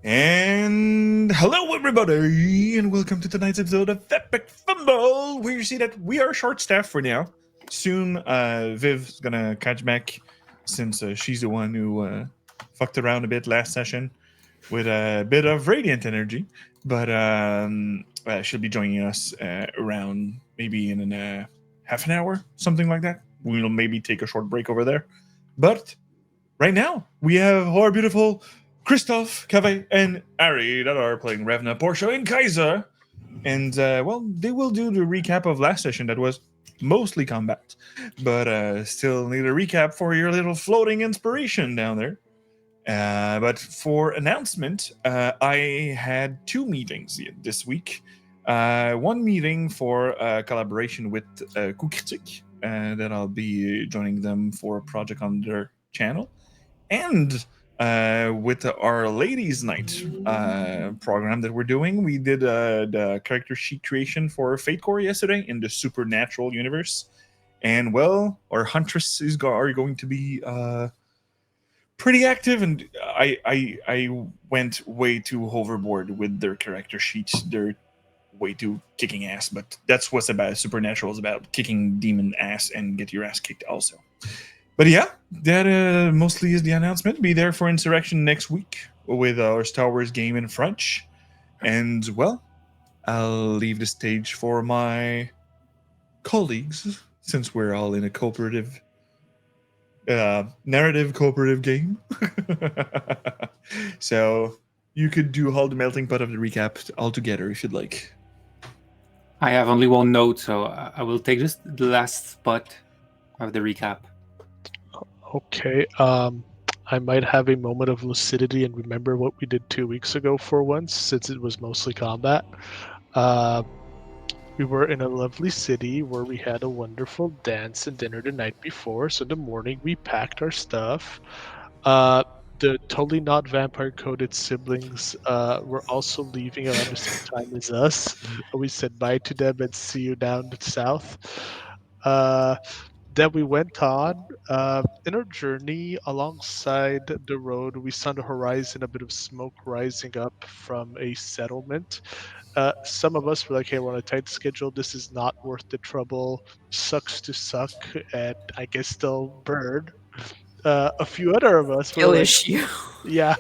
And hello, everybody, and welcome to tonight's episode of Epic Fumble, where you see that we are short-staffed for now. Soon, Viv's gonna catch back since she's the one who fucked around a bit last session with a bit of radiant energy. But she'll be joining us around maybe in half an hour, something like that. We'll maybe take a short break over there. But right now, we have our beautiful Christoph, Cave, and Ari that are playing Revna, Porsche, and Kaiser. And, they will do the recap of last session that was mostly combat. But still need a recap for your little floating inspiration down there. But for announcement, I had two meetings this week. One meeting for collaboration with Kukritik, that I'll be joining them for a project on their channel. And with our Ladies' Night program that we're doing, we did the character sheet creation for Fate Core yesterday in the Supernatural universe. And well, our Huntresses are going to be pretty active, and I went way too overboard with their character sheets. They're way too kicking ass, but that's what's about. Supernatural is about kicking demon ass and get your ass kicked also. But yeah, that mostly is the announcement. Be there for Insurrection next week with our Star Wars game in French. And, well, I'll leave the stage for my colleagues, since we're all in a cooperative, narrative cooperative game. So you could do all the melting pot of the recap all together if you'd like. I have only one note, so I will take just the last spot of the recap. Okay. I might have a moment of lucidity and remember what we did 2 weeks ago for once, since it was mostly combat. We were in a lovely city where we had a wonderful dance and dinner the night before. So in the morning, we packed our stuff. The totally not vampire coded siblings were also leaving around the same time as us. We said bye to them and see you down the south. Then we went on in our journey alongside the road. We saw on the horizon a bit of smoke rising up from a settlement. Some of us were like, hey, we're on a tight schedule. This is not worth the trouble. Sucks to suck, and I guess still burn. A few other of us were Skill like, issue. yeah.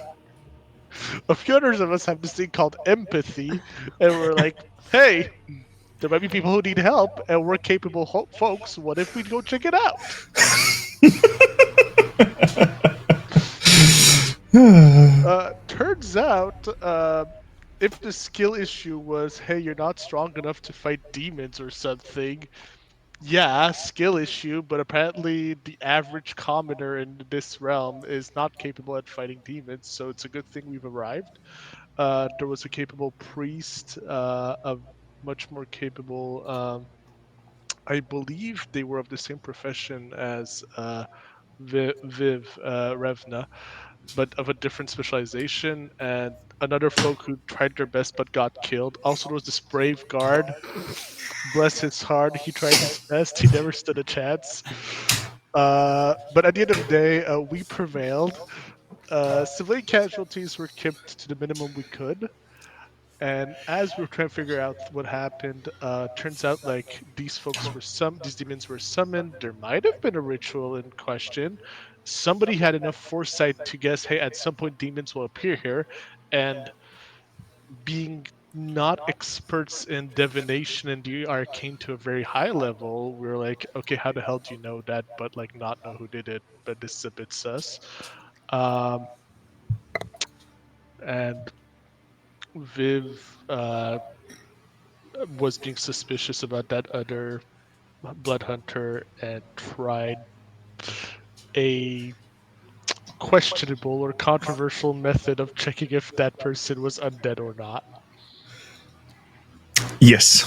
A few others of us have this thing called empathy, and we're like, hey, there might be people who need help, and we're capable folks. What if we go check it out? Turns out, if the skill issue was, hey, you're not strong enough to fight demons or something, yeah, skill issue, but apparently the average commoner in this realm is not capable at fighting demons, so it's a good thing we've arrived. There was a capable priest, a much more capable. I believe they were of the same profession as Viv Revna, but of a different specialization, and another folk who tried their best but got killed. Also, there was this brave guard. Bless his heart, he tried his best. He never stood a chance. But at the end of the day, we prevailed. Civilian casualties were kept to the minimum we could. And as we were trying to figure out what happened, turns out like these demons were summoned. There might have been a ritual in question. Somebody had enough foresight to guess, hey, at some point demons will appear here, and being not experts in divination and the arcane to a very high level, we were like, okay, how the hell do you know that, but like not know who did it? But this is a bit sus. And Viv was being suspicious about that other blood hunter and tried a questionable or controversial method of checking if that person was undead or not. Yes.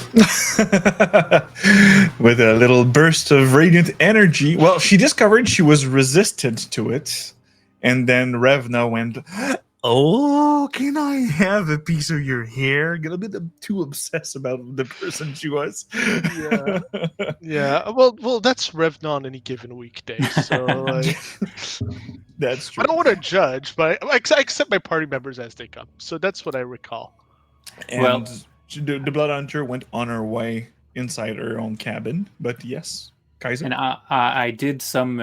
With a little burst of radiant energy. Well, she discovered she was resistant to it. And then Revna went, oh, can I have a piece of your hair? Get a bit too obsessed about the person she was. Yeah. Yeah. Well, that's Revna on any given weekday. So like, That's true. I don't want to judge, but I accept my party members as they come. So that's what I recall. And Well- the Blood Hunter went on her way inside her own cabin. But yes, Kaiser. And I did some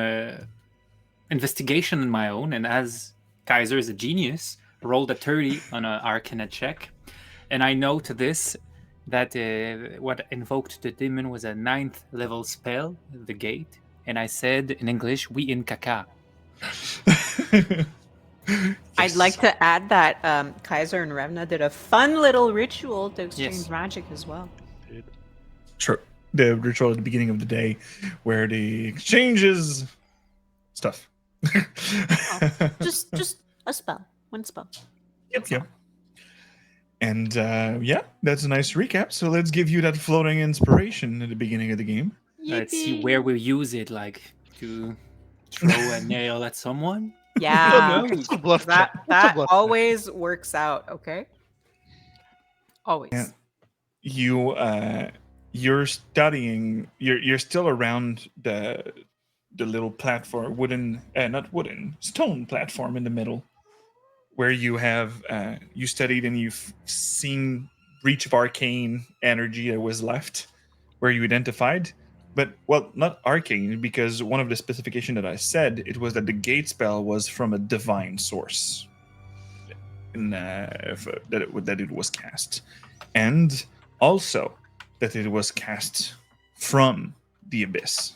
investigation on my own, and as Kaiser is a genius, rolled a 30 on an Arcana check. And I know to this that what invoked the demon was a 9th level spell, the gate. And I said in English, we in caca. I'd like to add that Kaiser and Revna did a fun little ritual to exchange Yes. magic as well. Sure. The ritual at the beginning of the day where the exchanges stuff. Just a spell. One spell. Yep. And yeah, that's a nice recap. So let's give you that floating inspiration at the beginning of the game. Let's see where we'll use it, like to throw a nail at someone. Yeah. Oh, no. It's a bluff check. That It's a bluff check. always works out, okay? Always. Yeah. You're studying. You're still around the little platform, stone platform in the middle, where you have you studied and you've seen reach of arcane energy that was left, where you identified. But, well, not arcane, because one of the specification that I said, it was that the gate spell was from a divine source. That it was cast. And also that it was cast from the abyss.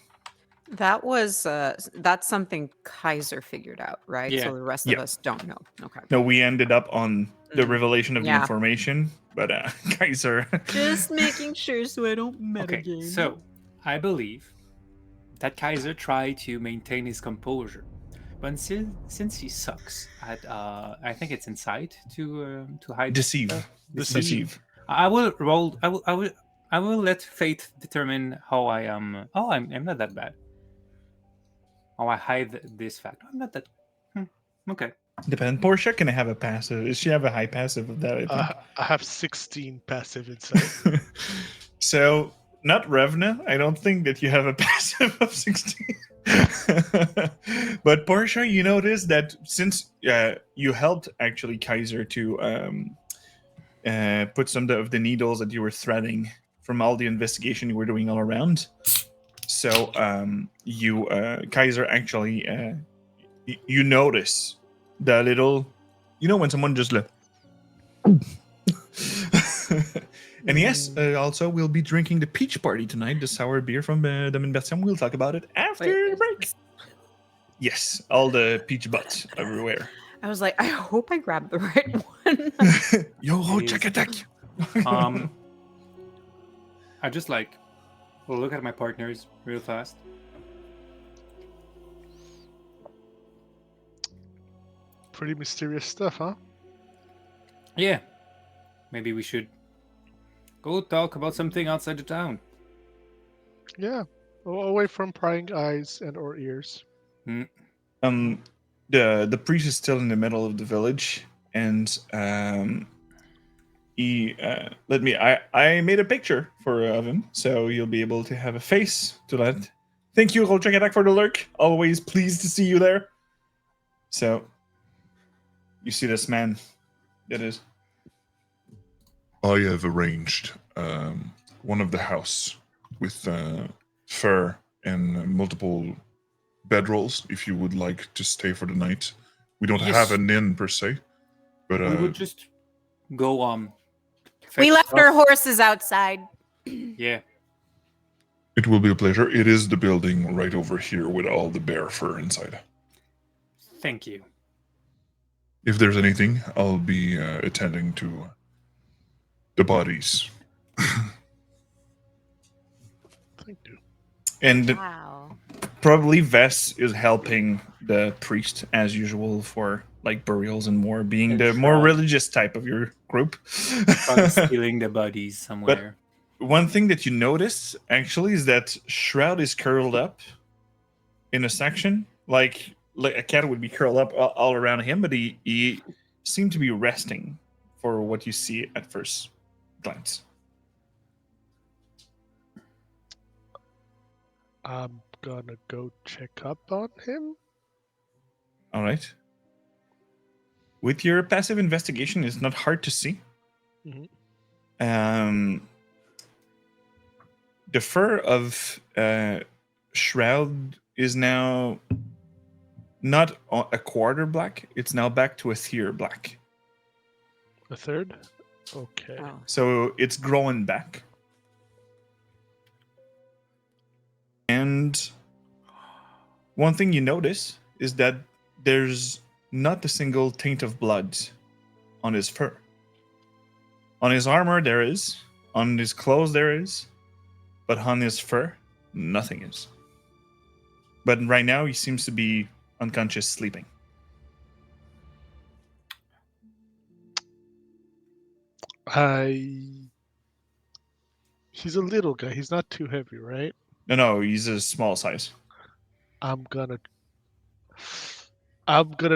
That was that's something Kaiser figured out, right? Yeah. So the rest Yeah. of us don't know. Okay. No, we ended up on the revelation of the Yeah. information, but Kaiser... Just making sure so I don't Okay, metagame. so I believe that Kaiser tried to maintain his composure, but since he sucks at, I think it's insight to hide Deceive. stuff. Deceive. I will roll. I will let fate determine how I am. Oh, I'm not that bad. How I hide this fact. I'm not that. Okay. Depend. Portia can have a passive. Does she have a high passive of that? I think. I have 16 passive insight. So, not Revna. I don't think that you have a passive of 16. But Portia, you notice that since you helped actually Kaiser to put some of the needles that you were threading from all the investigation you were doing all around. So you Kaiser actually you notice the little, when someone just left. And yes, also we'll be drinking the Peach Party tonight, the sour beer from Domaine Bertium. We'll talk about it after the break. Yes, all the peach butts everywhere. I was like, I hope I grabbed the right one. Yo, It check is- attack. I just look at my partners real fast. Pretty mysterious stuff, huh? Yeah. Maybe we should go talk about something outside the town. Yeah. Away from prying eyes and or ears. The priest is still in the middle of the village, and he I made a picture of him, so you'll be able to have a face to that. Thank you, Roll Check Attack, for the lurk. Always pleased to see you there. So you see this man. That is. I have arranged one of the house with fur and multiple bedrolls if you would like to stay for the night. We don't Yes. have an inn per se, but We would just go We fetch left stuff. our horses outside. Yeah. it will be a pleasure. It is the building right over here with all the bear fur inside. Thank you. If there's anything, I'll be attending to the bodies. Thank you. And Wow. probably Vess is helping the priest as usual for like burials and more, being And the more Shroud. religious type of your group. Probably stealing the bodies somewhere. One thing that you notice actually is that Shroud is curled up in a section, like a cat would be curled up all around him, but he seemed to be resting for what you see at first glance. I'm gonna go check up on him. All right. With your passive investigation, it's not hard to see. Mhm. The fur of Shroud is now not a quarter black. It's now back to a third black. A third? Okay. Oh. So it's growing back. And one thing you notice is that there's not a single taint of blood on his fur. On his armor, there is. On his clothes, there is. But on his fur, nothing is. But right now, he seems to be unconscious, sleeping. He's a little guy. He's not too heavy, right? No, he's a small size. I'm gonna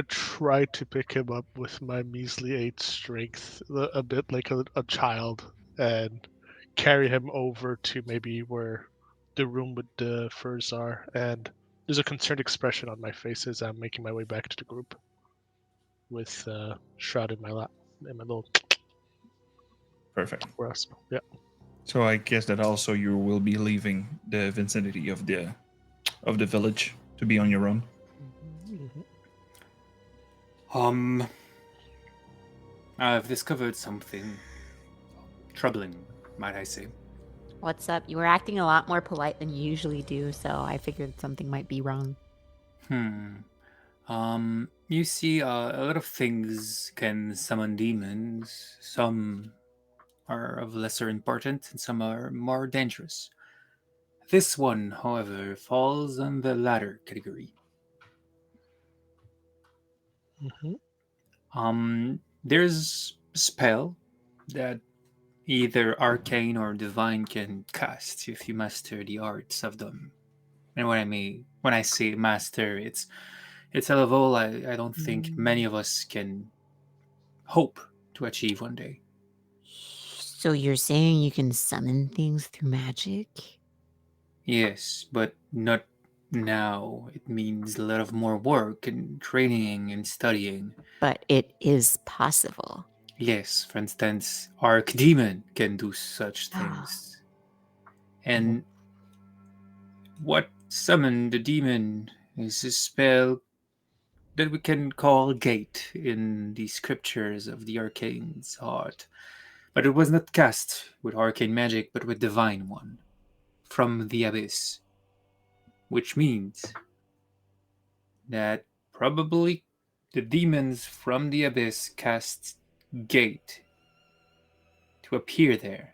try to pick him up with my measly 8 strength, a bit like a child, and carry him over to maybe where the room with the furs are. And there's a concerned expression on my face as I'm making my way back to the group, with Shroud in my lap, in my little Perfect. grasp. Yeah. So I guess that also you will be leaving the vicinity of the village to be on your own. I've discovered something troubling, might I say. What's up? You were acting a lot more polite than you usually do, so I figured something might be wrong. You see, a lot of things can summon demons. Some are of lesser importance, and some are more dangerous. This one, however, falls on the latter category. There's a spell that either arcane or divine can cast if you master the arts of them. And when I say master, it's a level I don't think many of us can hope to achieve one day. So you're saying you can summon things through magic? Yes, but not now. It means a lot of more work and training and studying. But it is possible. Yes, for instance, Archdemon can do such things. And what summoned the demon is a spell that we can call Gate in the scriptures of the Arcane's heart. But it was not cast with arcane magic, but with divine one, from the abyss. Which means that probably the demons from the abyss cast Gate to appear there.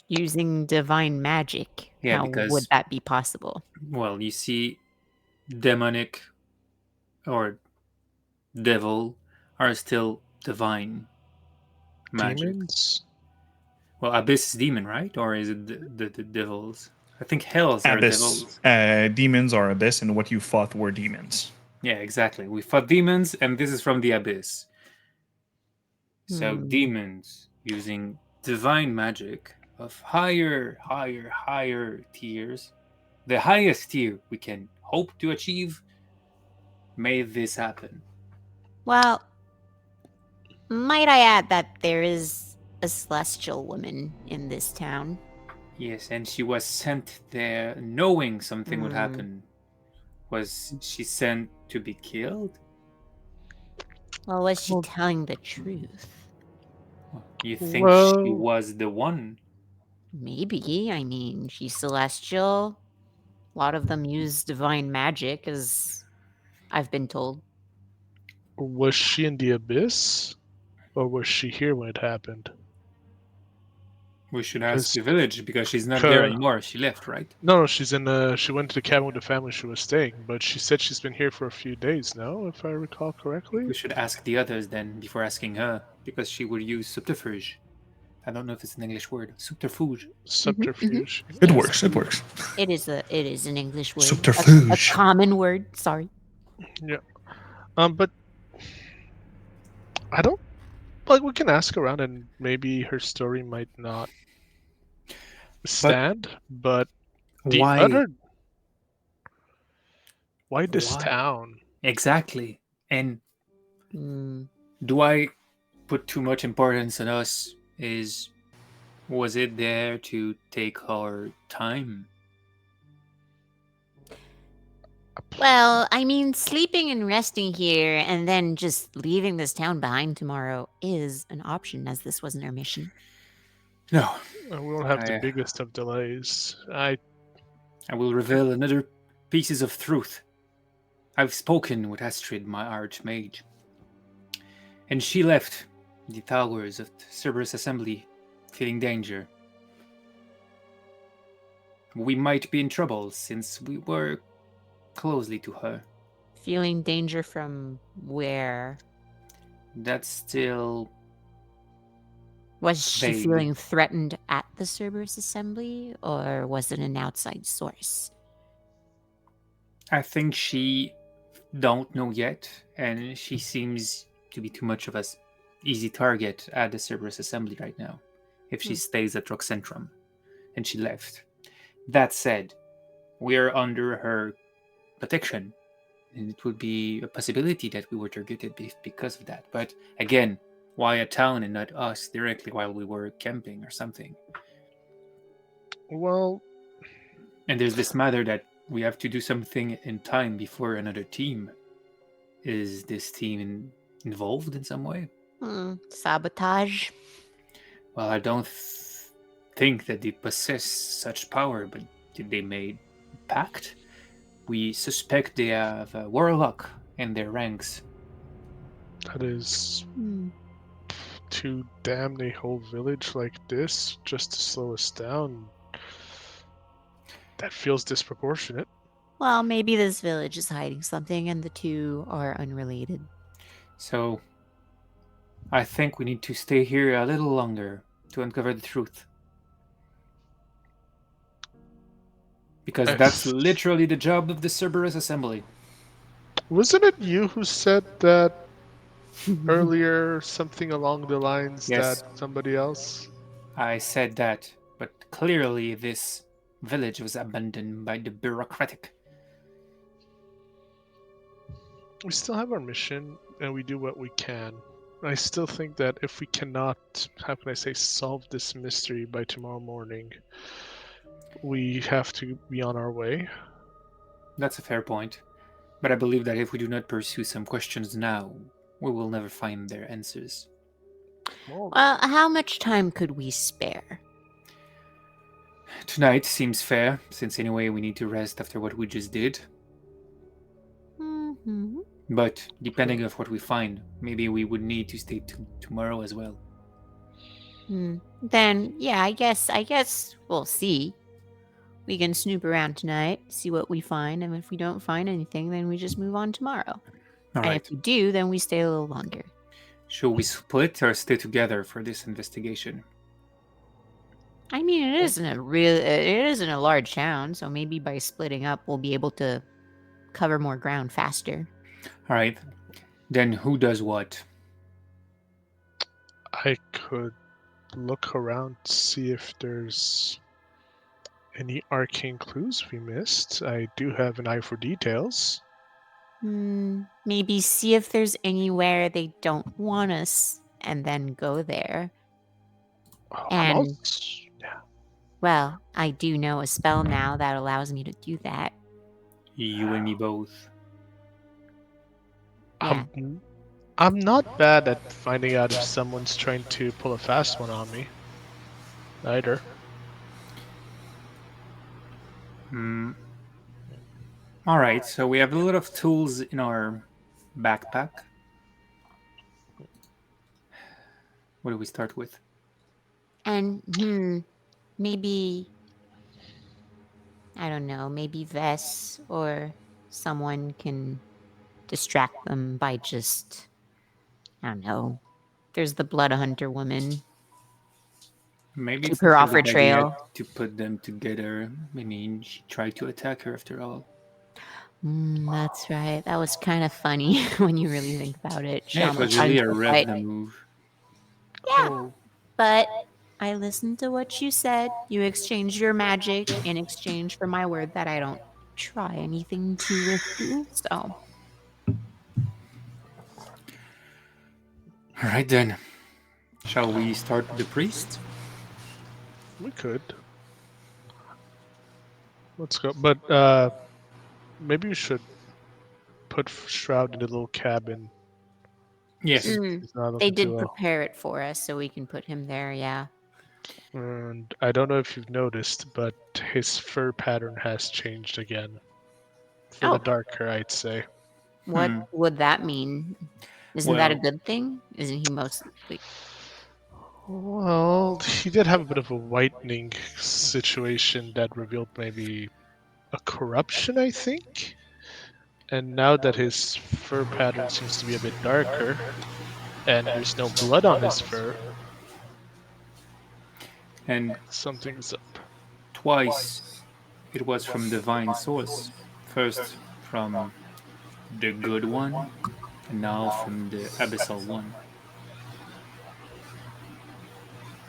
Using divine magic. Yeah, How because- would that be possible? Well, you see, demonic or devil are still divine magic. Demons? Well, abyss is demon, right? Or is it the devils? I think hells are Abyss. devils. Demons are abyss, and what you fought were demons. Yeah, exactly. We fought demons, and this is from the abyss. So demons using divine magic of higher tiers. The highest tier we can hope to achieve made this happen. Well, might I add that there is a celestial woman in this town? Yes, and she was sent there knowing something would happen. Was she sent to be killed? Well, was she telling the truth? You think she was the one? Maybe. I mean, she's celestial. A lot of them use divine magic, as I've been told. Was she in the abyss? Or was she here when it happened? We should ask the village because she's not there anymore. She left, right? No, she's in. She went to the cabin with the family she was staying, but she said she's been here for a few days now, if I recall correctly. We should ask the others then before asking her, because she would use subterfuge. I don't know if it's an English word. Subterfuge. Subterfuge. It works. It works. It is an English word. Subterfuge. A common word. Sorry. Yeah. But I don't like. We can ask around, and maybe her story might not stand. But the why? other. Why this town? Exactly. And Hmm. do I put too much importance on us? Was it there to take our time? Well, I mean, sleeping and resting here and then just leaving this town behind tomorrow is an option, as this wasn't our mission. No. We won't have the I- biggest of delays. I will reveal another pieces of truth. I've spoken with Astrid, my archmage, and she left the towers of the Cerberus Assembly feeling danger. We might be in trouble since we were closely to her. Feeling danger from where? That's still Was she vague. feeling threatened at the Cerberus Assembly, or was it an outside source? I think she don't know yet, and she seems to be too much of a easy target at the Cerberus Assembly right now. If she stays at Roxcentrum, and she left. That said, we are under her protection, and it would be a possibility that we were targeted because of that. But again, why a town and not us directly while we were camping or something? Well, And there's this matter that we have to do something in time before another team. Is this team involved in some way? Sabotage? Well, I don't think that they possess such power, but did they make a pact? We suspect they have a warlock in their ranks. that is Hmm. to damn a whole village like this just to slow us down. That feels disproportionate. Well, maybe this village is hiding something and the two are unrelated. So, I think we need to stay here a little longer to uncover the truth. Because that's literally the job of the Cerberus Assembly. Wasn't it you who said that earlier, something along the lines Yes. that somebody else? I said that, but clearly this village was abandoned by the bureaucratic. We still have our mission, and we do what we can. I still think that if we cannot, how can I say, solve this mystery by tomorrow morning, we have to be on our way. That's a fair point. But I believe that if we do not pursue some questions now, we will never find their answers. Well, Well, how much time could we spare? Tonight seems fair, since anyway we need to rest after what we just did. Mm-hmm. But depending on what we find, maybe we would need to stay tomorrow as well. Then, yeah, I guess we'll see. We can snoop around tonight, see what we find, and if we don't find anything, then we just move on tomorrow. All And right. if we do, then we stay a little longer. Should we split or stay together for this investigation? I mean, it isn't a large town, so maybe by splitting up, we'll be able to cover more ground faster. All right. Then who does what? I could look around to see if there's any arcane clues we missed. I do have an eye for details. Maybe see if there's anywhere they don't want us, and then go there. And Yeah. well, I do know a spell now that allows me to do that. You and me both. Yeah. I'm not bad at finding out if someone's trying to pull a fast one on me. Either. All right, so we have a lot of tools in our backpack. What do we start with? And maybe I don't know, maybe Vess or someone can distract them by just I don't know. There's the Blood Hunter woman. Maybe Keep it's her not a off her good idea trail. to put them together. I mean, she tried to attack her after all. That's right. That was kind of funny when you really think about it. She Yeah, it was almost got really into a a fight. Revna move. Yeah, but I listened to what you said. You exchanged your magic in exchange for my word that I don't try anything too risky. So All right then. Shall we start with the priest? We could. Let's go. But maybe we should put Shroud in a little cabin. Yes. He's not They looking did too well. prepare it for us, so we can put him there. Yeah. And I don't know if you've noticed, but his fur pattern has changed again. For Oh. the darker, I'd say. What Hmm. would that mean? Isn't that a Well- good thing? Isn't he mostly? Well, he did have a bit of a whitening situation that revealed maybe a corruption, I think. And now that his fur pattern seems to be a bit darker, and there's no blood on his fur, And something's up. twice it was from divine source. First from the good one, and now from the abyssal one.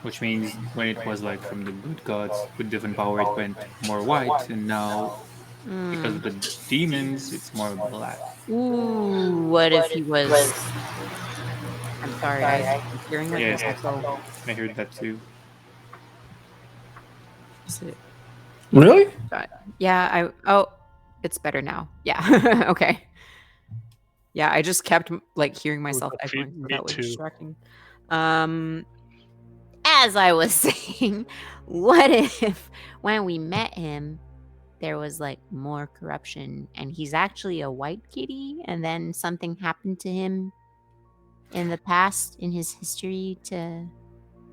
Which means when it was like from the good gods with divine power, it went more white, and now because of the demons, it's more black. Ooh, what if he was? I'm sorry, guys. I'm hearing like Yeah. this echo. I heard that too. Is it- Really? Yeah, oh, it's better now. Yeah. Okay. Yeah, I just kept like hearing myself the echoing, feed- so me that was too. distracting. As I was saying, what if when we met him, there was like more corruption, and he's actually a white kitty, and then something happened to him in the past in his history to.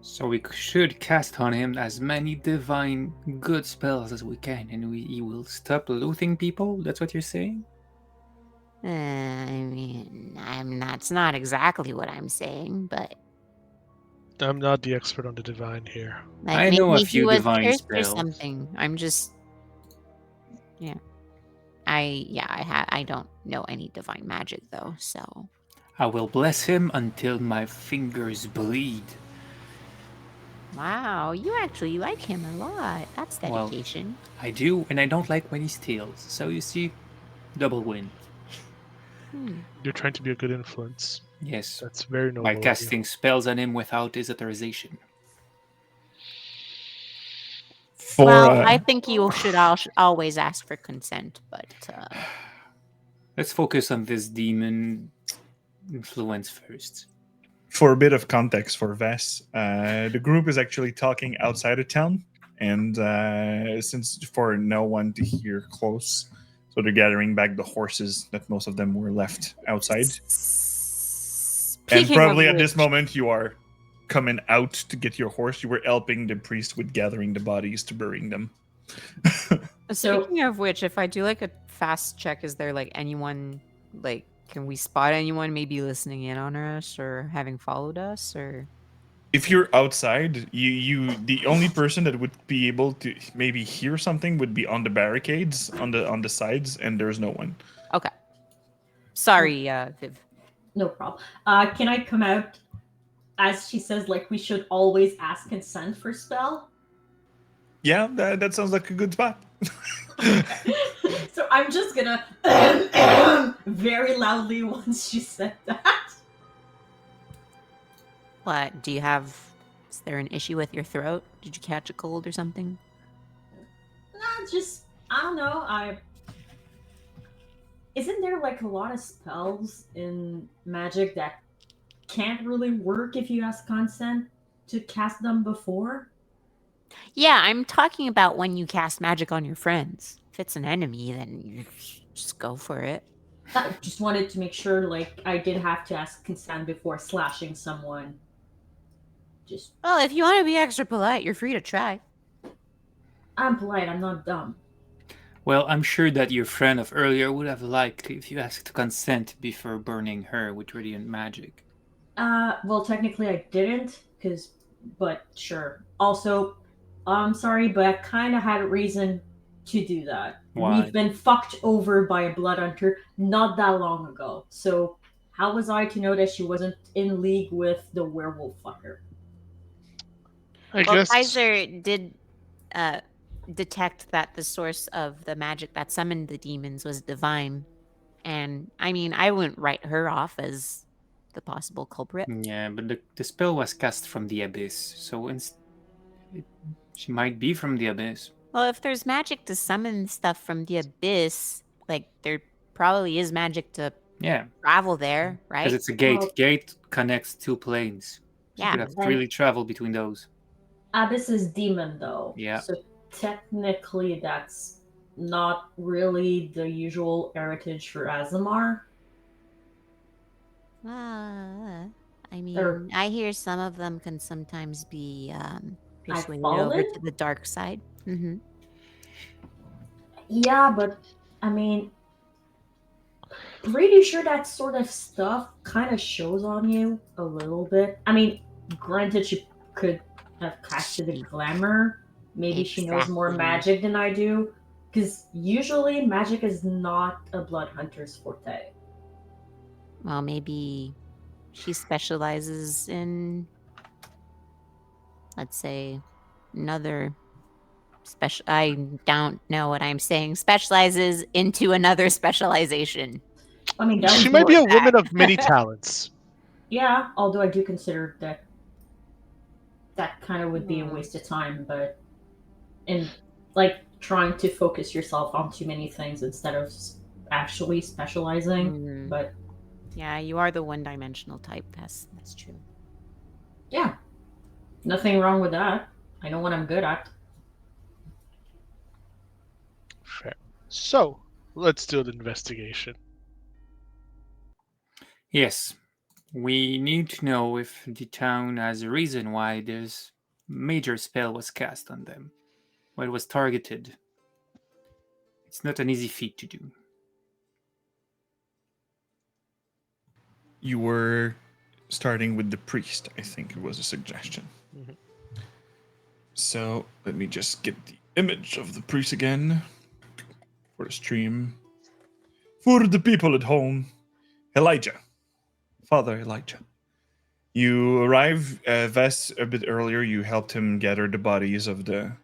So we should cast on him as many divine good spells as we can, and he will stop looting people. That's what you're saying? I mean, that's not exactly what I'm saying, but I'm not the expert on the divine here. like I know a maybe he few was divine cursed or spells. something. I'm just, yeah. I don't know any divine magic though, so. I will bless him until my fingers bleed. Wow, you actually like him a lot. That's Well, dedication. I do, and I don't like when he steals. So you see, double win. You're trying to be a good influence. Yes, That's very noble. by of you. casting spells on him without his authorization. For Well, I think you should always ask for consent, but Let's focus on this demon influence first. for a bit of context for Vess, the group is actually talking outside of town, and since for no one to hear close, so they're gathering back the horses that most of them were left outside. And Speaking probably of at this which- moment, you are coming out to get your horse. You were helping the priest with gathering the bodies to burying them. Speaking of which, if I do like a fast check, is there like anyone like can we spot anyone maybe listening in on us or having followed us or? If you're outside, you the only person that would be able to maybe hear something would be on the barricades on the sides, and there's no one. Okay. Sorry, Viv. No problem. Can I come out as she says, like we should always ask consent for spell? Yeah, that sounds like a good spot. So I'm just gonna very loudly once she said that. What do you have? Is there an issue with your throat? Did you catch a cold or something? Nah, just I don't know. Isn't there like a lot of spells in magic that can't really work if you ask consent to cast them before? Yeah, I'm talking about when you cast magic on your friends. If it's an enemy, then you just go for it. I just wanted to make sure, like, I did have to ask consent before slashing someone. Just, Well, if you want to be extra polite, you're free to try. I'm polite, I'm not dumb. Well, I'm sure that your friend of earlier would have liked if you asked consent before burning her with radiant magic. Well, technically I didn't, but sure. Also, I'm sorry, but I kind of had a reason to do that. Why? We've been fucked over by a blood hunter not that long ago. So, how was I to know that she wasn't in league with the werewolf fucker? I Well, guess Kaiser did detect that the source of the magic that summoned the demons was divine. And I mean, I wouldn't write her off as the possible culprit. Yeah, but the spell was cast from the abyss, so she might be from the abyss. Well, if there's magic to summon stuff from the abyss, like there probably is magic to Yeah, travel there, because right? it's a gate. Well- Gate connects two planes. She Yeah. could have Then- freely traveled between those. Abyss is demon though. Yeah. So technically that's not really the usual heritage for Azamar. I mean, Or- I hear some of them can sometimes be persuaded followed over it? to the dark side. Mm-hmm. Yeah, but I mean, pretty sure that sort of stuff kind of shows on you a little bit. I mean, granted, she could have casted a glamour. Maybe she knows more Exactly. magic than I do. Because usually magic is not a blood hunter's forte. Well, maybe she specializes in, let's say, another special. I don't know what I'm saying. Specializes into another specialization. I mean, that She was might be more a woman of many talents. Yeah, although I do consider that kind of would be a Hmm. waste of time, but in like trying to focus yourself on too many things instead of actually specializing. Mm. But Yeah, you are the one-dimensional type. That's true. yeah, nothing wrong with that. I know what I'm good at. Fair. So, let's do an investigation. Yes, we need to know if the town has a reason why this major spell was cast on them, why it was targeted. It's not an easy feat to do. You were starting with the priest, I think it was a suggestion. Mhm. So let me just get the image of the priest again for the stream. For the people at home, Elijah, Father Elijah. You arrive, Vess, a bit earlier. You helped him gather the bodies of the.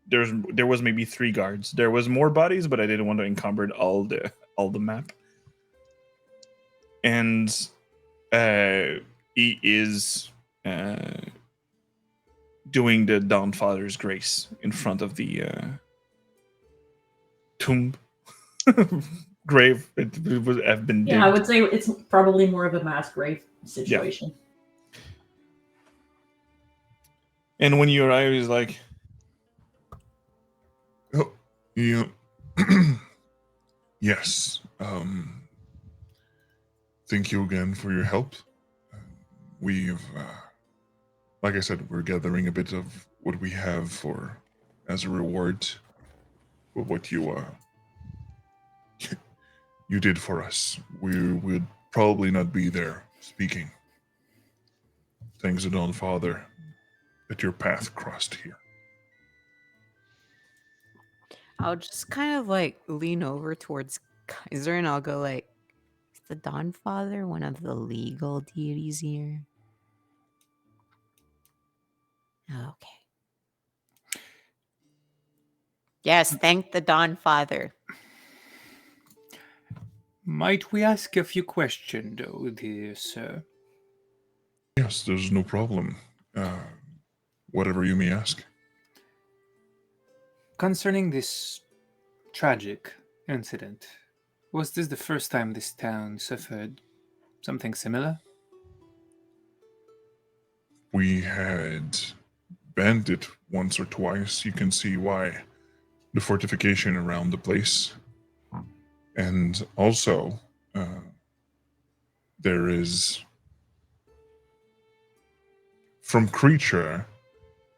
There was maybe 3 guards. There was more bodies, but I didn't want to encumber all the map. And he is doing the Dawn Father's grace in front of the tomb grave. It would have been Yeah, I digged. would say it's probably more of a mass grave situation. And when you arrive, he's like, Oh, yeah. Yes. Thank you again for your help. We've, like I said, we're gathering a bit of what we have for as a reward for what you you did for us. We would probably not be there speaking. Thanks to Dawn Father that your path crossed here. I'll just kind of like lean over towards Kaiser and I'll go like, is the Dawn Father one of the legal deities here? Okay. Yes, thank the Dawn Father. Might we ask a few questions, though, dear sir? Yes, there's no problem. Whatever you may ask. Concerning this tragic incident, was this the first time this town suffered something similar? We had bandit once or twice. You can see why. The fortification around the place. And also, there is. From creature,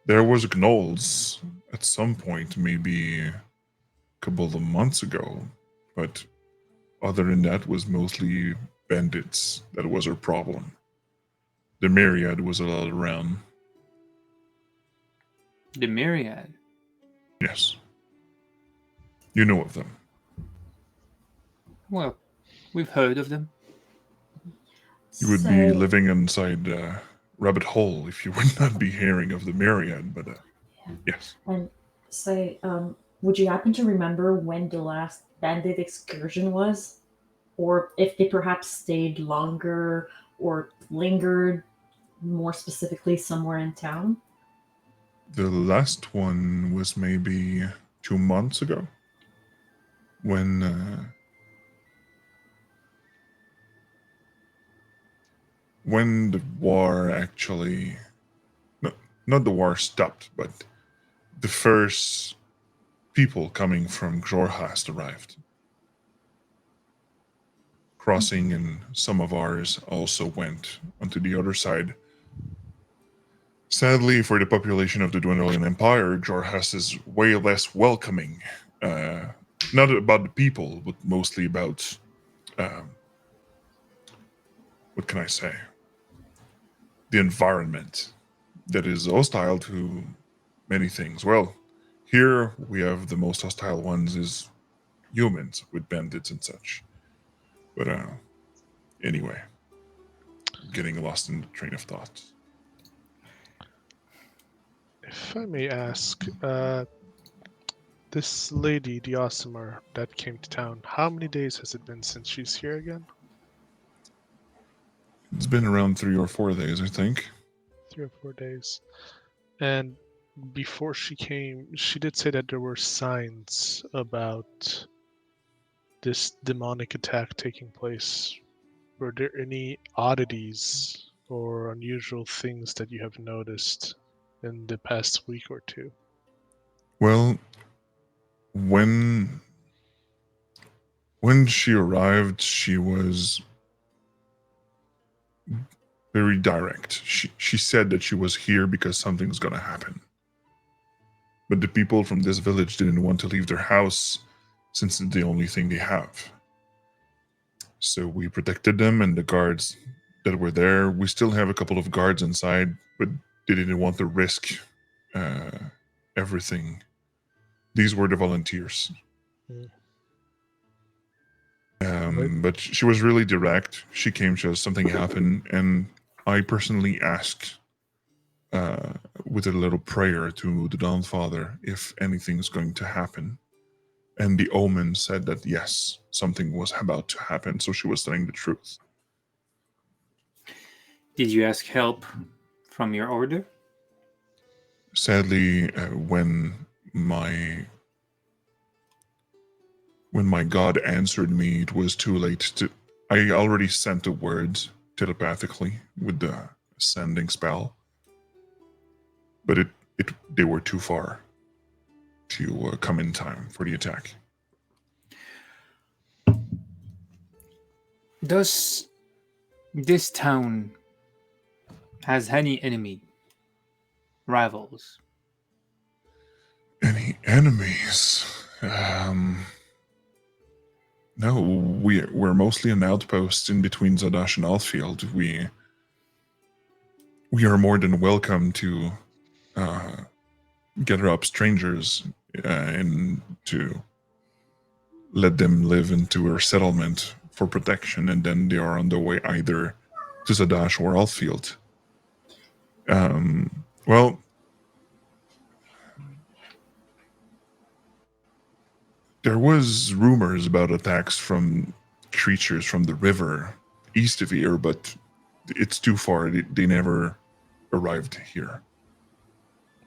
there was gnolls at some point, maybe a couple of months ago. But other than that, was mostly bandits. That was our problem. The myriad was allowed around. The myriad. Yes. You know of them. Well, we've heard of them. You would So- be living inside a rabbit hole if you would not be hearing of the myriad, but yes. And say, would you happen to remember when the last bandit excursion was? or if they perhaps stayed longer or lingered more specifically somewhere in town? The last one was maybe 2 months ago when the war actually, no, not the war stopped, but the first people coming from Xorhast arrived. Crossing, and some of ours also went onto the other side. Sadly, for the population of the Dwindling Empire, Xorhast is way less welcoming. Not about the people, but mostly about, what can I say? The environment that is hostile to many things. Well, here we have the most hostile ones is humans with bandits and such. But anyway, getting lost in the train of thought. If I may ask, this lady, the Osimer, that came to town, how many days has it been since she's here again? It's been around 3 or 4 days, I think. 3 or 4 days. And before she came, she did say that there were signs about this demonic attack taking place. Were there any oddities or unusual things that you have noticed in the past week or two? Well, when she arrived, she was very direct. She said that she was here because something's gonna happen. But the people from this village didn't want to leave their house since it's the only thing they have. So we protected them and the guards that were there. We still have a couple of guards inside, but they didn't want to risk everything. These were the volunteers. But she was really direct. She came to us, something happened, and I personally asked with a little prayer to the Dawn Father if anything's going to happen. And the omen said that yes, something was about to happen, so she was telling the truth. Did you ask help from your order? Sadly, when my god answered me, it was too late to. I already sent the words telepathically with the sending spell, but they were too far to come in time for the attack. Does this town has any enemy rivals? Any enemies? No, we're mostly an outpost in between Zadash and Alfield. We are more than welcome to gather up strangers and to let them live into our settlement for protection, and then they are on their way either to Zadash or Alfield. Well, there was rumors about attacks from creatures from the river east of here, but it's too far. They never arrived here.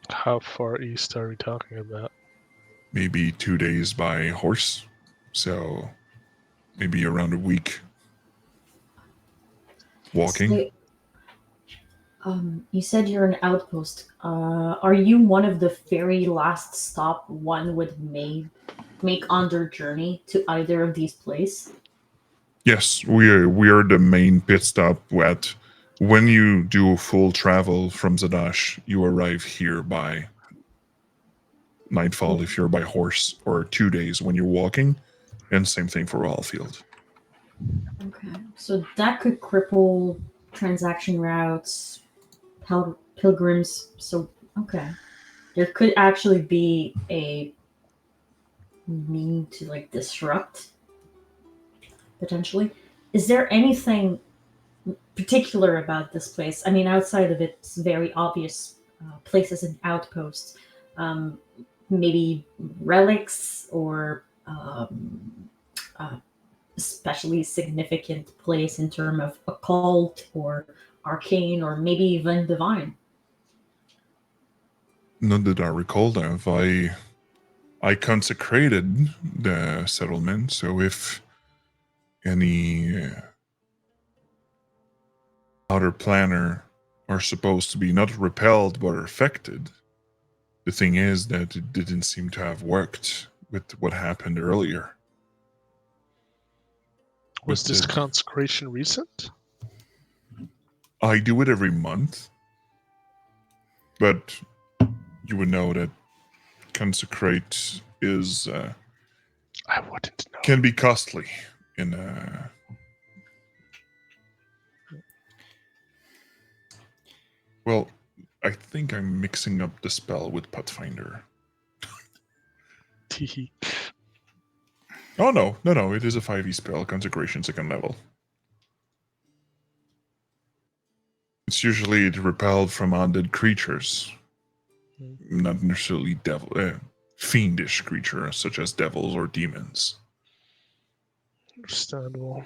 How far east are we talking about? Maybe 2 days by horse, so maybe around a week walking. So, you said you're an outpost. Are you one of the very last stop one would make on their journey to either of these places? Yes, we are the main pit stop. When you do full travel from Zadash, you arrive here by nightfall if you're by horse, or 2 days when you're walking, and same thing for Alfield. Okay, so that could cripple transaction routes, pilgrims. So, okay, there could actually be a mean to like disrupt potentially. Is there anything particular about this place? I mean, outside of its very obvious places and outposts, maybe relics or especially significant place in terms of occult or arcane or maybe even divine? Not that I recall, of. I consecrated the settlement, so if any outer planner are supposed to be not repelled but affected, the thing is that it didn't seem to have worked with what happened earlier. Was With this the- consecration recent? I do it every month, but you would know that consecrate is I wouldn't know. can be costly in well, I think I'm mixing up the spell with Pathfinder. Teehee. Oh no, it is a 5e spell, consecration 2nd level. It's usually repelled from undead creatures, not necessarily fiendish creatures such as devils or demons. Understandable.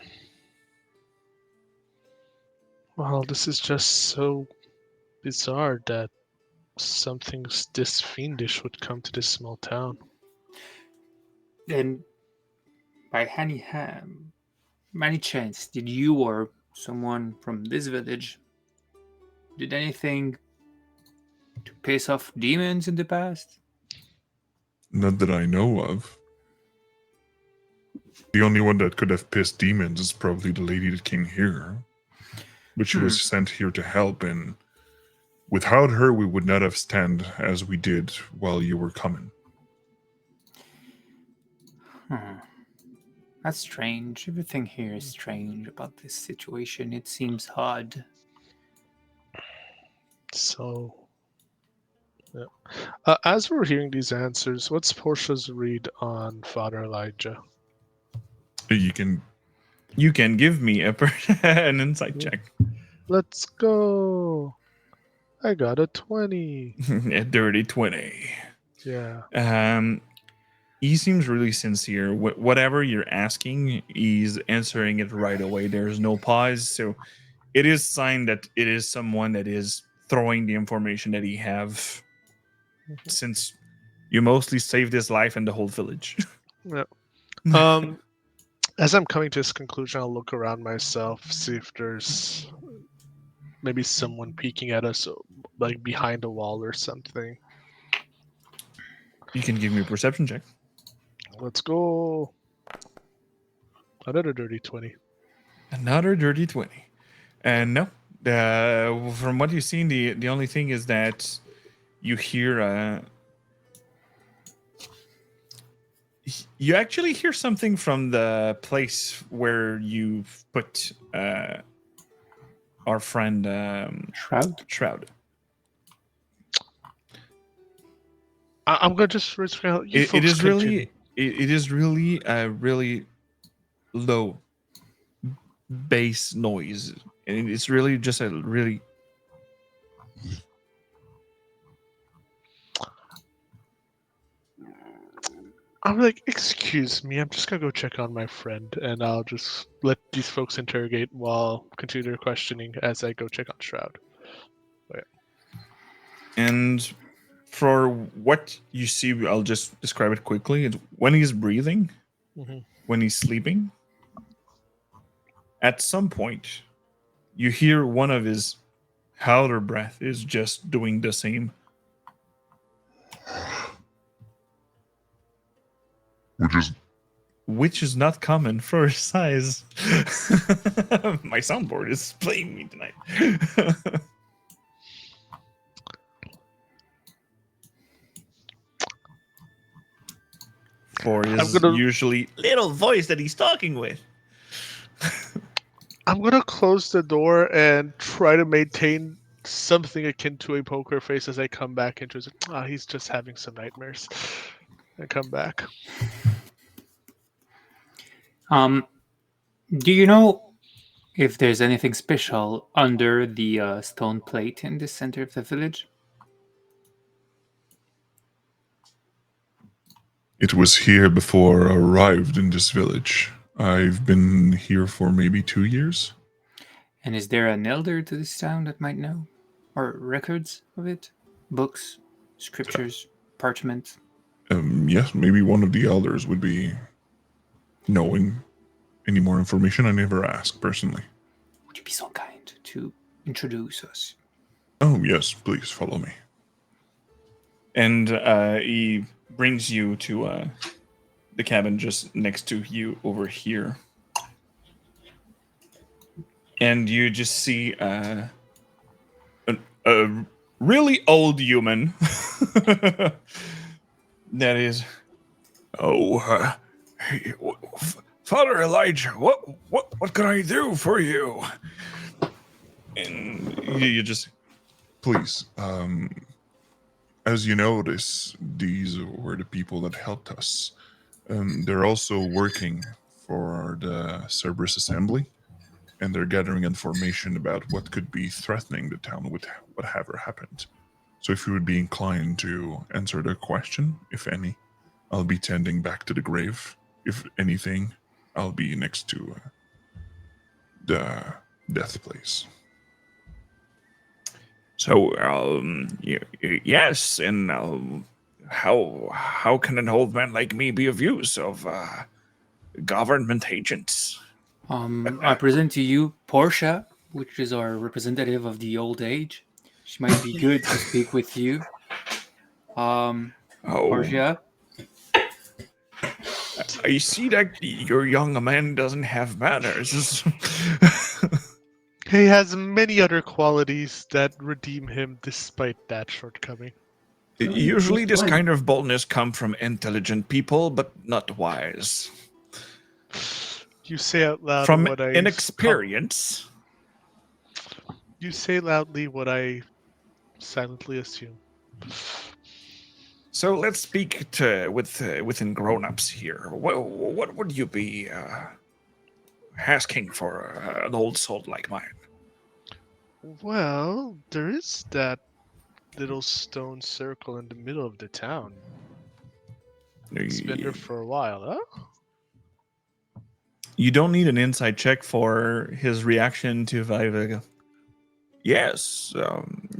Well, this is just so bizarre that something this fiendish would come to this small town. And by any chance, did you or someone from this village did anything to piss off demons in the past? Not that I know of. The only one that could have pissed demons is probably the lady that came here. But she was sent here to help, and without her, we would not have stand as we did while you were coming. That's strange. Everything here is strange about this situation. It seems odd. So, yeah. As we're hearing these answers, what's Portia's read on Father Elijah? You can You can give me an insight check. Let's go. I got a 20. A dirty 20. Yeah. He seems really sincere. Whatever you're asking, he's answering it right away. There's no pause. So it is sign that it is someone that is throwing the information that he have, since you mostly saved his life and the whole village. Yeah. As I'm coming to this conclusion, I'll look around myself, see if there's maybe someone peeking at us, like behind a wall or something. You can give me a perception check. Let's go. Another dirty 20. Another dirty 20. And no, from what you've seen, the only thing is that you hear you actually hear something from the place where you've put our friend Shroud. I'm gonna just raise my hand. It is really a really low bass noise, and it's really just a really I'm like, excuse me, I'm just gonna go check on my friend, and I'll just let these folks interrogate while continue their questioning as I go check on Shroud. And for what you see, I'll just describe it quickly. It's when he's breathing, when he's sleeping, at some point, you hear one of his howler breath is just doing the same. Which is not common for his size. My soundboard is playing me tonight. For his usually little voice that he's talking with. I'm gonna close the door and try to maintain something akin to a poker face as I come back into his. He's just having some nightmares. And come back. Do you know if there's anything special under the stone plate in the center of the village? It was here before I arrived in this village. I've been here for maybe 2 years. And is there an elder to this town that might know? Or records of it? Books, scriptures, parchment? Yes, maybe one of the elders would be knowing any more information. I never asked personally. Would you be so kind to introduce us? Oh, yes, please follow me. And he brings you to the cabin just next to you over here. And you just see a really old human that is. Oh, hey, Father Elijah, what can I do for you? And you just. Please, as you notice, these were the people that helped us. They're also working for the Cerberus Assembly, and they're gathering information about what could be threatening the town with whatever happened. So if you would be inclined to answer their question, if any, I'll be tending back to the grave. If anything, I'll be next to the death place. So, yes, and how can an old man like me be of use of government agents? I present to you Portia, which is our representative of the old age. She might be good to speak with you. Oh, Portia, I see that your young man doesn't have manners. He has many other qualities that redeem him despite that shortcoming. Usually, this kind of boldness comes from intelligent people, but not wise. You say out loud From what I inexperience. You say loudly what I silently assume. So let's speak within grown-ups here. What would you be asking for an old soul like mine? Well, there is that little stone circle in the middle of the town. It's been there for a while, huh? You don't need an inside check for his reaction to Viva. Yes,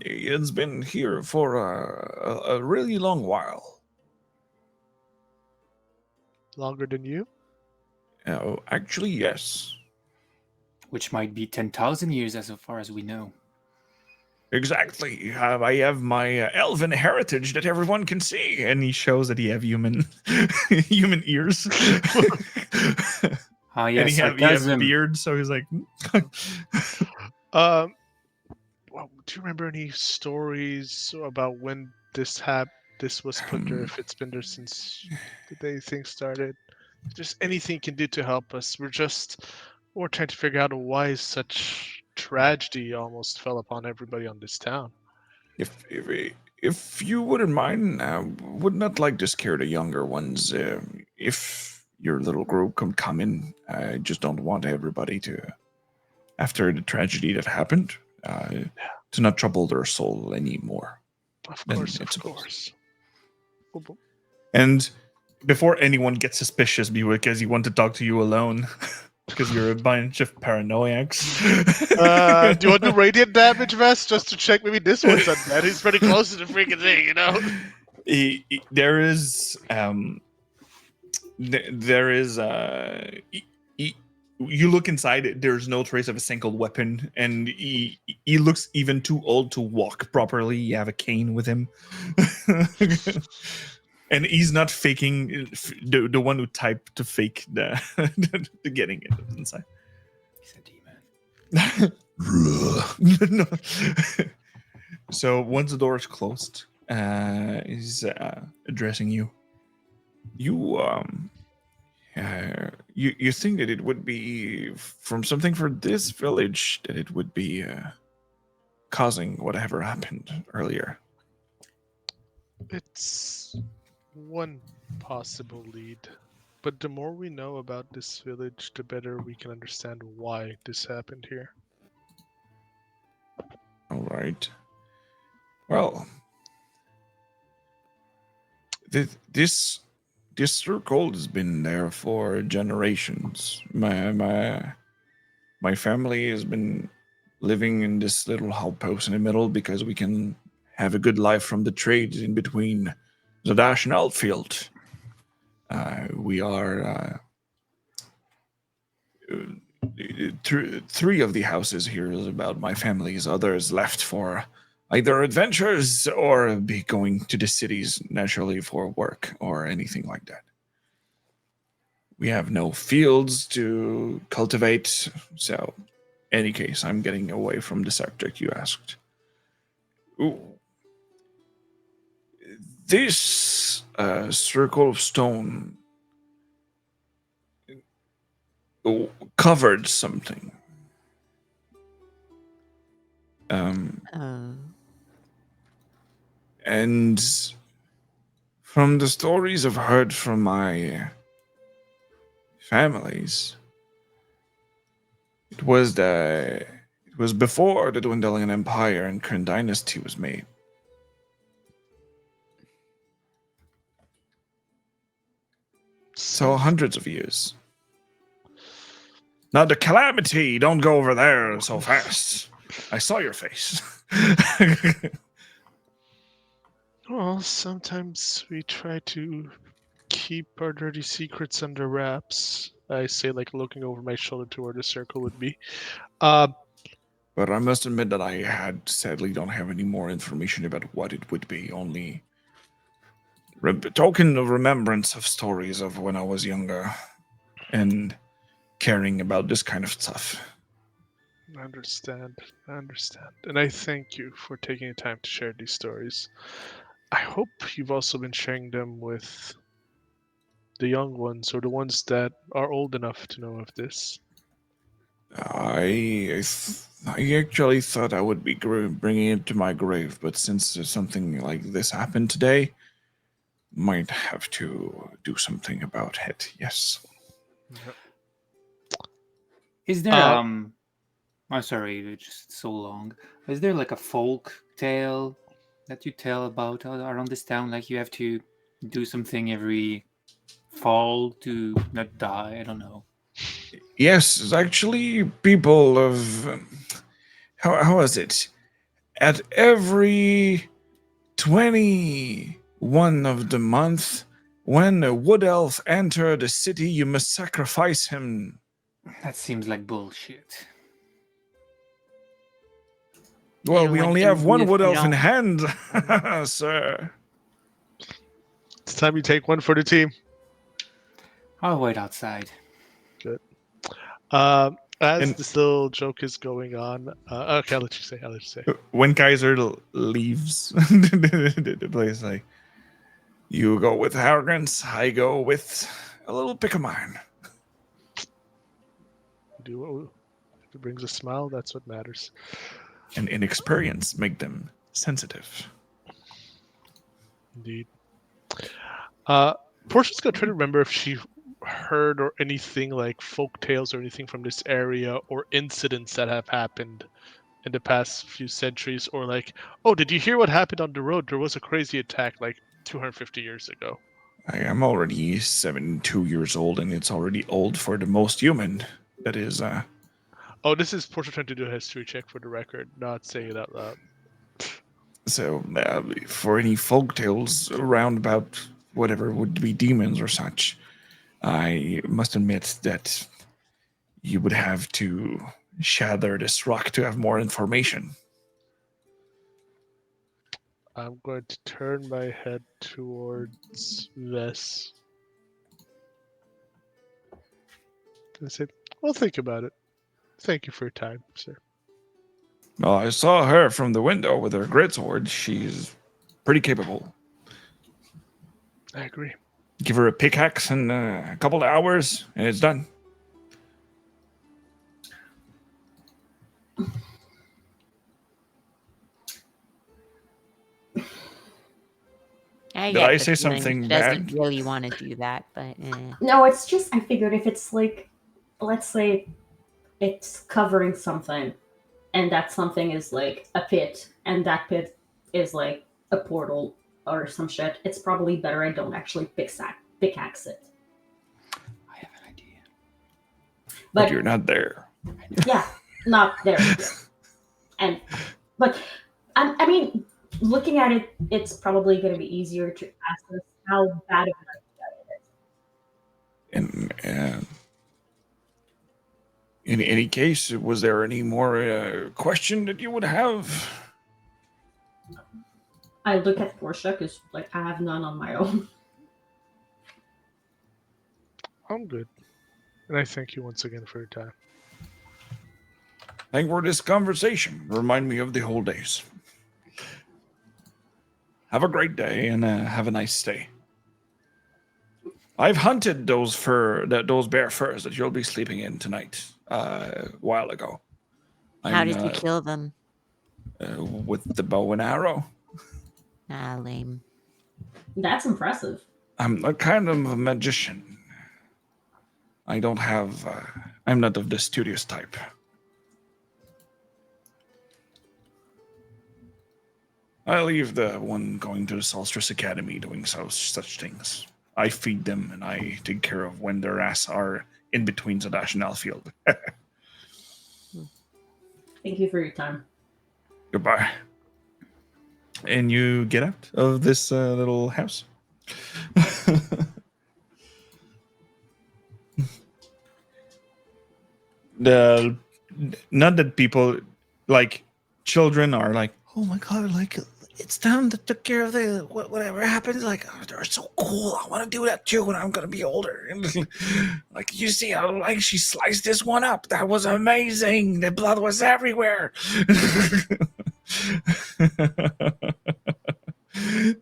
it's been here for a really long while. Longer than you? Oh, actually, yes. which might be 10,000 years as far as we know. Exactly. I have my elven heritage that everyone can see, and he shows that he have human human ears. Ah, And yes, he have sarcasm. beard, so he's like. Well, do you remember any stories about when this was put there? If it's been there since the day things started, if there's anything you can do to help us, we're trying to figure out why such tragedy almost fell upon everybody on this town. If you wouldn't mind, would not like to scare the younger ones. If your little group can come in, I just don't want everybody to, after the tragedy that happened, to not trouble their soul anymore. Of Then course, it's of supposed- course. And before anyone gets suspicious, because he want to talk to you alone, because you're a bunch of paranoiacs. Do you want to do radiant damage, Vest, just to check maybe this one's undead? He's pretty close to the freaking thing, you know? There is there is you look inside, there's no trace of a single weapon, and he looks even too old to walk properly. You have a cane with him. And he's not faking the one who typed to fake the getting it inside. He's a demon. No. So once the door is closed, he's addressing you. You think that it would be from something for this village that it would be causing whatever happened earlier? It's one possible lead. But the more we know about this village, the better we can understand why this happened here. All right. Well, this this circle has been there for generations. My family has been living in this little outpost in the middle because we can have a good life from the trades in between Zadash and Outfield. We are three of the houses here is about my family's. Others left for either adventures or be going to the cities naturally for work or anything like that. We have no fields to cultivate, so any case, I'm getting away from the subject you asked. Ooh. This circle of stone covered something. And from the stories I've heard from my families, it was before the Dwindling Empire and Kern Dynasty was made. So hundreds of years. Now the calamity, don't go over there so fast. I saw your face. Well, sometimes we try to keep our dirty secrets under wraps. I say, like, looking over my shoulder to where the circle would be. But I must admit that I sadly don't have any more information about what it would be. Only token of remembrance of stories of when I was younger and caring about this kind of stuff. I understand. And I thank you for taking the time to share these stories. I hope you've also been sharing them with the young ones or the ones that are old enough to know of this. I actually thought I would be bringing it to my grave, but since something like this happened today, might have to do something about it. Yes. Is there I'm sorry, it's just so long. Is there like a folk tale that you tell about around this town? Like you have to do something every fall to not die? I don't know. Yes, it's actually people of how is it? At every 21 of the month, when a wood elf enter the city, you must sacrifice him. That seems like bullshit. Well, And we what only do have we do one if wood we elf in don't? hand, sir. It's time you take one for the team. I'll wait outside. Good. As And- this little joke is going on, okay, I'll let you say. When Kaiser leaves the place, like, you go with arrogance, I go with a little pick of mine. Do what if it brings a smile, that's what matters. And inexperience make them sensitive. Indeed. Portia's gonna try to remember if she heard or anything like folk tales or anything from this area or incidents that have happened in the past few centuries, or like, oh, did you hear what happened on the road? There was a crazy attack like 250 years ago. I am already 72 years old, and it's already old for the most human. That is, Oh, this is Portia trying to do a history check for the record, not saying it out loud. so for any folk tales around about whatever would be demons or such, I must admit that you would have to shatter this rock to have more information. I'm going to turn my head towards Vess. I said, well, think about it. Thank you for your time, sir. Well, I saw her from the window with her greatsword. She's pretty capable. I agree. Give her a pickaxe in a couple of hours, and it's done. I Did get I the say feeling something she doesn't bad? really want to do that, but No, it's just I figured if it's like, let's say, it's covering something, and that something is like a pit, and that pit is like a portal or some shit. It's probably better I don't actually pick pickaxe it. I have an idea. But you're not there. Yeah, not there. But I mean, looking at it, it's probably going to be easier to assess how bad of an idea it is. And in any case, was there any more question that you would have? I look at Portia because, like, I have none on my own. I'm good. And I thank you once again for your time. Thank you for this conversation. Remind me of the whole days. Have a great day and have a nice stay. I've hunted those bear furs that you'll be sleeping in tonight a while ago. How did you kill them? With the bow and arrow. Ah, lame. That's impressive. I'm a kind of a magician. I don't have... I'm not of the studious type. I leave the one going to the Solstice Academy doing such things. I feed them and I take care of when their ass are in between the national field. Thank you for your time. Goodbye. And you get out of this little house. Not that people, like, children are like, oh my god, like, it's them that took care of the whatever happened. Like, oh, they're so cool. I want to do that too when I'm gonna be older. Like, you see how like she sliced this one up. That was amazing. The blood was everywhere.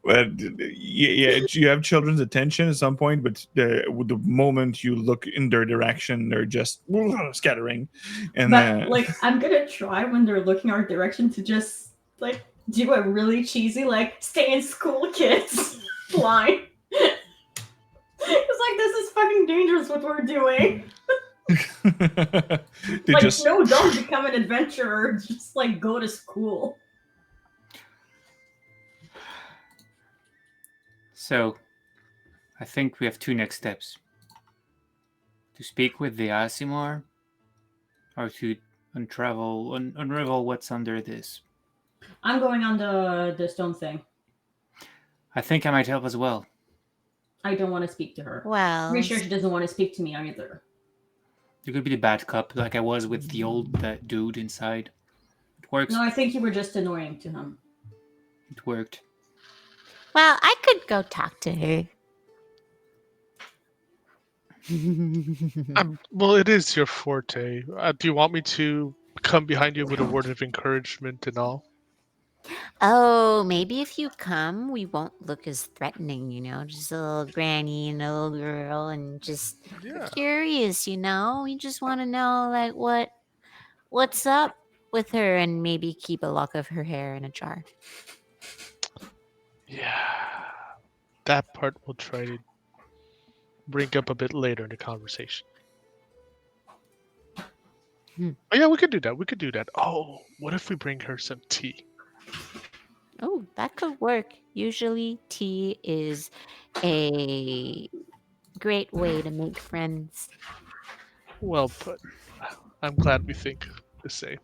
But yeah, you have children's attention at some point, but the moment you look in their direction, they're just scattering. And But like, I'm gonna try when they're looking our direction to just like do a really cheesy like "stay in school, kids" line. It's like, this is fucking dangerous what we're doing. they Like, just no, don't become an adventurer. Just like go to school. So, I think we have two next steps. To speak with the Asimar, or to unravel what's under this. I'm going on the stone thing. I think I might help as well. I don't want to speak to her. Well, Pretty sure she doesn't want to speak to me either. You could be the bad cop, like I was with the old dude inside. It works. No, I think you were just annoying to him. It worked. well, I could go talk to her. Well, it is your forte. Do you want me to come behind you with a word of encouragement and all? Oh, maybe if you come, we won't look as threatening, just a little granny and a little girl and just Yeah. curious, We just want to know like what's up with her and maybe keep a lock of her hair in a jar. Yeah. That part we'll try to bring up a bit later in the conversation. Oh yeah, we could do that. Oh, what if we bring her some tea? Oh, that could work. Usually tea is a great way to make friends. Well put. I'm glad we think the same.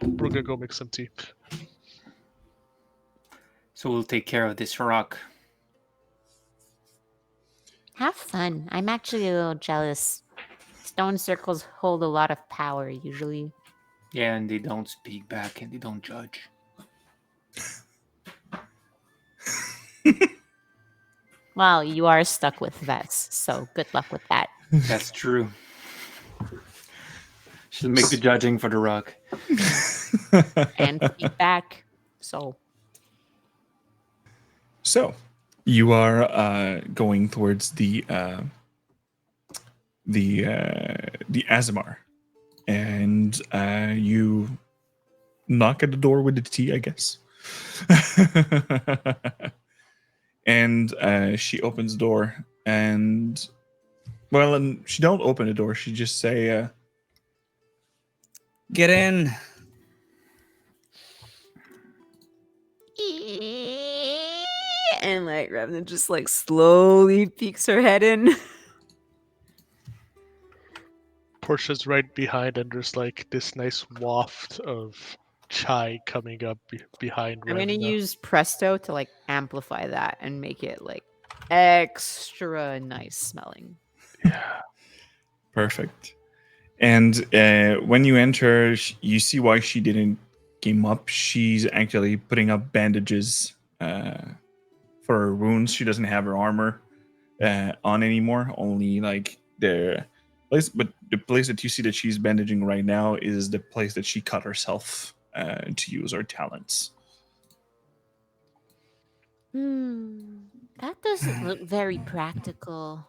We're gonna go make some tea. So we'll take care of this rock. Have fun. I'm actually a little jealous. Stone circles hold a lot of power usually. Yeah, and they don't speak back and they don't judge. Well, you are stuck with Vess, so good luck with that. That's true. She'll make the judging for the rock. And feedback. So you are going towards the Azamar, and you knock at the door with the tea, I guess. And she opens the door, and she don't open the door. She just say, "Get in." And like Revenant just like slowly peeks her head in. Portia's right behind, and there's like this nice waft of chai coming up behind I'm gonna Revna. use Presto to like amplify that and make it like extra nice smelling. Yeah. Perfect. And when you enter, you see why she didn't game up. She's actually putting up bandages for her wounds. She doesn't have her armor on anymore. Only like the place, but the place that you see that she's bandaging right now is the place that she cut herself to use her talents. That doesn't look very practical.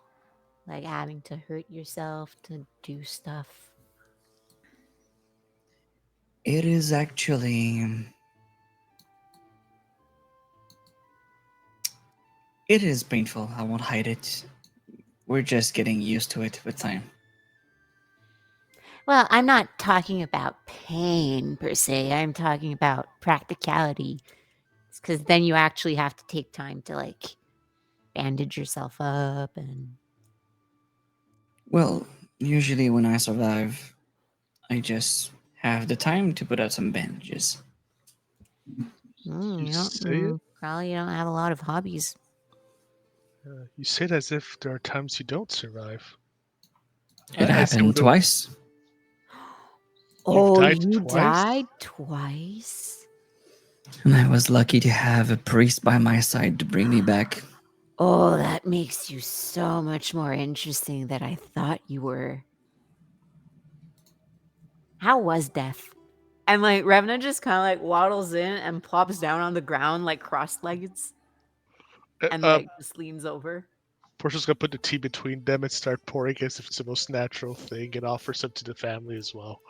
Like having to hurt yourself to do stuff. It is actually. It is painful. I won't hide it. We're just getting used to it with time. Well, I'm not talking about pain per se. I'm talking about practicality. Because then you actually have to take time to like bandage yourself up and. Well, usually when I survive, I just have the time to put out some bandages. You say it? Probably don't have a lot of hobbies. You say it as if there are times you don't survive. It I still happened don't- twice. Oh, died you twice? died twice? And I was lucky to have a priest by my side to bring me back. Oh, that makes you so much more interesting than I thought you were. How was death? And like Revna just kind of like waddles in and plops down on the ground like cross-legged and like just leans over. Portia's gonna put the tea between them and start pouring as if it's the most natural thing, and offer some to the family as well.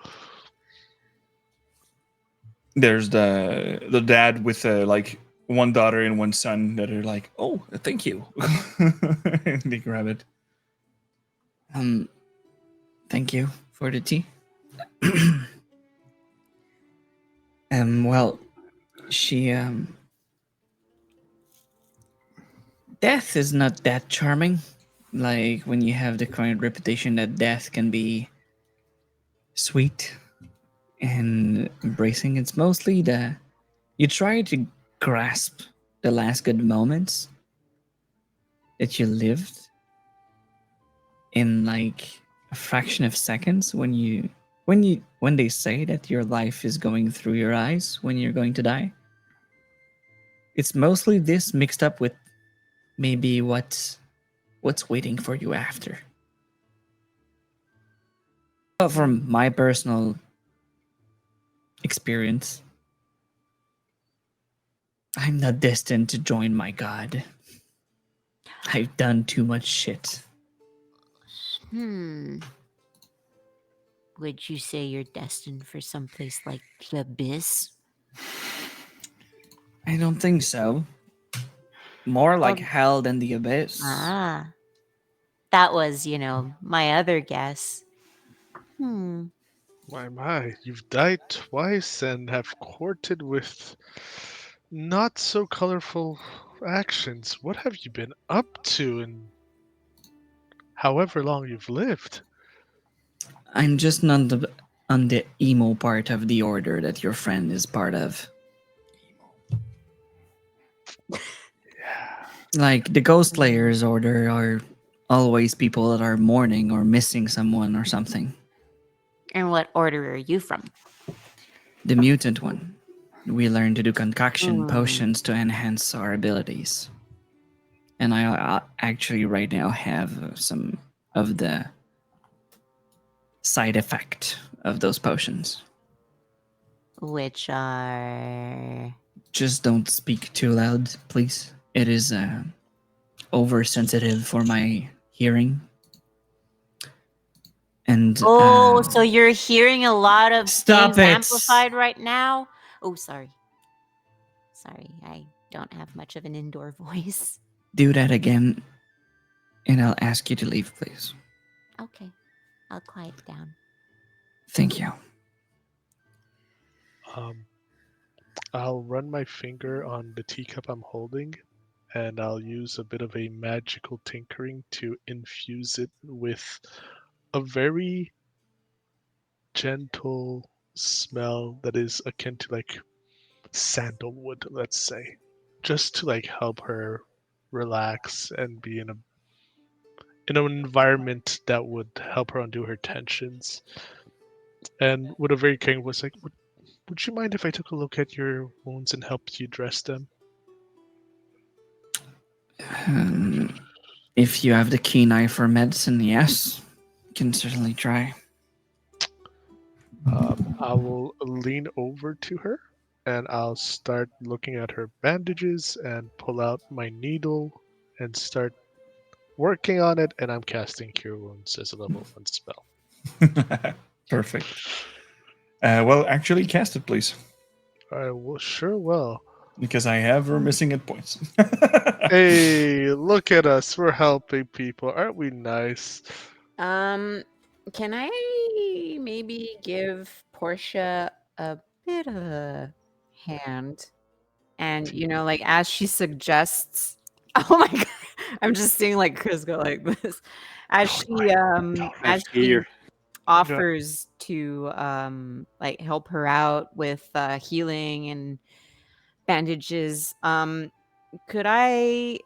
There's the dad with like one daughter and one son that are like, oh, thank you. And they grab it. Thank you for the tea. Well, she, death is not that charming. Like when you have the current reputation that death can be sweet and embracing. It's mostly you try to grasp the last good moments that you lived in like a fraction of seconds when they say that your life is going through your eyes when you're going to die. It's mostly this mixed up with maybe what's waiting for you after. But from my personal experience, I'm not destined to join my god. I've done too much shit. Would you say you're destined for someplace like the abyss? I don't think so. More like Um, hell than the abyss. Ah. That was, my other guess. My, you've died twice and have courted with not so colorful actions. What have you been up to in however long you've lived? I'm just not on the emo part of the order that your friend is part of. Like the Ghost Slayers order are always people that are mourning or missing someone or something. And what order are you from? The mutant one. We learn to do concoction potions to enhance our abilities. And I actually right now have some of the side effect of those potions. Which are... Just don't speak too loud, please. It is oversensitive for my hearing. And so you're hearing a lot of Stop things it. amplified right now? Oh, sorry. Sorry, I don't have much of an indoor voice. do that again, and I'll ask you to leave, please. Okay, I'll quiet down. Thank you. I'll run my finger on the teacup I'm holding, and I'll use a bit of a magical tinkering to infuse it with a very gentle smell that is akin to like sandalwood, let's say, just to like help her relax and be in an environment that would help her undo her tensions. And with a very caring voice, like, would you mind if I took a look at your wounds and helped you dress them? If you have the keen eye for medicine, yes, can certainly try. I will lean over to her and I'll start looking at her bandages and pull out my needle and start working on it. And I'm casting Cure Wounds as a level 1 spell. Perfect. Well, actually, cast it, please, I will, sure will. because I have her missing hit points. Hey, look at us. We're helping people. Aren't we nice? Can I maybe give Portia a bit of a hand? And like as she suggests, oh my god, I'm just seeing like Chris go like this as she offers to like help her out with healing and bandages. Could I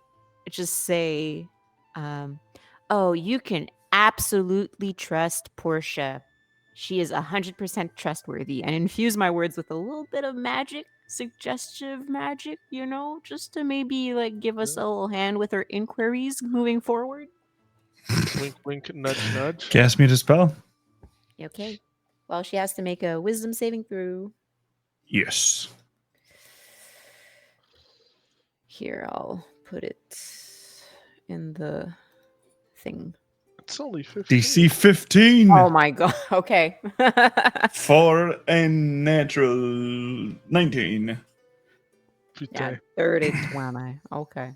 just say, oh, you can absolutely trust Portia. She is 100% trustworthy, and infuse my words with a little bit of magic, suggestive magic, just to maybe like give us a little hand with her inquiries moving forward. Wink, wink, nudge, nudge. Cast me the spell. Okay. Well, she has to make a wisdom saving throw. Yes. Here, I'll put it in the thing. It's only 15. DC 15 Oh my god. Okay. for a natural 19. Yeah, 30, 20. Okay.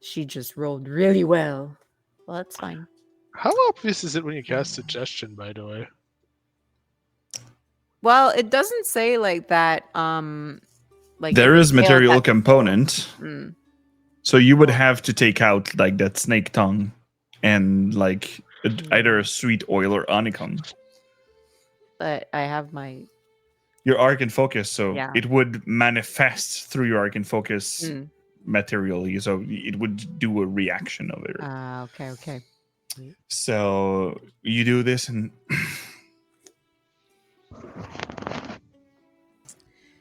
She just rolled really well. Well, that's fine. How obvious is it when you cast Suggestion, by the way? Well, it doesn't say like that. Like There if is you fail material that- component. Mm. So you would have to take out like that snake tongue and like either a sweet oil or honeycomb. But I have my. Your arc and focus, so Yeah. it would manifest through your arc and focus Mm. materially. So it would do a reaction of it. Okay. So you do this and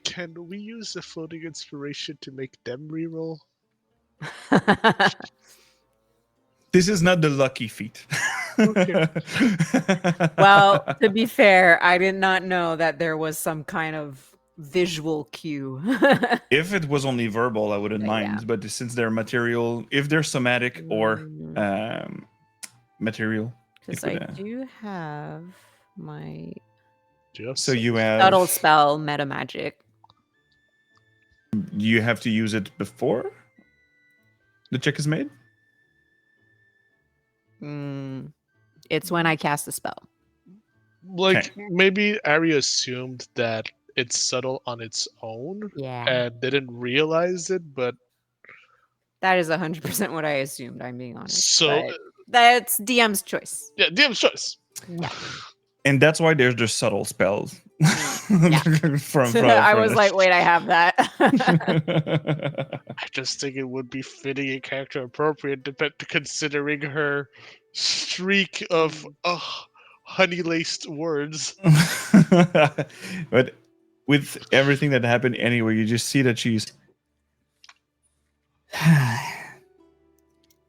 Can we use the floating inspiration to make them reroll? this is not the lucky feat. Okay. Well, to be fair, I did not know that there was some kind of visual cue. If it was only verbal, I wouldn't Yeah. mind. But since they're material, if they're somatic or material, Because it I would, do have my so you have subtle spell meta magic. you have to use it before the check is made. It's when I cast a spell. Like, maybe Ari assumed that it's subtle on its own Yeah. and didn't realize it, but That is 100% what I assumed, I'm being honest. so but that's DM's choice. yeah, DM's choice. Yeah. And that's why there's the subtle spells. from I was like, wait, I have that. I just think it would be fitting and character appropriate considering her streak of honey-laced words. But with everything that happened anyway, you just see that she's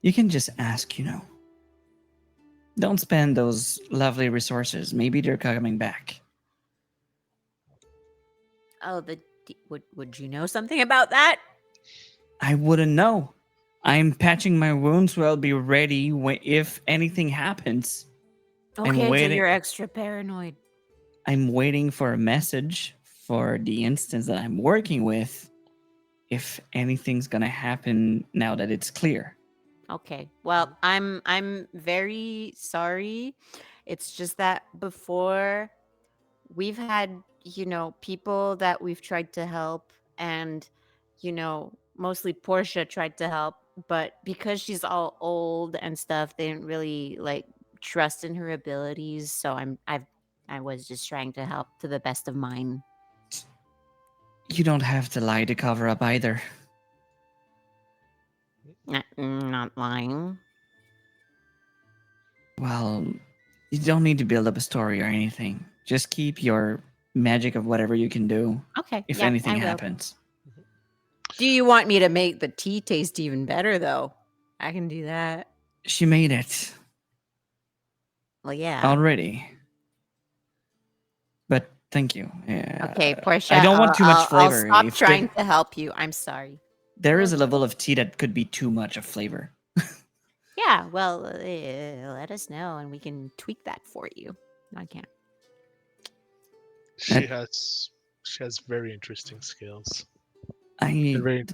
You can just ask, Don't spend those lovely resources. Maybe they're coming back. Oh, would you know something about that? I wouldn't know. I'm patching my wounds, so I'll be ready if anything happens. Okay, so waiting. you're extra paranoid. I'm waiting for a message for the instance that I'm working with if anything's gonna happen now that it's clear. Okay. Well, I'm very sorry. It's just that before we've had, people that we've tried to help and mostly Portia tried to help, but because she's all old and stuff, they didn't really like trust in her abilities. So I was just trying to help to the best of mine. You don't have to lie to cover up either. Not lying. Well, you don't need to build up a story or anything. Just keep your magic of whatever you can do Okay. if yeah, anything I will. happens. Do you want me to make the tea taste even better though? I can do that. She made it Well, yeah. already. But thank you. Okay, Portia. I don't want too much I'll flavor. stop If trying to help you. I'm sorry. there is a level of tea that could be too much of flavor. Yeah, well, let us know and we can tweak that for you. No, I can't. She has very interesting skills. I Very,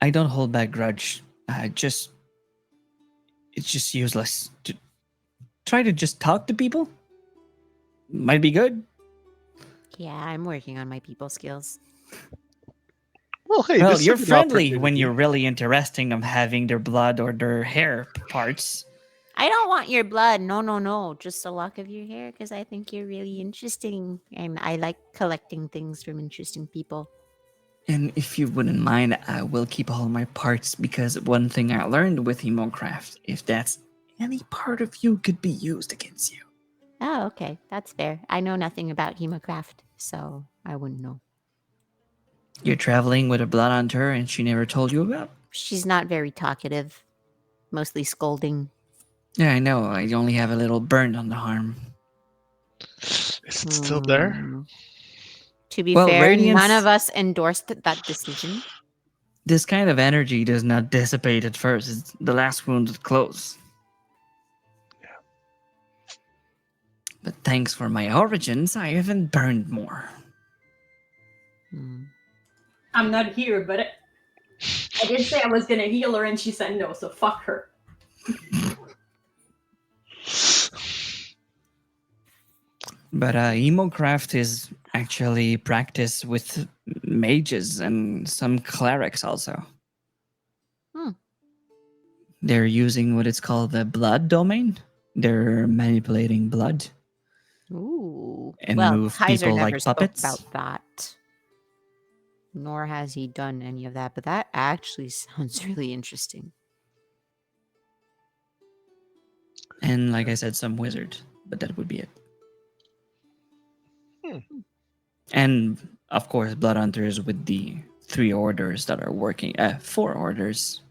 I don't hold back grudge. It's just useless. Try to just talk to people. Might be good. Yeah, I'm working on my people skills. well, hey, Well, this is you're a good friendly when opportunity. you're really interesting of having their blood or their hair parts. I don't want your blood. No. Just a lock of your hair because I think you're really interesting. And I like collecting things from interesting people. And if you wouldn't mind, I will keep all my parts because one thing I learned with Hemocraft, if that's any part of you could be used against you. Oh, okay. That's fair. I know nothing about Hemocraft, so I wouldn't know. You're traveling with a blood hunter and she never told you about? She's not very talkative, mostly scolding. Yeah, I know. I only have a little burn on the arm. Is it still there? To be Well, fair, Radiance- none of us endorsed that decision. This kind of energy does not dissipate at first. It's the last wound that close. But thanks for my origins, I haven't burned more. I'm not here, but I did say I was gonna heal her, and she said no, so fuck her. But Emocraft is actually practiced with mages and some clerics also. Hmm. They're using what is called the blood domain. They're manipulating blood. Ooh. And well, move Kaiser people never like spoke puppets? about that. Nor has he done any of that, but that actually sounds really interesting. And like I said, some wizard. But that would be it. And of course, blood hunters with the 3 orders that are working. 4 orders.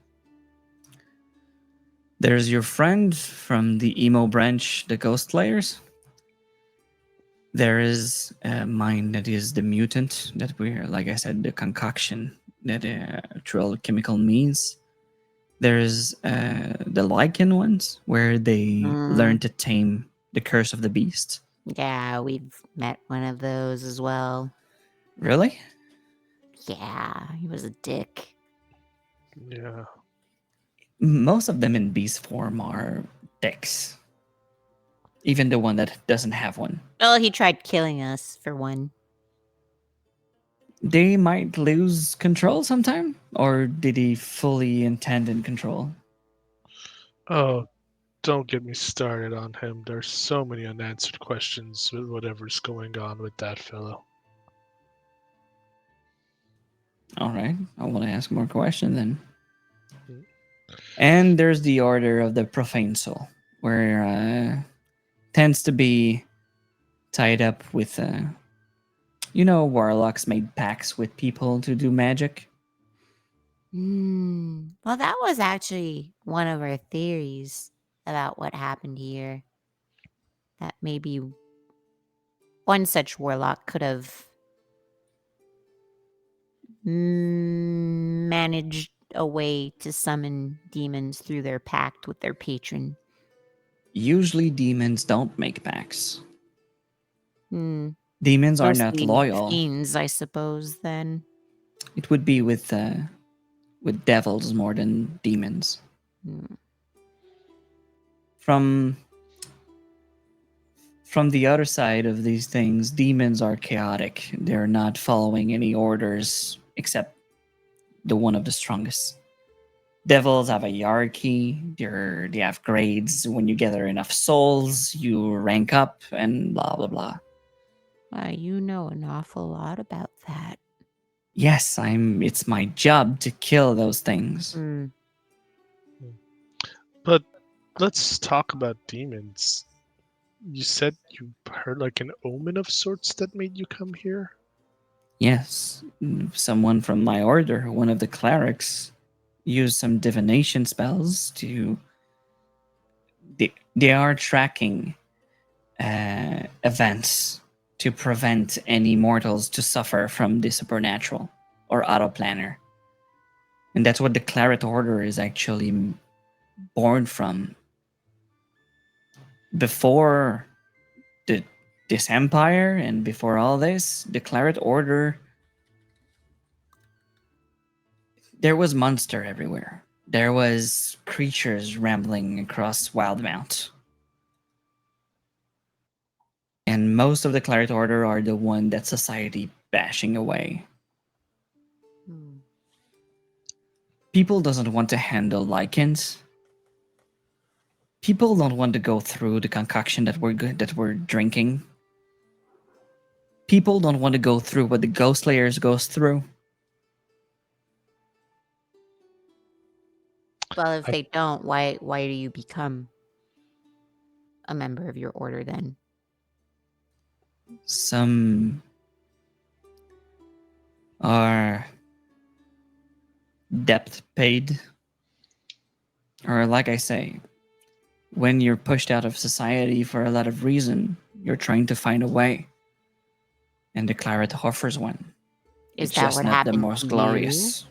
There's your friend from the emo branch, the Ghost Slayers. There is mine that is the mutant that we're, like I said, the concoction that natural chemical means. There's the Lycan ones where they learn to tame the curse of the beast. Yeah, we've met one of those as well. Really? Yeah, he was a dick. Yeah. Most of them in beast form are dicks. Even the one that doesn't have one. Well, he tried killing us for one. They might lose control sometime? Or did he fully intend in control? Oh, don't get me started on him. There's so many unanswered questions with whatever's going on with that fellow. Alright, I want to ask more questions then. Mhm. And there's the Order of the Profane Soul, where tends to be tied up with, warlocks made pacts with people to do magic. Well, that was actually one of our theories about what happened here. That maybe one such warlock could have managed a way to summon demons through their pact with their patron. Usually demons don't make pacts. Hmm. Demons are not Mostly loyal. fiends, I suppose, then. It would be with devils more than demons. Hmm. From the other side of these things, demons are chaotic. They're not following any orders except the one of the strongest. Devils have a hierarchy. They have grades. When you gather enough souls, you rank up, and blah blah blah. You know an awful lot about that. Yes, it's my job to kill those things. Mm. But let's talk about demons. You said you heard like an omen of sorts that made you come here? Yes, someone from my order, one of the clerics, used some divination spells to. They are tracking events to prevent any mortals to suffer from the supernatural or autoplanar. And that's what the Claret Order is actually born from. Before this empire and before all this, the Claret Order, there was monster everywhere. There was creatures rambling across Wildemount. And most of the Claret Order are the one that society bashing away. Hmm. People doesn't want to handle lichens. People don't want to go through the concoction that we're drinking. People don't want to go through what the Ghost Slayers goes through. Well, if I- they don't, why do you become a member of your order then? Some are depth paid. Or like I say, when you're pushed out of society for a lot of reason, you're trying to find a way. And the Claret offers one. Is It's that just what not happened the most to glorious.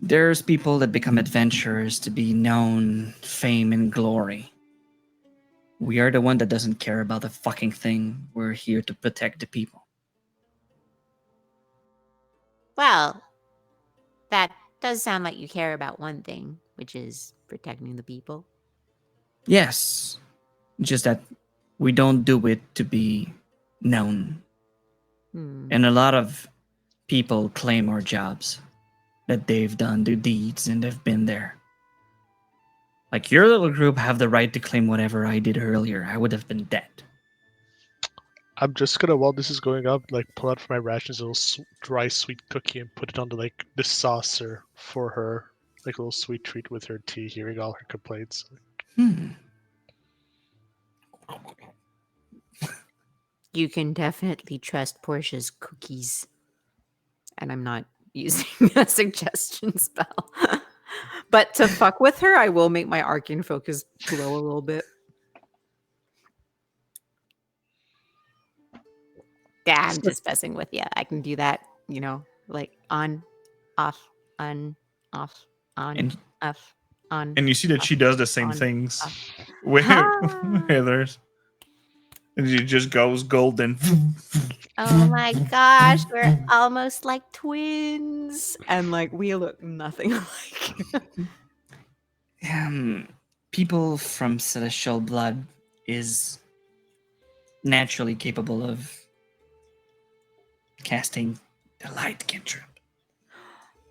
There's people that become adventurers to be known, fame, and glory. We are the one that doesn't care about the fucking thing. We're here to protect the people. Well, that does sound like you care about one thing, which is protecting the people. Yes, just that we don't do it to be known. Hmm. And a lot of people claim our jobs, that they've done the deeds and they've been there. Like your little group have the right to claim whatever I did earlier. I would have been dead. I'm just gonna, while this is going up, like pull out from my rations a little dry sweet cookie and put it onto like the saucer for her, like a little sweet treat with her tea, hearing all her complaints. You can definitely trust Portia's cookies. And I'm not using a suggestion spell. But to fuck with her, I will make my arcane focus glow a little bit. Yeah, I'm just messing with you. I can do that, like on, off, on, off, on, And- off, on. And you see that she does the same On, things off. with Ah. Heather's. And she just goes golden. Oh my gosh, we're almost like twins. And like we look nothing alike. People from celestial blood is naturally capable of casting the light cantrip.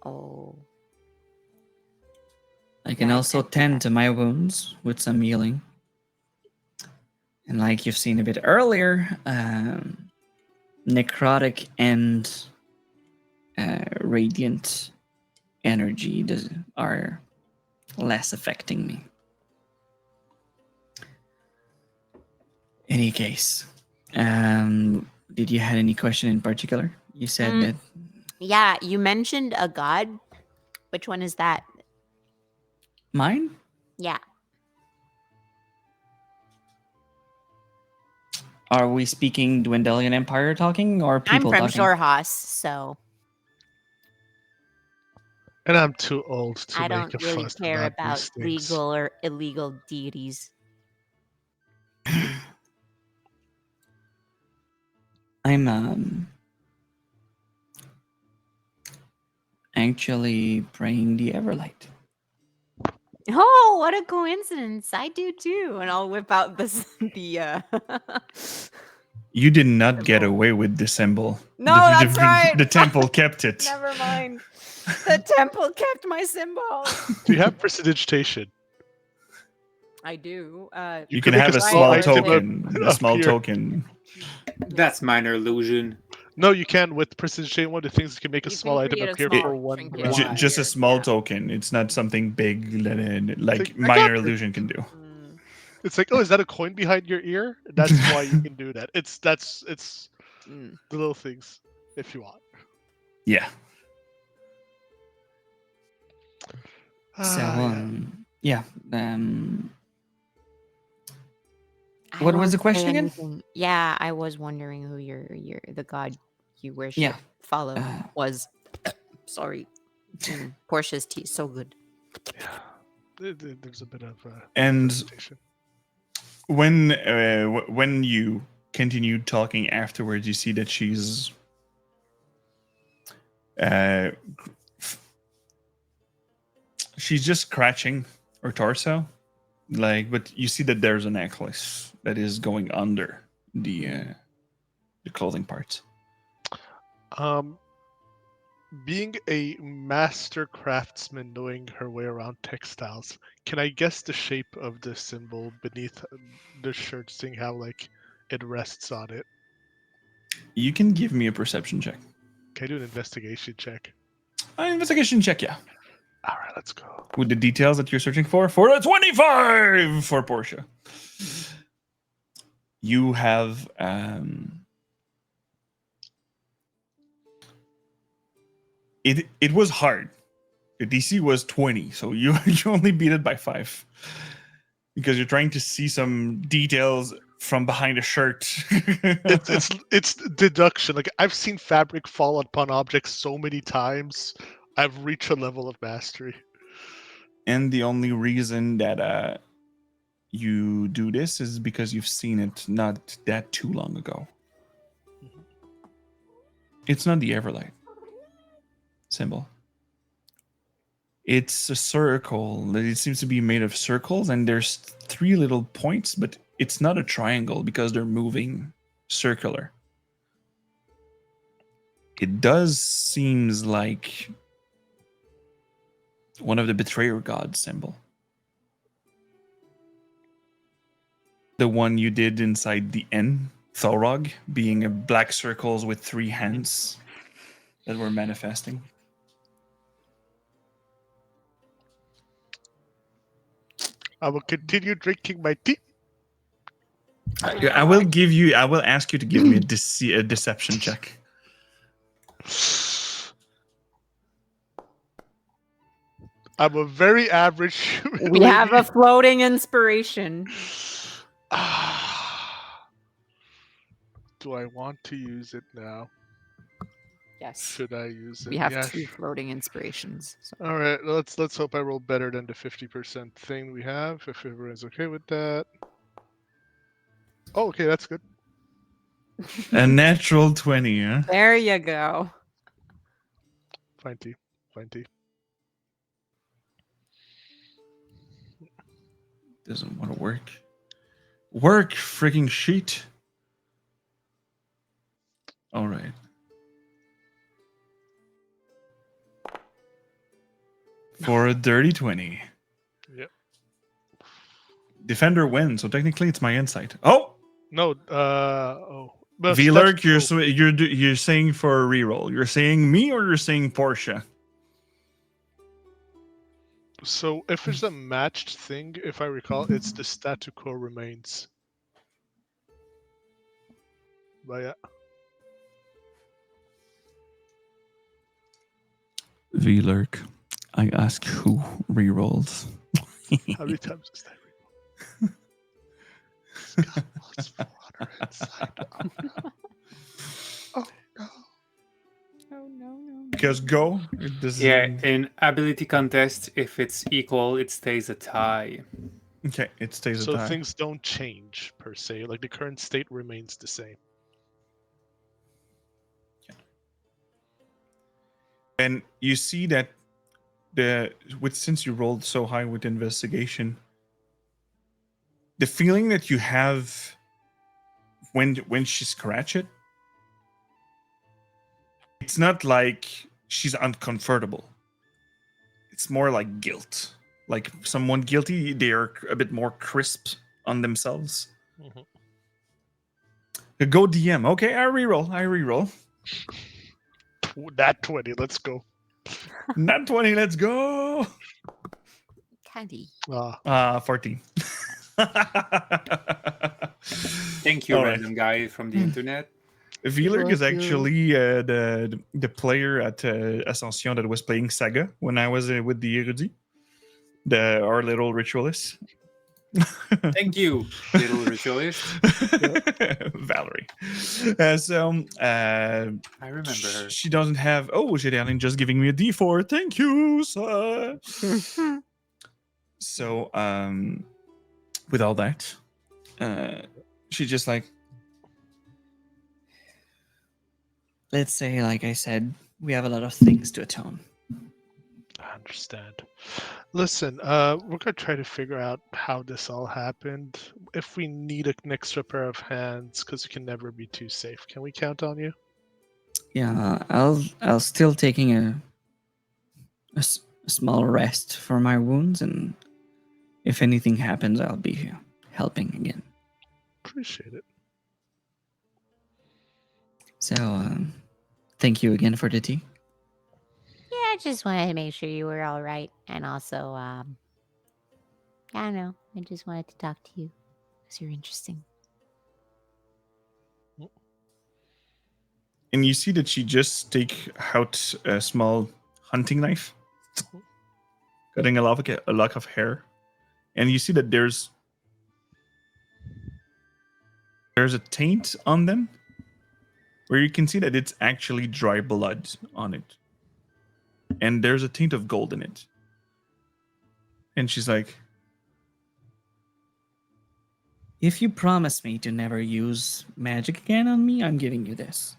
Oh. I can Yeah, I also can't do tend that. to my wounds with some healing. And like you've seen a bit earlier, necrotic and radiant energy are less affecting me. Any case, did you have any question in particular? You said that Yeah, you mentioned a god. Which one is that? mine? Yeah. Are we speaking Dwendalian Empire talking or people I'm from talking? Shorehouse, so And I'm too old to I make don't a really fuss care about these things. legal or illegal deities. I'm actually praying the Everlight. Oh, what a coincidence. I do too. And I'll whip out the You did not get away with the symbol. No, The- that's right. The temple kept it. Never mind. The temple kept my symbol. Do you have prestidigitation? I do. You can can make have a a small small item token. A small appear. token. That's minor illusion. No, you can with prestidigitation. One of the things you can make a You small can item create a appear small for one trinket. round. Why? Just a Here, small yeah. token. It's not something big that like Like, I minor got this. illusion can do. Mm. It's like, oh, is that a coin behind your ear? That's why you can do that. It's Mm. the little things, if you want. Yeah. So Yeah. I What was the don't say question again? anything. Yeah, I was wondering who the god you worship Yeah. follow Uh, was. Sorry. Portia's tea so good. Yeah. There's a bit of And presentation. when you continue talking afterwards, you see that she's she's just scratching her torso, but you see that there's a necklace that is going under the clothing parts. Being a master craftsman, knowing her way around textiles, can I guess the shape of the symbol beneath the shirt, seeing how like it rests on it? You can give me a perception check. Can I do an investigation check? Investigation check, yeah. All right, let's go. With the details that you're searching for a 25 for Portia. You have it was hard. The DC was 20, so you only beat it by 5 because you're trying to see some details from behind a shirt. It's deduction. Like I've seen fabric fall upon objects so many times. I've reached a level of mastery. And the only reason that you do this is because you've seen it not that too long ago. It's not the Everlight symbol. It's a circle. It seems to be made of circles, and there's 3 little points, but it's not a triangle because they're moving circular. It does seems like one of the betrayer god symbol. The one you did inside the N, Thorog, being a black circles with 3 hands that were manifesting. I will continue drinking my tea. I will ask you to give me a deception check. I'm a very average. We have a floating inspiration. Do I want to use it now? Yes. Should I use it? We have Yeah, 2 floating inspirations. So. All right, let's hope I roll better than the 50% thing we have. If everyone's okay with that. Oh, okay, that's good. A natural 20, huh? There you go. Fine tea. Fine tea. Doesn't want to work. Work, freaking sheet. All right. For a dirty 20. Yep. Defender wins, so technically it's my insight. Oh! No, oh. But V-Lurk, that's cool. you're saying for a reroll. You're saying me or you're saying Portia? So if it's a matched thing, if I recall, it's the statu quo remains. But yeah. V-Lurk, I ask who rerolls. How many times is that reroll? It's got plus 400 inside. Oh no. Oh, no. Because go. It doesn't... Yeah, in ability contest, if it's equal, it stays a tie. Okay, it stays a So tie. things don't change per se. Like the current state remains the same. And you see that since you rolled so high with investigation, the feeling that you have when she scratch it, it's not like she's uncomfortable. It's more like guilt. Like someone guilty, they are a bit more crisp on themselves. Mhm. Go DM. Okay, I reroll. That 20. Let's go. Not 20, let's go. Caddy. 14. Thank you, All right. random guy from the internet. Veelerg is Thank you. actually the player at Ascension that was playing Saga when I was with the Erudit, our little ritualist. Thank you, little ritualist. Valerie. I remember her. She doesn't have. Oh, Gédéaline just giving me a D4. Thank you, sir. So, with all that, she just like, Let's say, like I said, we have a lot of things to atone. I understand. Listen, we're gonna try to figure out how this all happened. If we need an extra pair of hands, because we can never be too safe, can we count on you? Yeah, I'll still taking a small rest for my wounds, and if anything happens, I'll be helping again. Appreciate it. So, thank you again for the tea. Yeah, I just wanted to make sure you were all right, and also, I don't know. I just wanted to talk to you because you're interesting. and you see that she just take out a small hunting knife, cutting a lock of hair, and you see that there's a taint on them, where you can see that it's actually dry blood on it, and there's a taint of gold in it. And she's like, If you promise me to never use magic again on me, I'm giving you this.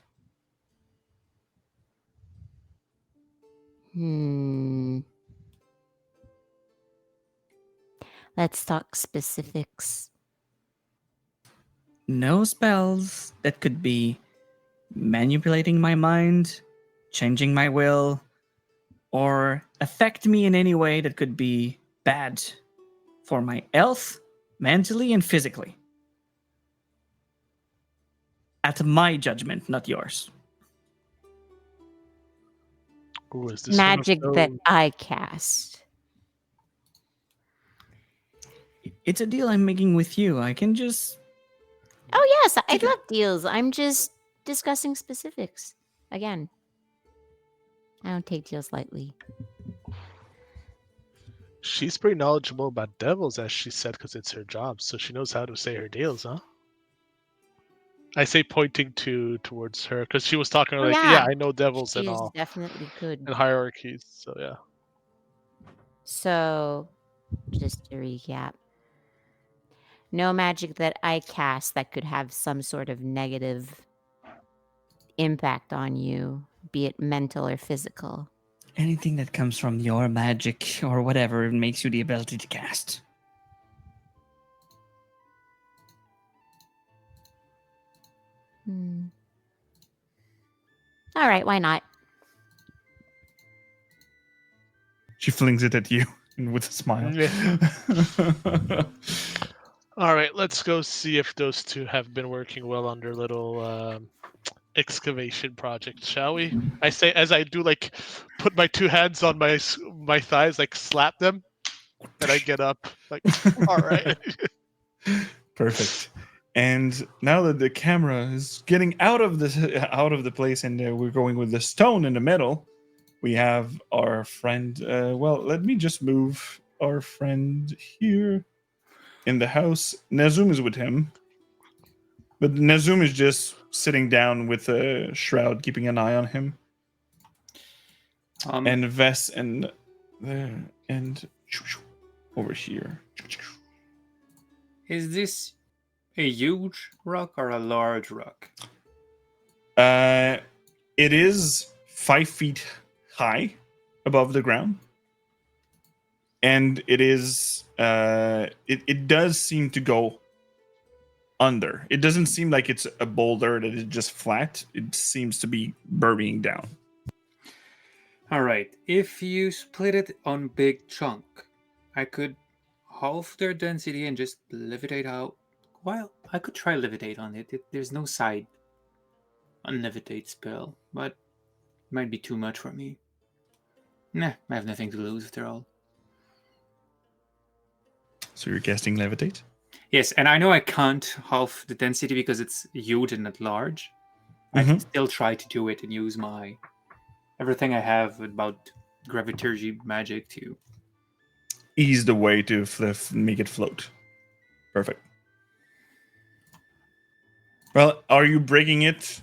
Let's talk specifics. No spells that could be manipulating my mind, changing my will, or affect me in any way that could be bad for my health, mentally and physically. At my judgment, not yours. Ooh, is this Magic one of that those- I cast. It's a deal I'm making with you. I can just. Oh, yes, I Take it. love deals. I'm just discussing specifics. Again, I don't take deals lightly. She's pretty knowledgeable about devils, as she said, because it's her job, so she knows how to say her deals, huh? I say pointing towards her because she was talking Oh, like, yeah. yeah, I know devils She and is all, definitely good. and hierarchies. So yeah. So, just to recap, no magic that I cast that could have some sort of negative impact on you, be it mental or physical. Anything that comes from your magic or whatever makes you the ability to cast. All right, why not? she flings it at you with a smile. All right, let's go see if those two have been working well on their little excavation project, shall we? I say as I do, like, put my two hands on my thighs, like slap them, and I get up, like, all right. Perfect. And now that the camera is getting out of the place, and we're going with the stone in the middle, we have our friend. Well, let me just move our friend here in the house. Nazum is with him, but Nazum is just sitting down with a shroud, keeping an eye on him. And Vess and there and over here. Is this a huge rock or a large rock? It is 5 feet high above the ground, and it is it does seem to go under. It doesn't seem like it's a boulder that is just flat. It seems to be burying down. All right. If you split it on big chunk, I could halve their density and just levitate out. Well, I could try levitate on it. There's no side on levitate spell, but it might be too much for me. Nah, I have nothing to lose after all. So you're casting levitate? Yes, and I know I can't halve the density because it's huge and not large. I can still try to do it and use my everything I have about graviturgy magic to Ease the way to make it float. Perfect. Well, are you breaking it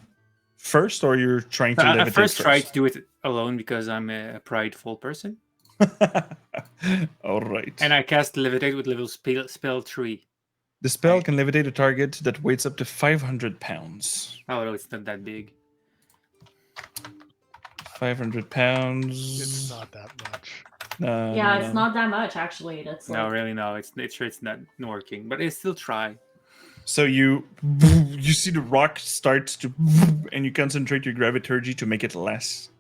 first, or you're trying to levitate I first try to do it alone because I'm a prideful person. All right. And I cast levitate with level spell 3. The spell can levitate a target that weighs up to 500 pounds. Oh no, it's not that big. 500 pounds. It's not that much. Yeah, it's not that much actually. That's No, like, really, no. It's not working, but I still try. So you see the rock starts to, and you concentrate your graviturgy to make it less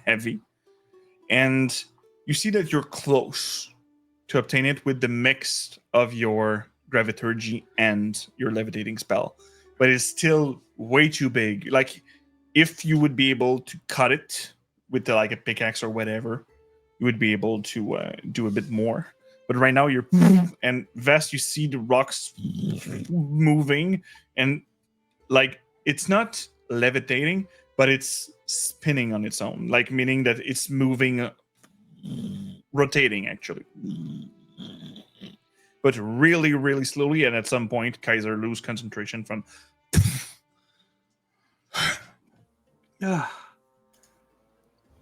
heavy, and you see that you're close to obtain it with the mix of your graviturgy and your levitating spell, but it's still way too big. Like, if you would be able to cut it with like a pickaxe or whatever, you would be able to do a bit more. But right now you're and Vest, you see the rocks moving, and like it's not levitating, but it's spinning on its own, like meaning that it's moving, rotating actually, but really, really slowly. And at some point, Kaiser lose concentration from.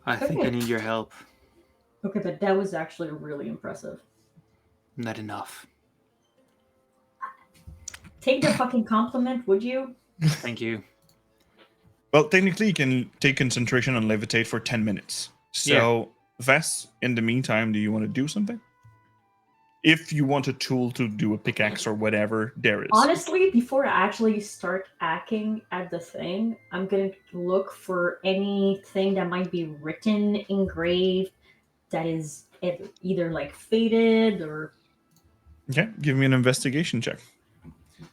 I think I need your help. okay, but that was actually really impressive. Not enough. Take the fucking compliment, would you? Thank you. Well, technically, you can take concentration on levitate for 10 minutes. So, Vess, in the meantime, do you want to do something? If you want a tool to do a pickaxe or whatever, there is. Honestly, before I actually start hacking at the thing, I'm gonna look for anything that might be written, engraved, that is either like faded or. Okay, give me an investigation check.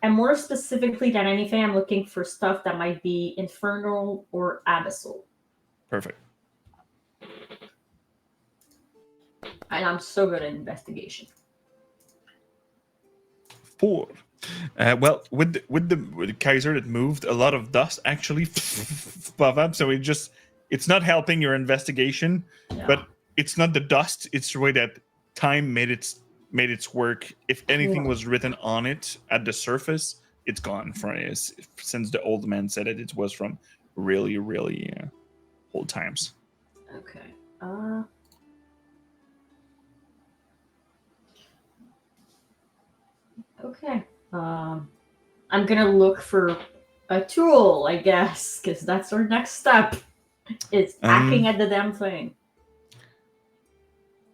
And more specifically than anything, I'm looking for stuff that might be infernal or abyssal. Perfect. And I'm so good at investigation. 4. Well, with the Kaiser that moved, a lot of dust actually above up. So it's not helping your investigation, Yeah. but it's not the dust. It's the way that time made its work. If anything was written on it at the surface, it's gone from it. Since the old man said it was from really, really old times. Okay. Okay. I'm gonna look for a tool, I guess, because that's our next step. It's hacking at the damn thing.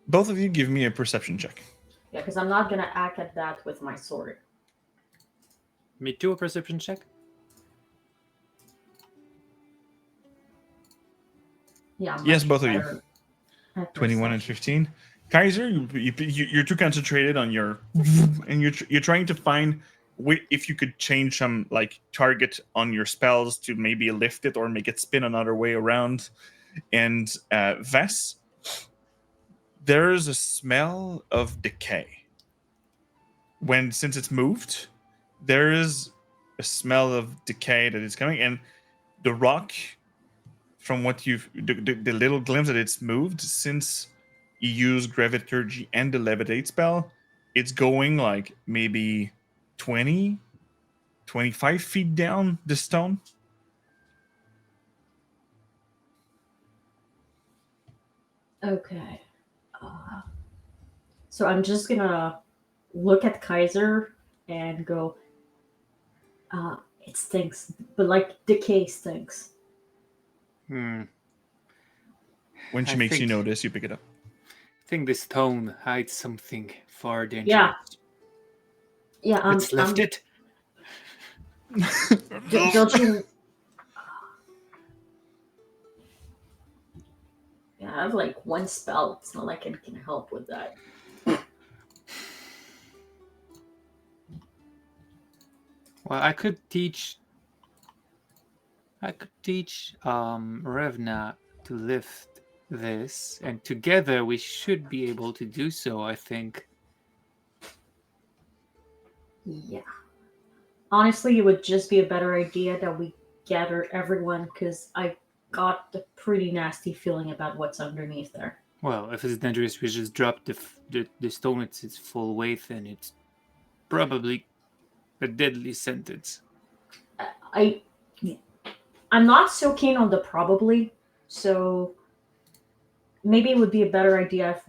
Both of you give me a perception check. Yeah, because I'm not gonna hack at that with my sword. Me too, a perception check? Yeah. Yes, much both of you. better at 21 and perception. 15. Kaiser, you're too concentrated on your, and you're trying to find if you could change some like target on your spells to maybe lift it or make it spin another way around. And Vess, there's a smell of decay. Since it's moved, there is a smell of decay that is coming, and the rock, from what the little glimpse that it's moved since you use graviturgy and the levitate spell, it's going like maybe 20, 25 feet down the stone. Okay. So I'm just gonna look at Kaiser and go, it stinks, but like decay stinks. When she I makes you think- notice, you pick it up. I think this stone hides something far dangerous. Yeah. Yeah, Let's lift it. Don't you? Yeah, I have like one spell. It's not like it can help with that. Well, I could teach Revna to lift this, and together we should be able to do so, I think. Yeah. Honestly, it would just be a better idea that we gather everyone because I got a pretty nasty feeling about what's underneath there. Well, if it's dangerous, we just drop the stone at its full weight, and it's probably a deadly sentence. I I'm not so keen on the probably, so maybe it would be a better idea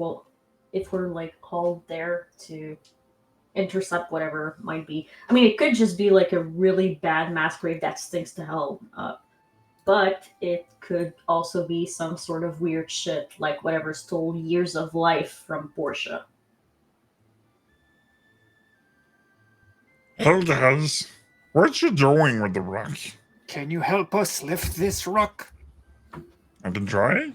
if we're like all there to intercept whatever might be. I mean, it could just be like a really bad mass grave that stinks to hell, but it could also be some sort of weird shit like whatever stole years of life from Portia. Hildaz, what you doing with the rock? Can you help us lift this rock? I can try.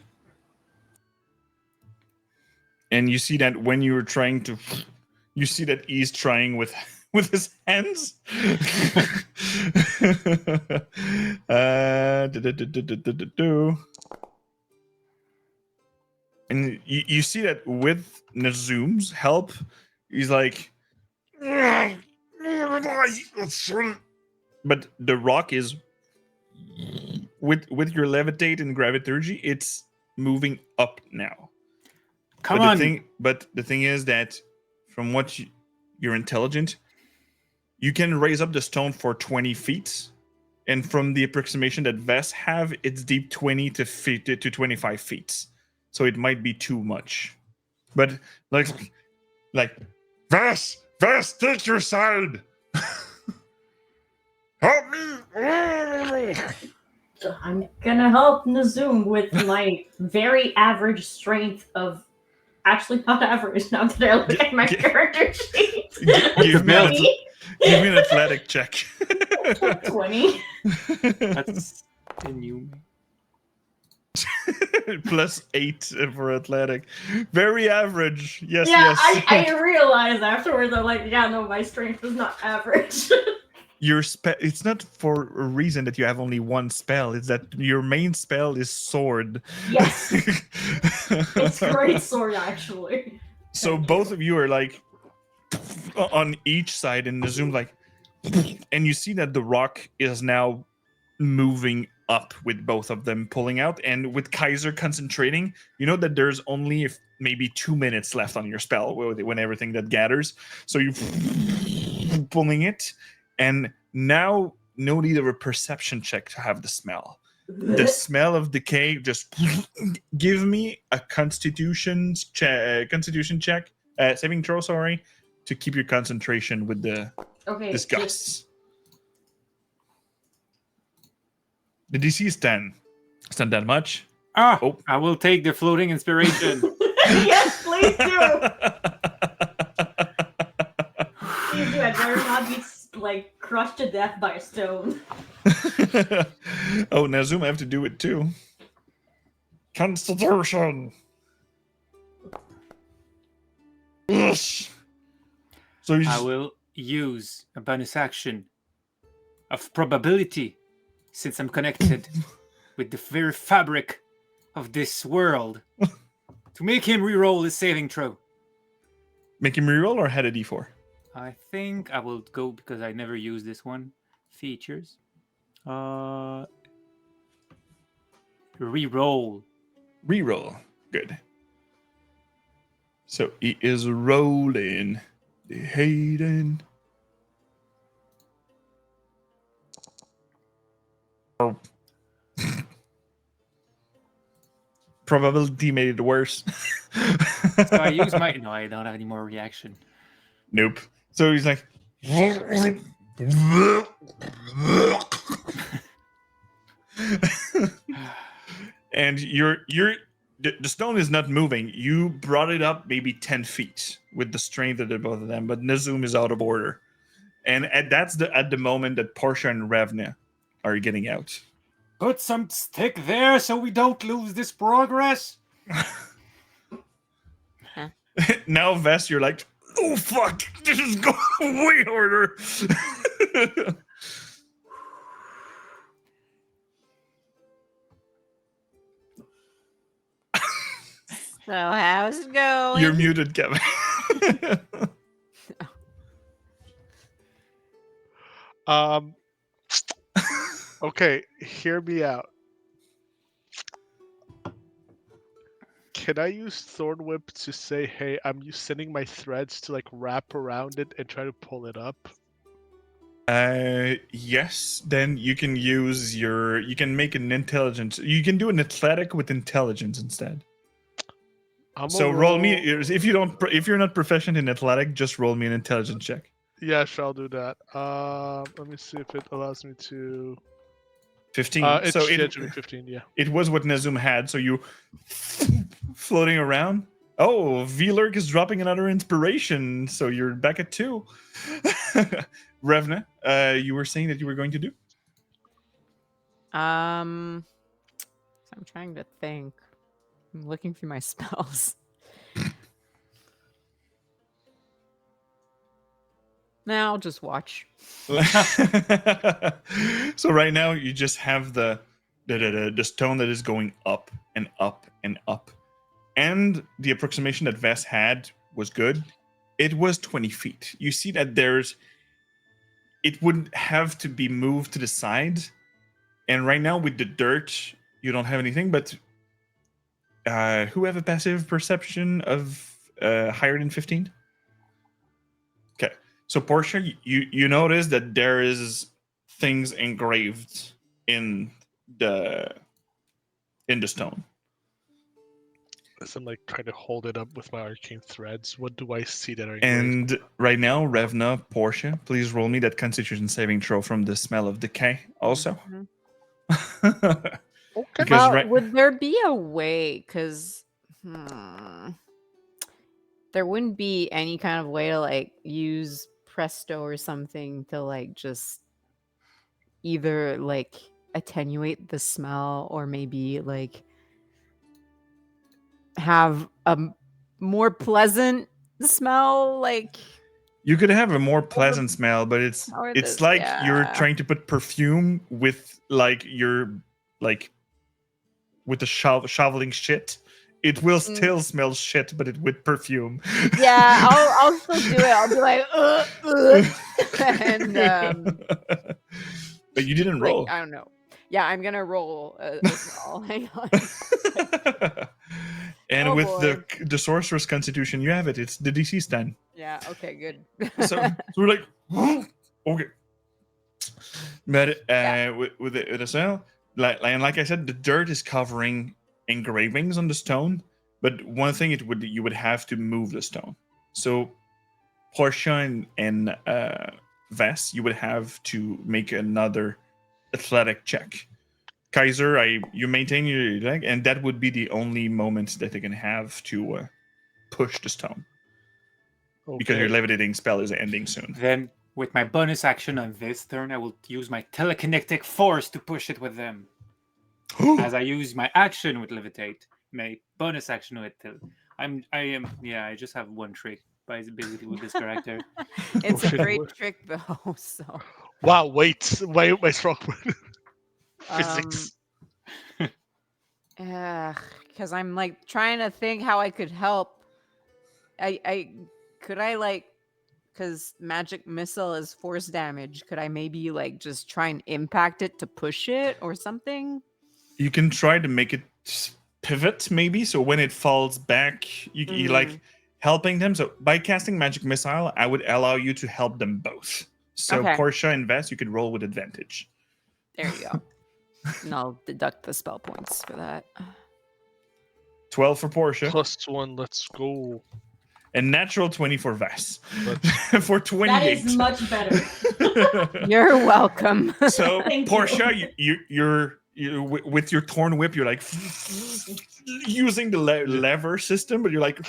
And you see that when you were trying to, you see that he's trying with his hands. And you see that with Nazum's help, he's like, but the rock is with your levitate and graviturgy, it's moving up now. Come but on. The thing is that from what you're intelligent, you can raise up the stone for 20 feet. And from the approximation that Vess have, it's deep 20 to 25 feet. So it might be too much. But like Vess, take your side. Help me. I'm gonna help Nazum with my very average strength of. Actually, not average now that I look at my character sheet. give me an athletic check. 20. That's new. +8 for athletic. Very average. Yes, Yeah, yes. I realized afterwards, I'm like, yeah, no, my strength is not average. It's not for a reason that you have only one spell. It's that your main spell is sword. Yes. It's great sword, actually. So Thank both you. of you are like on each side, and the zoom like, and you see that the rock is now moving up with both of them pulling out, and with Kaiser concentrating, you know that there's only maybe 2 minutes left on your spell when everything that gathers. So you pulling it, and now no need of a perception check to have the smell. The smell of decay. Just give me a constitution check, saving throw, sorry, to keep your concentration with the Okay. disgusts. The DC is 10. It's not that much. Oh. I will take the floating inspiration. Yes, please do. Please do. I'd rather not be like crushed to death by a stone. Oh, now Zoom, I have to do it too. Constitution. Yes. So I will use a bonus action of probability, since I'm connected with the very fabric of this world, to make him reroll his saving throw. Make him reroll or head a d4? I think I will go because I never use this one. Features. Reroll. Reroll. Good. So he is rolling the Hayden. Oh. Probability made it worse. So I use my... No, I don't have any more reaction. Nope. So he's like... And the stone is not moving. You brought it up maybe 10 feet with the strength of the both of them, but Nazum is out of order. And that's at the moment that Portia and Revna are getting out. Put some stick there so we don't lose this progress. Now, Vest, you're like, oh fuck, this is going way harder. So how's it going? You're muted, Kevin. Okay, hear me out. Can I use Thorn Whip to say, hey, I'm sending my threads to like wrap around it and try to pull it up? Yes. Then you can use you can make an intelligence. You can do an athletic with intelligence instead. So roll me if you're not proficient in athletic, just roll me an intelligence check. Yeah, sure, I'll do that. Let me see if it allows me to. 15. It's So scheduling 15, yeah. it was what Nazum had. So you floating around. Oh, V-Lurk is dropping another inspiration. So you're back at 2. Revna, you were saying that you were going to do? I'm trying to think. I'm looking through my spells. Now I'll just watch. So right now you just have the stone that is going up and up and up, and the approximation that Vess had was good. It was 20 feet. You see that it wouldn't have to be moved to the side, and right now with the dirt you don't have anything. But who have a passive perception of higher than 15? Okay. So Portia, you notice that there is things engraved in the stone. As I'm like trying to hold it up with my arcane threads, what do I see that are engraved? And right now, Revna, Portia, please roll me that Constitution saving throw from the smell of decay. Also, Okay. because Well, would there be a way? Because there wouldn't be any kind of way to like use Presto or something to like just either like attenuate the smell or maybe like have a more pleasant smell. Like you could have a more pleasant smell, but it's like you're trying to put perfume with like with the shoveling shit. It will still smell shit, but with perfume. Yeah, I'll still do it. I'll be like, and but you didn't like, roll. I don't know. Yeah, I'm gonna roll as well. Hang on. And with the sorcerer's constitution, you have it. It's the DC's 10. Yeah. Okay. Good. So we're like, okay. But with the cell, like I said, the dirt is covering engravings on the stone. But one thing you would have to move the stone. So Portia and Vess, you would have to make another athletic check. Kaiser, you maintain your leg, and that would be the only moment that they can have to push the stone. Okay. Because your levitating spell is ending soon. Then, with my bonus action on this turn, I will use my telekinetic force to push it with them. As I use my action with levitate, my bonus action with I just have one trick basically with this character. It's a great trick though. So. Wow! Wait, my strong physics. Because I'm like trying to think how I could help. Because magic missile is force damage. Could I maybe like just try and impact it to push it or something? You can try to make it pivot, maybe. So when it falls back, you like helping them. So by casting magic missile, I would allow you to help them both. So okay. Portia and Vess, you could roll with advantage. There you go. And I'll deduct the spell points for that. 12 for Portia. +1, let's go. And natural 20 for Vess. For 28. That is much better. You're welcome. So Portia, you're with your torn whip, you're like using the lever system, but you're like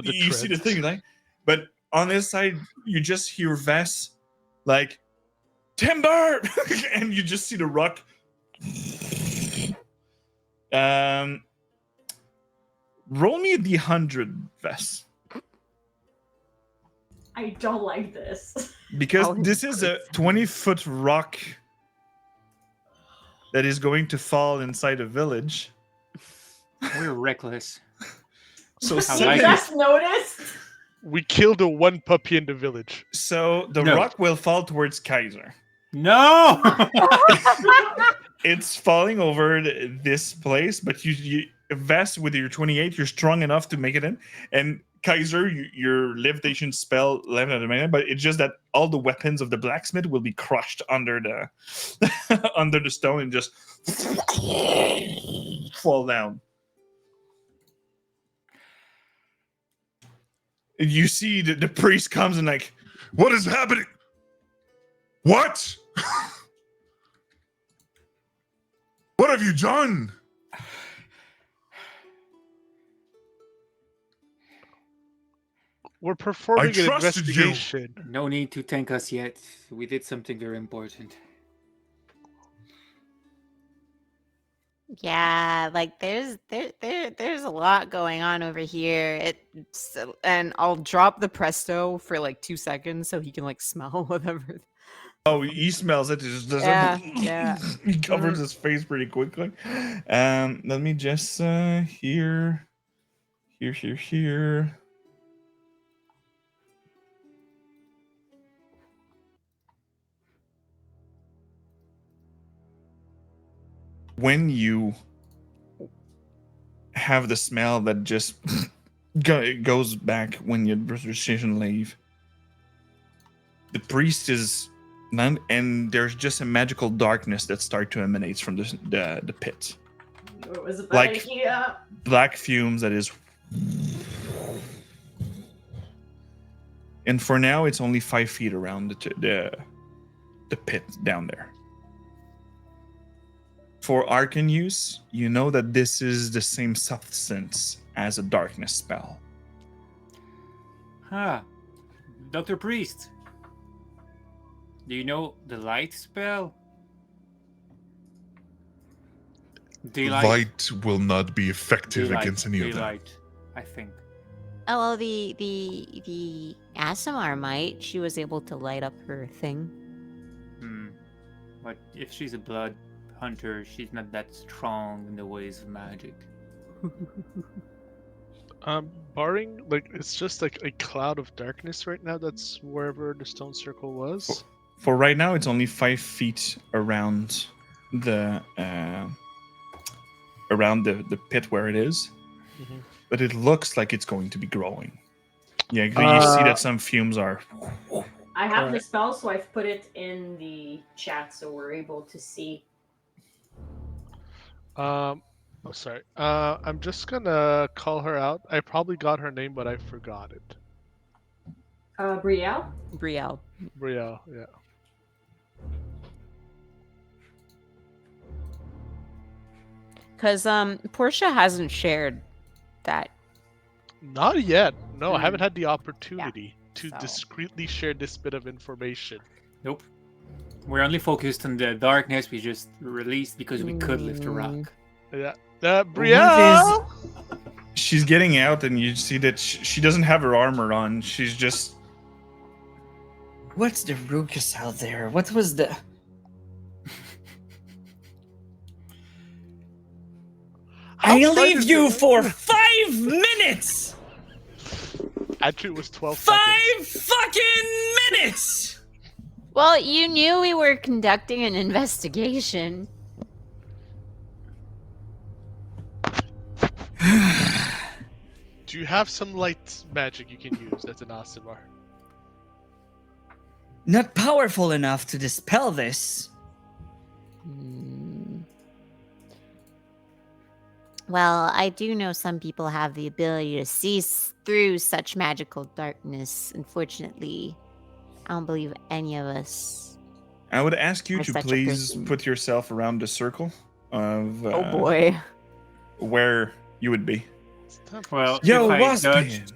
you see the thing, like, but on this side, you just hear Vess like timber, and you just see the rock. Roll me a d100, Vess, I don't like this. because Oh, this is a good. 20-foot rock that is going to fall inside a village. We're reckless. So I You seven- like just noticed? We killed a one puppy in the village. so the No. rock will fall towards Kaiser. No! It's falling over this place, but you Vest with your 28, you're strong enough to make it in. And Kaiser, your levitation spell left at a minute, but it's just that all the weapons of the blacksmith will be crushed under the under the stone and just fall down. You see the priest comes and like, What is happening? What? What have you done? We're performing an trusted you. investigation. No need to thank us yet. We did something very important. Yeah, like there's a lot going on over here. And I'll drop the presto for like 2 seconds so he can like smell whatever. oh, he smells it. It just doesn't. Yeah. He covers his face pretty quickly. Let me just here. When you have the smell that just goes back when your precision leave, the priest is none, and there's just a magical darkness that start to emanate from the pit. It was a bad Like- idea. Black fumes that is. And for now, it's only 5 feet around the pit down there. For arcane use, you know that this is the same substance as a darkness spell. Ah, Dr. Priest. Do you know the light spell? Daylight. Light will not be effective Daylight, against any of them. daylight, I think. Oh well, the Asimar might. She was able to light up her thing. But if she's a blood hunter, she's not that strong in the ways of magic. Barring, like, it's just like a cloud of darkness right now. That's wherever the stone circle was. For right now, it's only 5 feet around the pit where it is. Mhm. But it looks like it's going to be growing. Yeah, you see that some fumes are. I have the Alright. spell, so I've put it in the chat so we're able to see. Oh, sorry. I'm just gonna call her out. I probably got her name, but I forgot it. Brielle? Brielle. Brielle, yeah. Because Portia hasn't shared that. Not yet. No, I haven't had the opportunity to so- discreetly share this bit of information. Nope. We're only focused on the darkness we just released because we could lift a rock. Yeah. Brielle! She's getting out, and you see that she doesn't have her armor on. She's just. What's the ruckus out there? What was the? I How leave excited you is it? for 5 minutes. Actually, it was 12 5 seconds. fucking minutes. Well, you knew we were conducting an investigation. Do you have some light magic you can use that's an Asimar? Not powerful enough to dispel this. Hmm. Well, I do know some people have the ability to see through such magical darkness. Unfortunately, I don't believe any of us. I would ask you Or to such a please person. put yourself around the circle of Oh boy. where you would be. It's time for Well, Yo, if I Waspin. dodged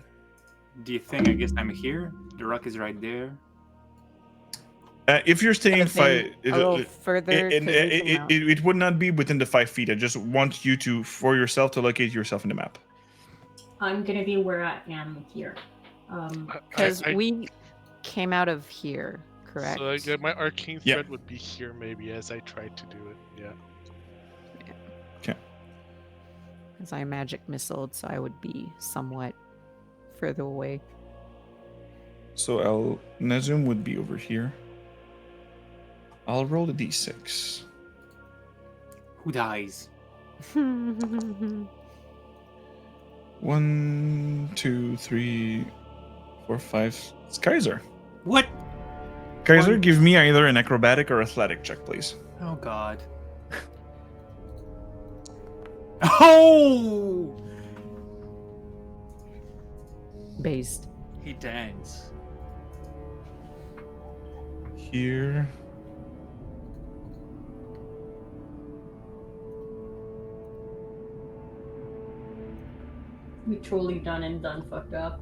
the thing, I guess I'm here. The rock is right there. If you're staying Could've been five, a little further. 'cause we came out. it would not be within the 5 feet. I just want you to, for yourself, to locate yourself in the map. I'm gonna be where I am here. Because I- we came out of here, correct? So yeah, my arcane Yeah. thread would be here maybe as I tried to do it. Yeah. Because I magic missiled, so I would be somewhat further away. So Nazum would be over here. I'll roll a d6. Who dies? 1, 2, 3, 4, 5. It's Kaiser. What? Kaiser, One. give me either an acrobatic or athletic check, please. Oh God. Oh! Based. He danced. Here. We truly done fucked up.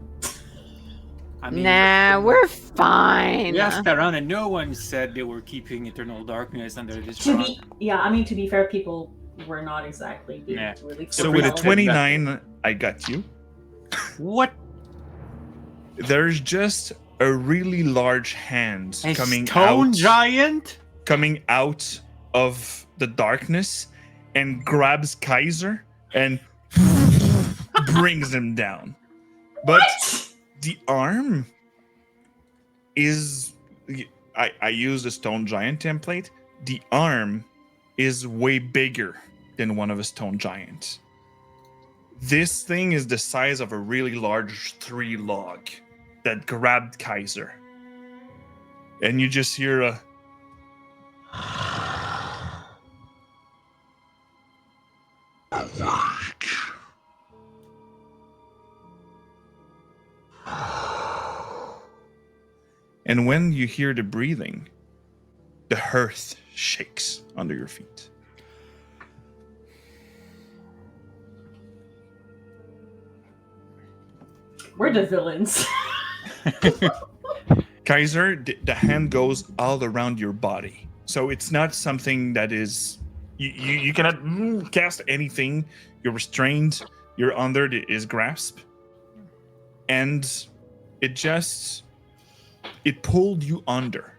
I mean, Nah, we're fine. we asked around and no one said they were keeping eternal darkness under this To rock. be, yeah, I mean, to be fair, people were not exactly being Yeah. really. So with a relevant. 29, I got you. What? There's just a really large hand A coming stone out, giant? coming out of the darkness, and grabs Kaiser and brings him down. But the arm is, I used a stone giant template. The arm is way bigger than one of a stone giant. This thing is the size of a really large 3 log that grabbed Kaiser. And you just hear a and when you hear the breathing, the earth shakes under your feet. We're the villains. Kaiser, the hand goes all around your body. So it's not something that is... You cannot cast anything. You're restrained. You're under his grasp. And it just... It pulled you under.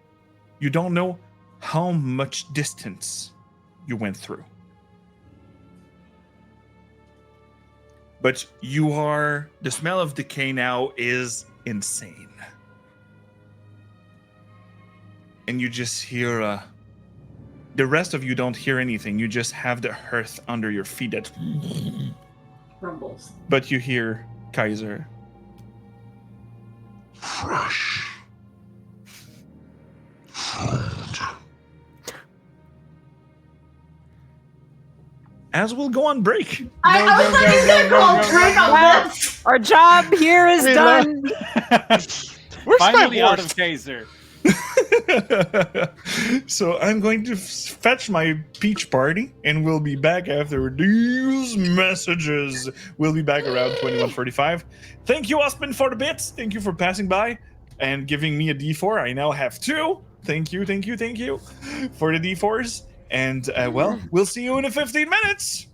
You don't know how much distance you went through. But you are... The smell of decay now is insane. And you just hear... the rest of you don't hear anything. You just have the earth under your feet that... Rumbles. But you hear Kaiser. Fresh. As we'll go on break. I was like, is there no break on this? Our job here is done. Where's Finally my out horse? of Kaiser. So I'm going to fetch my peach party, and we'll be back after these messages. We'll be back around 21:45. Thank you, Osman, for the bits. Thank you for passing by and giving me a D4. I now have 2. Thank you for the D4s. And well, we'll see you in 15 minutes.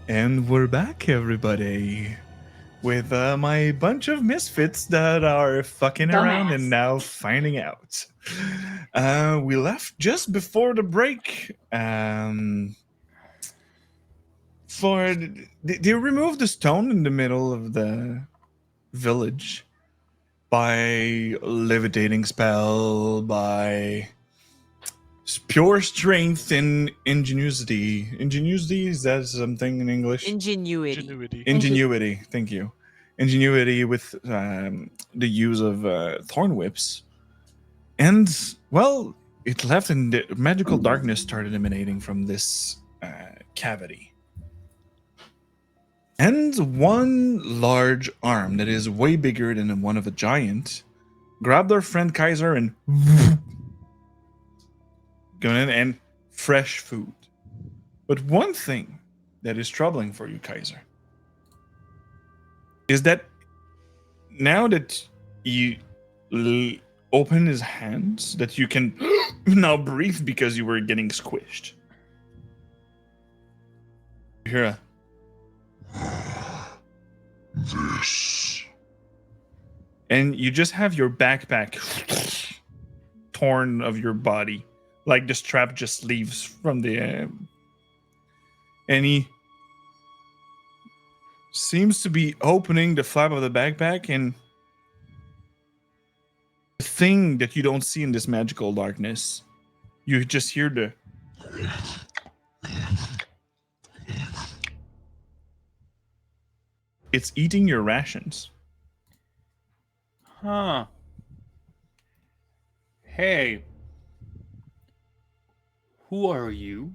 And we're back, everybody, with my bunch of misfits that are fucking around Dumbass. and now finding out. We left just before the break. They removed the stone in the middle of the village by levitating spell, by pure strength and ingenuity. Ingenuity, is that something in English? Ingenuity. Ingenuity. Ingenuity, thank you. Ingenuity with the use of thorn whips. And, well, it left and the magical darkness started emanating from this cavity. And one large arm that is way bigger than the one of a giant grabbed our friend Kaiser and going in and fresh food. But one thing that is troubling for you, Kaiser, is that now that you open his hands, that you can now breathe because you were getting squished. You hear a This. and you just have your backpack torn of your body, like the strap just leaves from the and he seems to be opening the flap of the backpack, and the thing that you don't see in this magical darkness, you just hear the it's eating your rations. Huh. Hey. Who are you?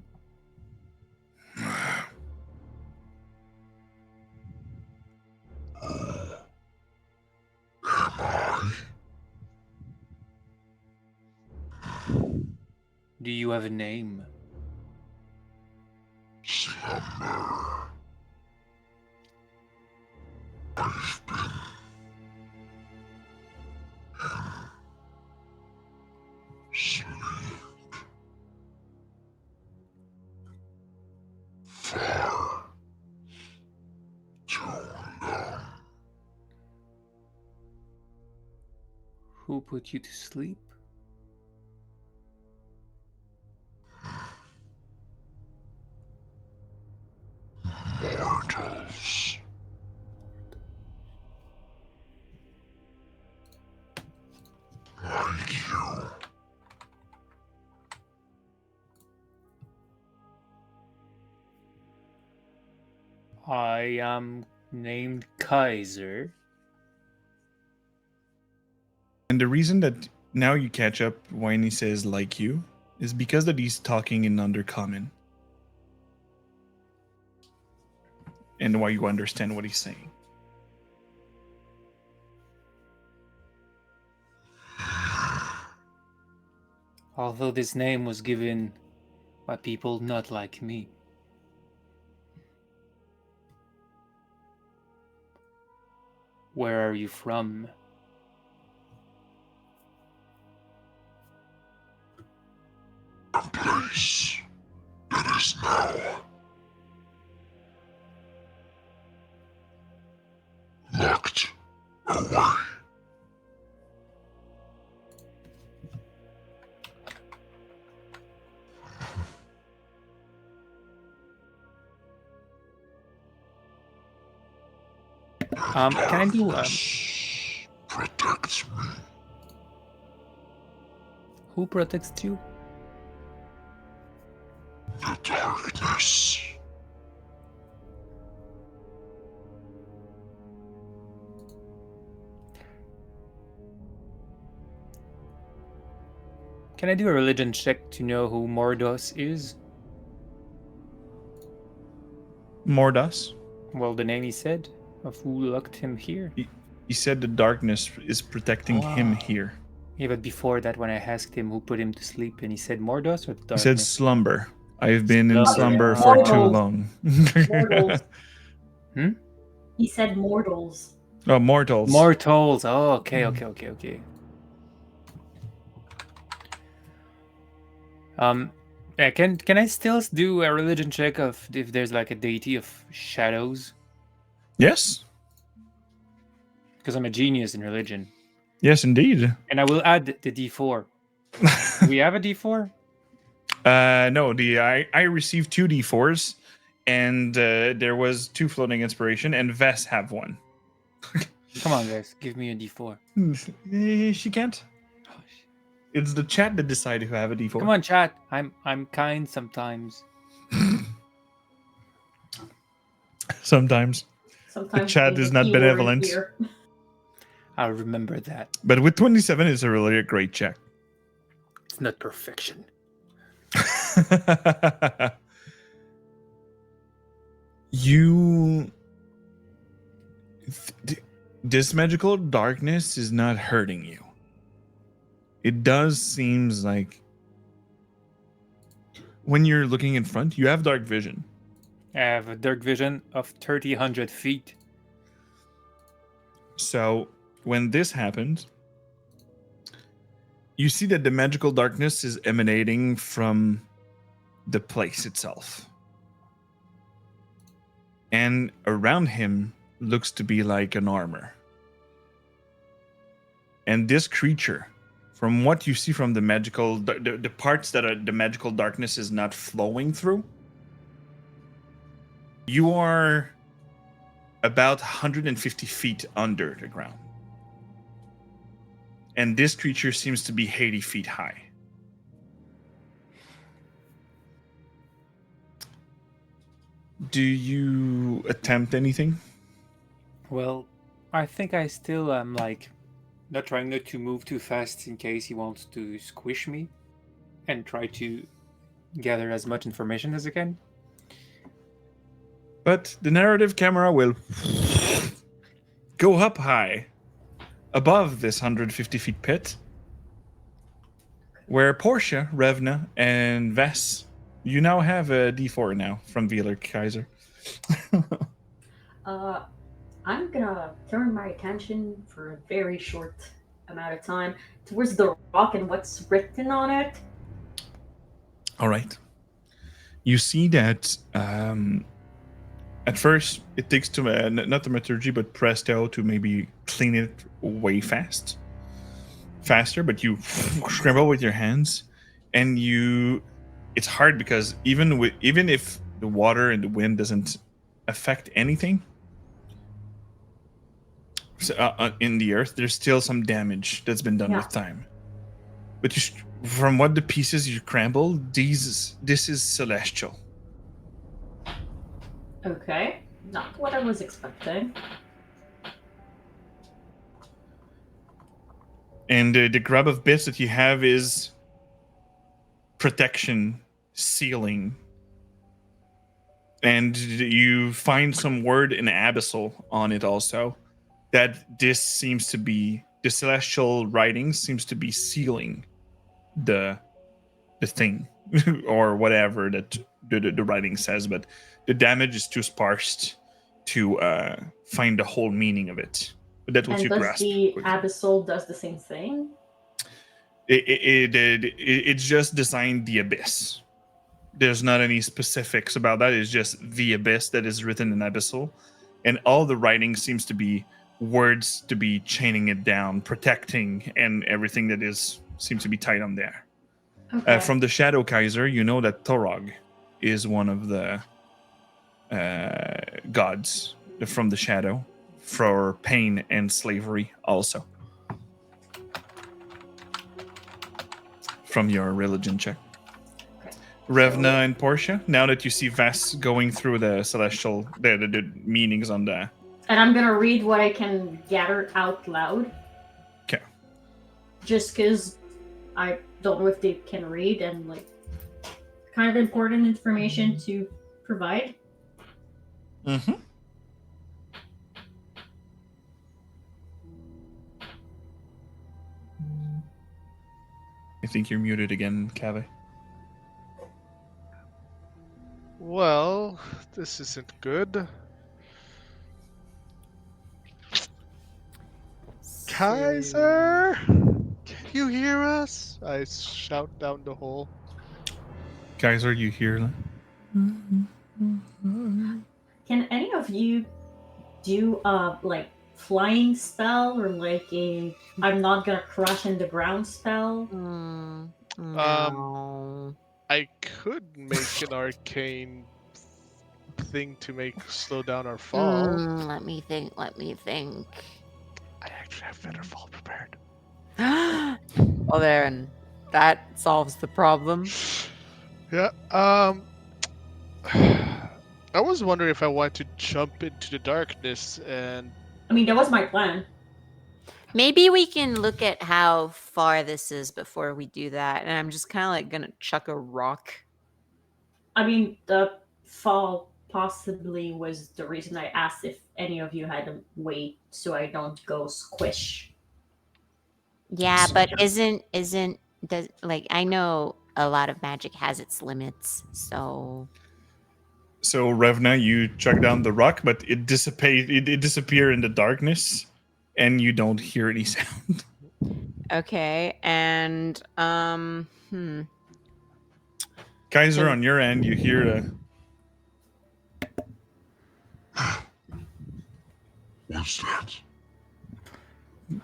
Do you have a name? Slumber. I've been in sleep far too long. Who put you to sleep? Mortals. Like you. I am named Kaiser. And the reason that now you catch up when he says like you is because that he's talking in undercommon. And why you understand what he's saying. Although this name was given by people not like me. Where are you from? A place that is now locked away. Can I do Darkness protects me. who protects you? The darkness. Can I do a religion check to know who Mordos is? Mordas, Well, the name he said of who locked him here. he said the darkness is protecting him Wow. here. Yeah, but before that, when I asked him who put him to sleep, and he said Mordos or the He darkness. said slumber. I've been in Slumber. slumber for too Mortals. long. Mortals. Hmm? He said mortals. Oh, mortals. Mortals. Oh, okay. Yeah, can I still do a religion check of if there's like a deity of shadows? Yes. Because I'm a genius in religion. Yes, indeed. And I will add the D4. Do we have a D4? No, I received 2 d4s, and there was 2 floating inspiration, and Vess have one. Come on, guys, give me a D4. She can't. It's the chat that decide who have a d4. Come on, chat. I'm kind sometimes. Sometimes. Sometimes chat being is a not keyword benevolent. here. I'll remember that. But with 27, it's a really a great check. It's not perfection. You. This magical darkness is not hurting you. It does seems like when you're looking in front, you have dark vision. I have a dark vision of 3,000 feet. So when this happened, you see that the magical darkness is emanating from the place itself. And around him looks to be like an armor. And this creature, from what you see from the magical, the parts that are the magical darkness is not flowing through, you are about 150 feet under the ground. And this creature seems to be 80 feet high. Do you attempt anything? Well, I think I still am like not trying not to move too fast in case he wants to squish me, and try to gather as much information as I can. But the narrative camera will go up high above this 150 feet pit, where Portia, Revna, and Vess, you now have a D4 now from Wheeler Kaiser. I'm gonna turn my attention for a very short amount of time towards the rock and what's written on it. All right. You see that at first it takes to not thaumaturgy but presto to maybe clean it way faster, but you scramble with your hands, and it's hard because even if the water and the wind doesn't affect anything in the earth, there's still some damage that's been done with time. But from what the pieces you scramble, this is celestial. Okay, not what I was expecting. And the grab of bits that you have is protection, sealing. And you find some word in abyssal on it also, that this seems to be, the celestial writing seems to be sealing the thing or whatever that the writing says, but the damage is too sparse to find the whole meaning of it. But that's what And you does grasp. the abyssal does the same thing? It's just designed the abyss. There's not any specifics about that. It's just the abyss that is written in abyssal, and all the writing seems to be words to be chaining it down, protecting, and everything that seems to be tied on there. Okay. From the Shadow Kaiser, you know that Torog is one of the gods from the shadow for pain and slavery also. From your religion check. Okay. Revna and Portia, now that you see Vass going through the celestial, the meanings on the... And I'm gonna read what I can gather out loud. Okay. Just because I don't know if they can read and like kind of important information to provide. Mm-hmm. I think you're muted again, Cave. Well, this isn't good. Kaiser, can you hear us? I shout down the hole. Kaiser, you hear? Can any of you do like flying spell or like a I'm not gonna crash in the ground spell? No. I could make an arcane thing to make slow down our fall. Let me think. Let me think. I actually have better fall prepared. Well, then that solves the problem. Yeah. I was wondering if I want to jump into the darkness and I mean, that was my plan. Maybe we can look at how far this is before we do that. And I'm just kind of like gonna chuck a rock. I mean, the fall possibly was the reason I asked if any of you had a way so I don't go squish. Yeah, but isn't does like I know a lot of magic has its limits, so So Revna, you chuck down the rock, but it dissipates. It disappear in the darkness, and you don't hear any sound. okay. And Kaiser, So- on your end, you hear a. What's that?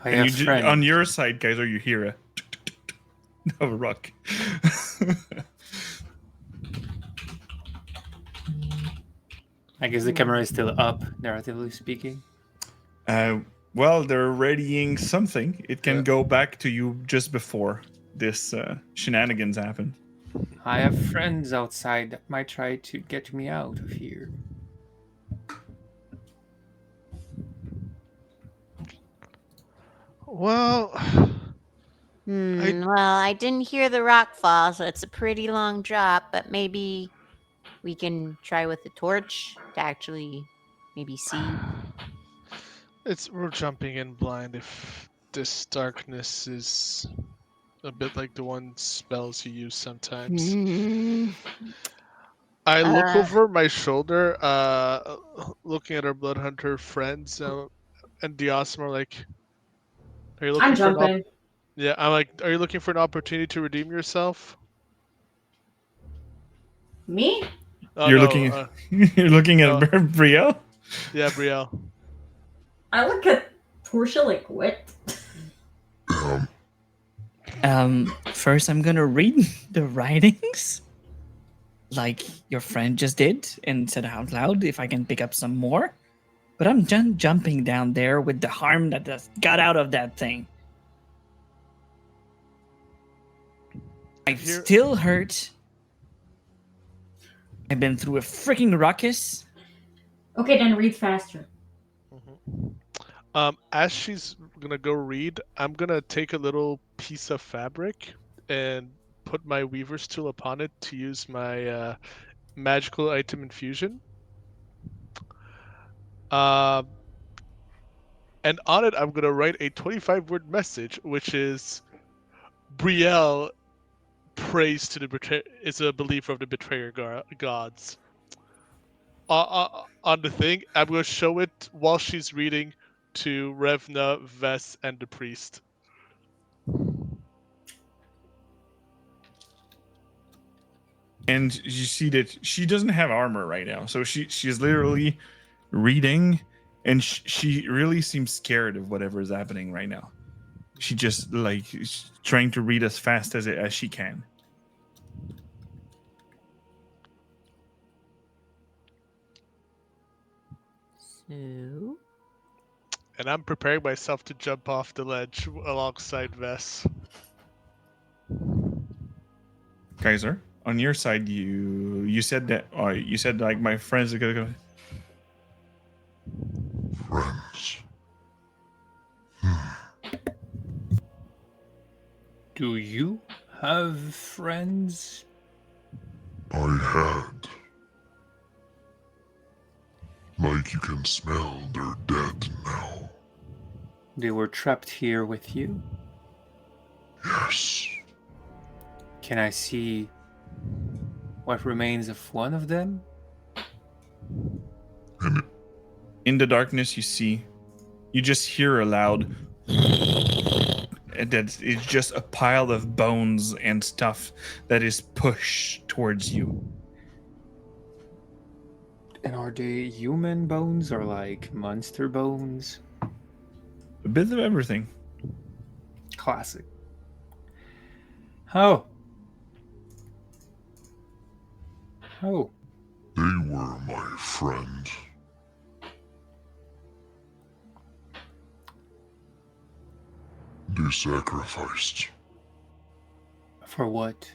I And have you friends. on your side, Kaiser, you hear a of a rock. I guess the camera is still up, narratively speaking. Well, they're readying something. It can Yeah. go back to you just before this shenanigans happened. I have friends outside that might try to get me out of here. well, well, I didn't hear the rock fall, so it's a pretty long drop, but maybe we can try with the torch to actually maybe see. we're jumping in blind if this darkness is a bit like the one spells you use sometimes. I look over my shoulder, looking at our blood hunter friends, and Diosma are like, "Are you looking I'm for an jumping. Yeah, I'm like, "Are you looking for an opportunity to redeem yourself?" Me? Oh, You're no, looking. You're looking at no. Brielle. Yeah, Brielle. I look at Portia like, what? First, I'm gonna read the writings, like your friend just did, and said out loud if I can pick up some more. But I'm jumping down there with the harm that just got out of that thing. I'm Here- still hurt. I've been through a freaking ruckus. Okay, then read faster. As she's gonna go read, I'm gonna take a little piece of fabric and put my weaver's tool upon it to use my magical item infusion. And on it, I'm gonna write a 25-word message, which is Brielle prays to the is a believer of the betrayer gods. On the thing, I'm gonna show it while she's reading to Revna, Ves, and the priest. And you see that she doesn't have armor right now, so she's literally reading, and she really seems scared of whatever is happening right now. She just like is trying to read as fast as she can. So And I'm preparing myself to jump off the ledge alongside Ves. Kaiser, on your side, you said that you said like my friends are gonna go. Friends. Do you have friends? I had. Like you can smell, they're dead now. They were trapped here with you? Yes. Can I see what remains of one of them? And In the darkness, you just hear a loud, that is just a pile of bones and stuff that is pushed towards you. And are they human bones or like monster bones? A bit of everything. Classic. Oh. Oh. They were my friend. They sacrificed For what?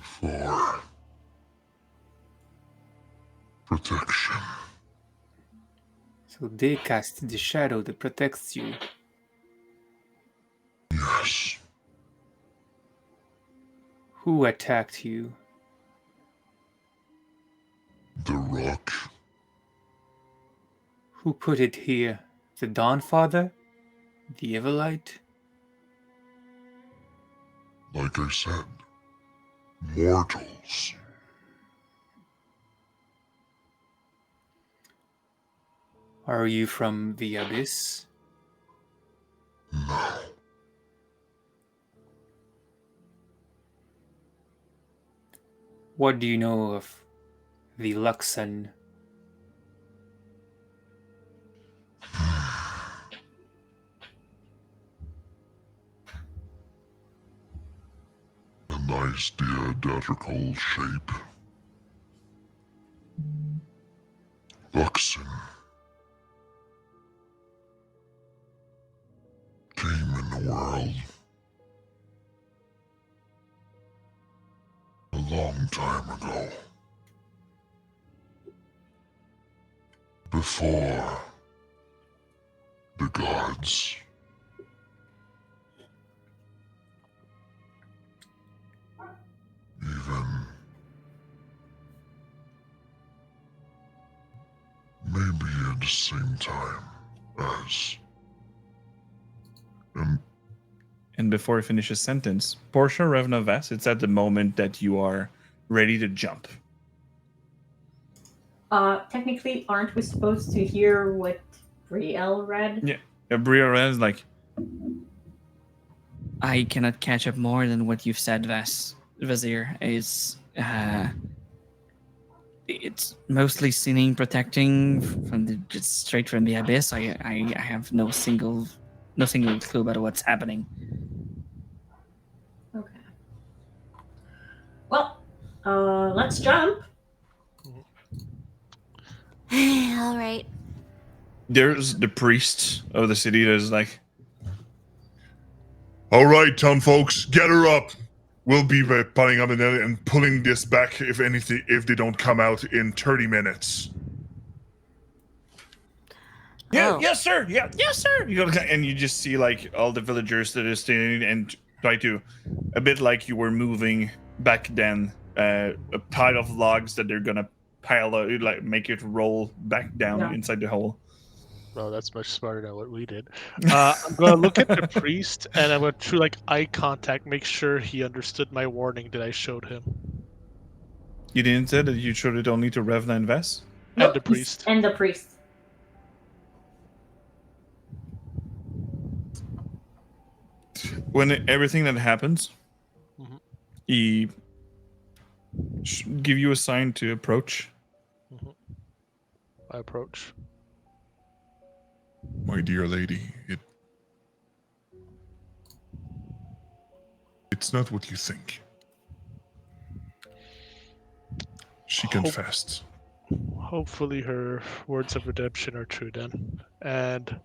for protection. So they cast the shadow that protects you. Yes, Who attacked you? the rock. Who put it here? The Dawnfather? The Everlight? Like I said, mortals. Are you from the Abyss? No, What do you know of the Luxon? a nice diadetrical shape. Luxon came in the world a long time ago. Before the gods. Even maybe at the same time as. And before I finish his sentence, Portia Revnovas, it's at the moment that you are ready to jump. Technically, aren't we supposed to hear what Brielle read? Yeah. Brielle is like, I cannot catch up more than what you've said, Vizier. It's mostly sinning, protecting from just straight from the abyss. I have no single clue about what's happening. Okay. Well, let's jump. All right. there's the priest of the city that is like, All right, town folks, get her up. We'll be putting up and pulling this back if they don't come out in 30 minutes. yeah, Oh. yes, sir. Yeah, yes, sir. You go, and you just see like all the villagers that are standing and try to, a bit like you were moving back then, a pile of logs that they're gonna pile out, like make it roll back down Yeah. inside the hole. No, that's much smarter than what we did. I'm gonna look at the priest and I'm gonna through like eye contact make sure he understood my warning that I showed him. You didn't say that you showed it only to Revna and Vess? And the he's- priest. And the priest. When everything that happens, Mhm. he give you a sign to approach. I approach. My dear lady, it's not what you think. She confessed. Hopefully her words of redemption are true then. And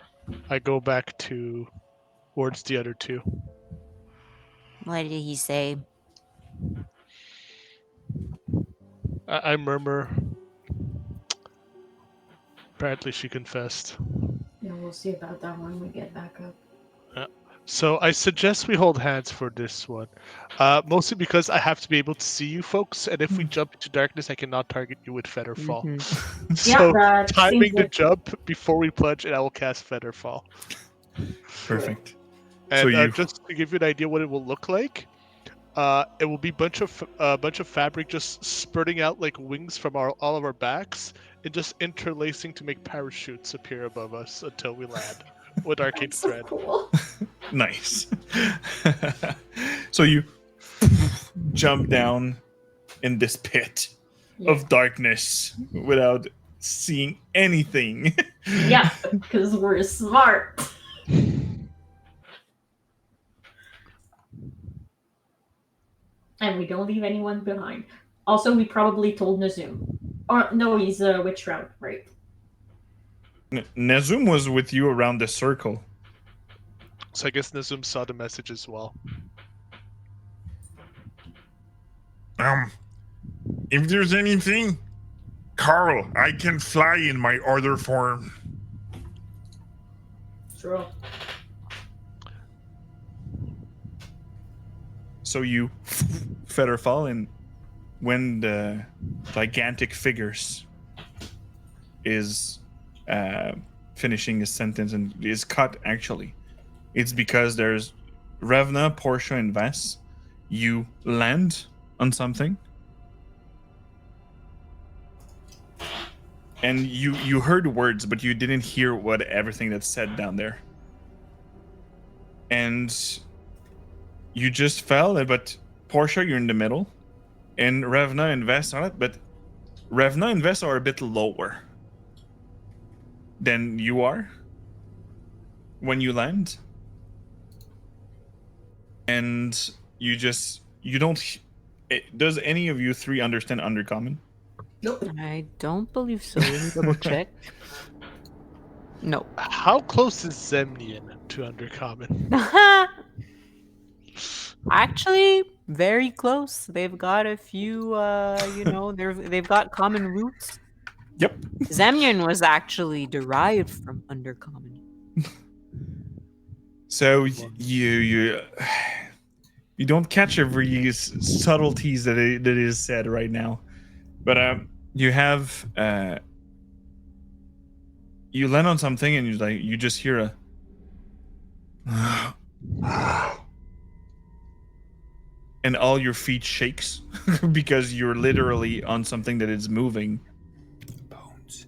I go back towards the other two. What did he say? I murmur. Apparently she confessed. Yeah, we'll see about that when we get back up. So I suggest we hold hands for this one. Mostly because I have to be able to see you folks, and if we jump into darkness, I cannot target you with Feather Fall. So that timing seems the like- jump before we plunge, and I will cast Feather Fall. Perfect. And So you- just to give you an idea what it will look like, it will be bunch of fabric just spurting out like wings from all of our backs and just interlacing to make parachutes appear above us until we land. with arcane That's so thread. cool. Nice. So you jump down in this pit Yeah. of darkness without seeing anything. Yeah, because we're smart. And we don't leave anyone behind. Also, we probably told Nazum. Or no, he's a witch route, right? Nazum was with you around the circle. So I guess Nazum saw the message as well. If there's anything, Carl, I can fly in my other form. Sure. So you feather fall, and when the gigantic figures is finishing his sentence and is cut, actually, it's because there's Revna, Portia, and Vess. You land on something, and you heard words, but you didn't hear what everything that's said down there. And you just fell, but Portia, you're in the middle, and Revna and Vess on it, but Revna and Vess are a bit lower than you are when you land. And you don't. Does any of you three understand Undercommon? I don't believe so. Let me double check. No. How close is Zemnian to Undercommon? Actually, very close. They've got a few, they've got common roots. Yep. Zemnian was actually derived from Undercommon. So you don't catch every subtleties that is said right now, but you have you land on something and you just hear a and all your feet shakes because you're literally on something that is moving. Bones.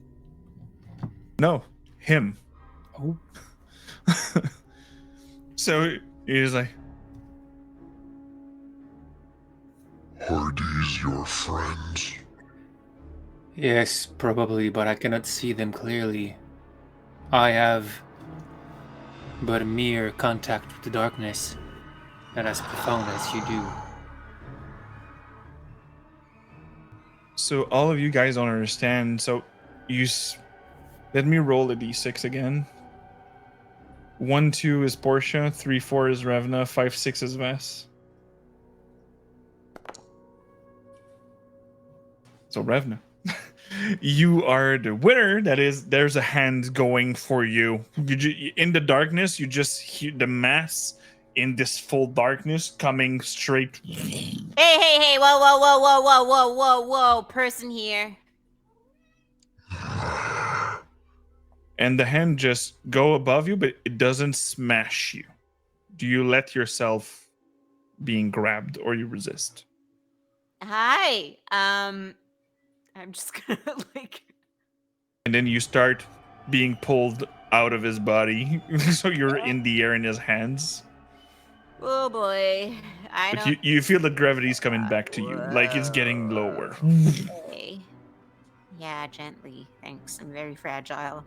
No, him. Oh. So he's like, Are these your friends? Yes, probably, but I cannot see them clearly. I have but a mere contact with the darkness, not as profound as you do. so all of you guys don't understand. So let me roll a d6 again. 1, 2 is Portia, 3, 4 is Revna, 5, 6 is Vess. So Revna, you are the winner. That is, there's a hand going for you. In the darkness, you just hear the mass in this full darkness coming straight. Hey, whoa, person here. And the hand just go above you, but it doesn't smash you. Do you let yourself being grabbed, or you resist? Hi. I'm just gonna And then you start being pulled out of his body, so you're in the air in his hands. oh boy. But you feel the gravity's coming back to you, like it's getting lower. Okay. Yeah, gently. Thanks. I'm very fragile.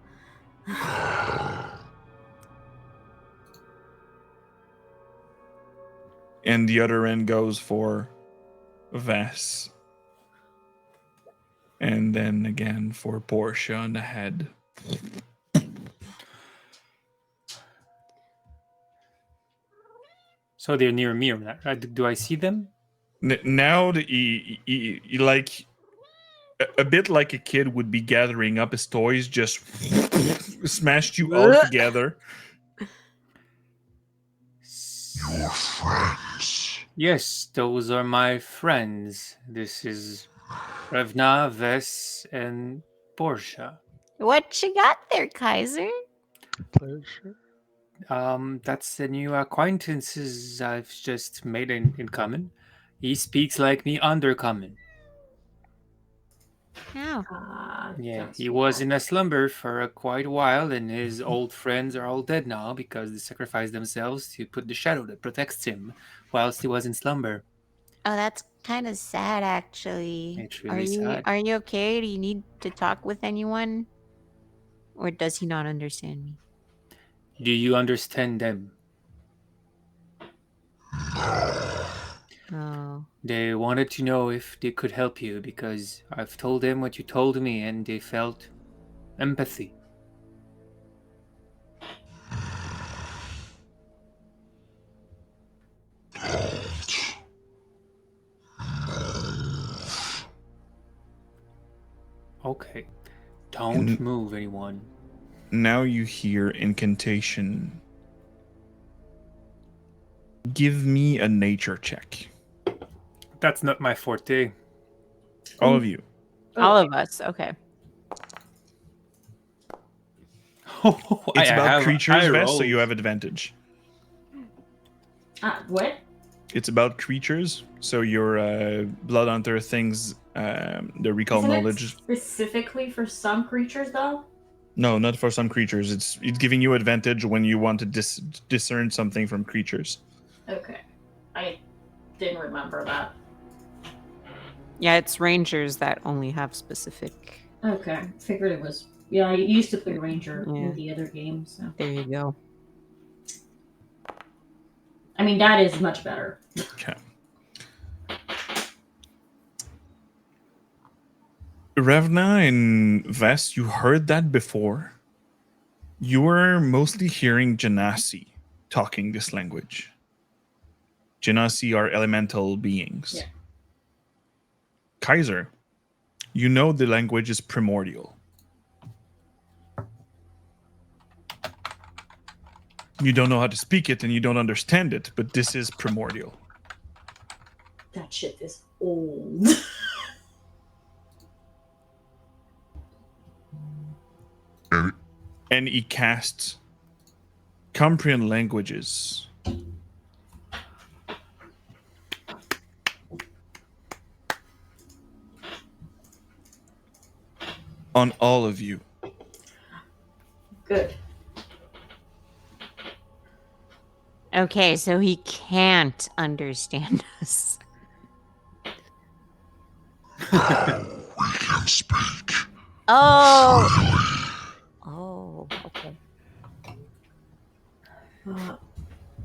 And the other end goes for Vess. And then again for Portia on the head. So they're near me, right? Do I see them? Now that he like a bit like a kid would be gathering up his toys, just smashed you all together. Your friends. Yes, those are my friends. This is Revna, Vess, and Portia. What you got there, Kaiser? Pleasure. That's the new acquaintances I've just made in common. He speaks like me Undercommon. How? Yeah, That's he was bad. in a slumber for quite a while, and his old friends are all dead now because they sacrificed themselves to put the shadow that protects him whilst he was in slumber. Oh, that's kind of sad, actually. It's really sad. Are you okay? Do you need to talk with anyone, or does he not understand me? Do you understand them? Oh, They wanted to know if they could help you because I've told them what you told me, and they felt empathy. Okay. Don't And- move, anyone. Now you hear incantation. Give me a nature check. That's not my forte. All of you. all of us. Okay. It's about have creatures, high Vest, so rolls. you have advantage. What? It's about creatures, so your blood hunter things, the recall Isn't knowledge. it specifically for some creatures, though? No, not for some creatures. It's giving you advantage when you want to discern something from creatures. Okay. I didn't remember that. Yeah, it's rangers that only have specific. Okay. Figured it was. Yeah, I used to play Ranger Yeah. in the other games. So. There you go. I mean, that is much better. Okay. Revna and Vest, you heard that before. You were mostly hearing Genasi talking this language. Genasi are elemental beings. Yeah. Kaiser, you know the language is primordial. You don't know how to speak it and you don't understand it, but this is primordial. That shit is old. And he casts Cumbrian languages on all of you. Good. Okay, so he can't understand us. We can speak. Oh. Oh, okay.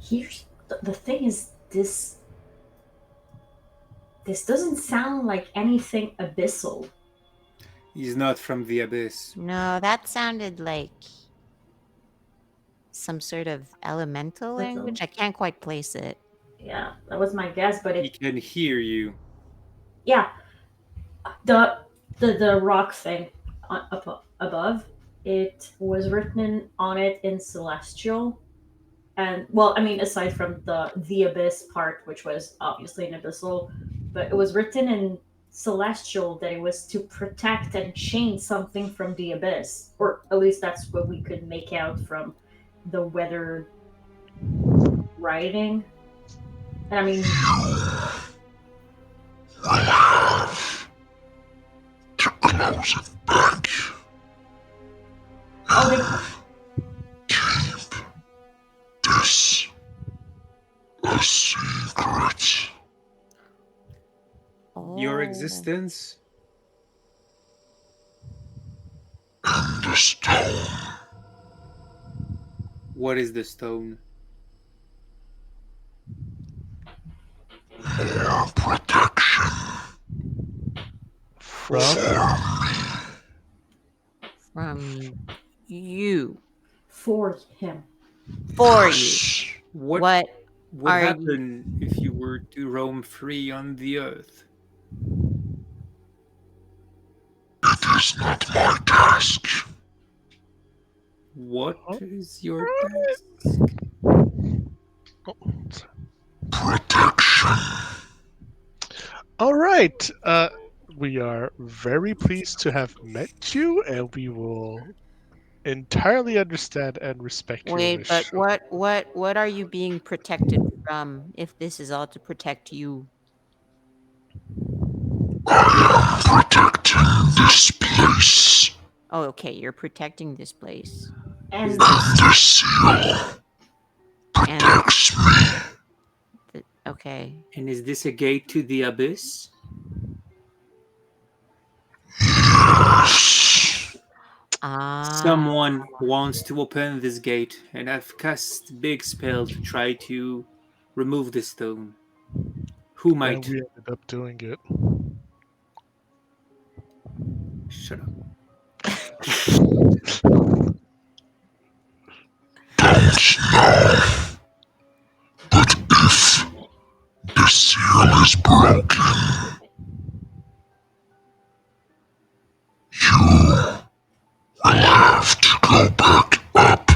Here's the thing is this doesn't sound like anything abyssal. He's not from the abyss. No, that sounded like some sort of elemental That's language. I can't quite place it. Yeah, that was my guess, but He it can hear you. yeah. The rock thing up above, it was written on it in Celestial. And well, I mean, aside from the abyss part, which was obviously an abyssal, but it was written in Celestial that it was to protect and change something from the abyss, or at least that's what we could make out from the weather writing. And I mean, I have to close it back. oh, Keep this a secret. Your Oh. existence? And the stone. What is the stone? More protection From From you. for him. For you. Yes. What would are you- happen if you were to roam free on the earth? It is not my task. What Oh. is your task? Protection. All right. We are very pleased to have met you, and we will entirely understand and respect your Wait, wish. but what are you being protected from if this is all to protect you? I am protecting this place. Oh, okay. You're protecting this place. And The seal protects me. Okay. And is this a gate to the abyss? Someone wants to open this gate, and I've cast a big spell to try to remove the stone. Who And might? we ended up doing it. Shut up. Don't know. But if the seal is broken, you will have to go back up.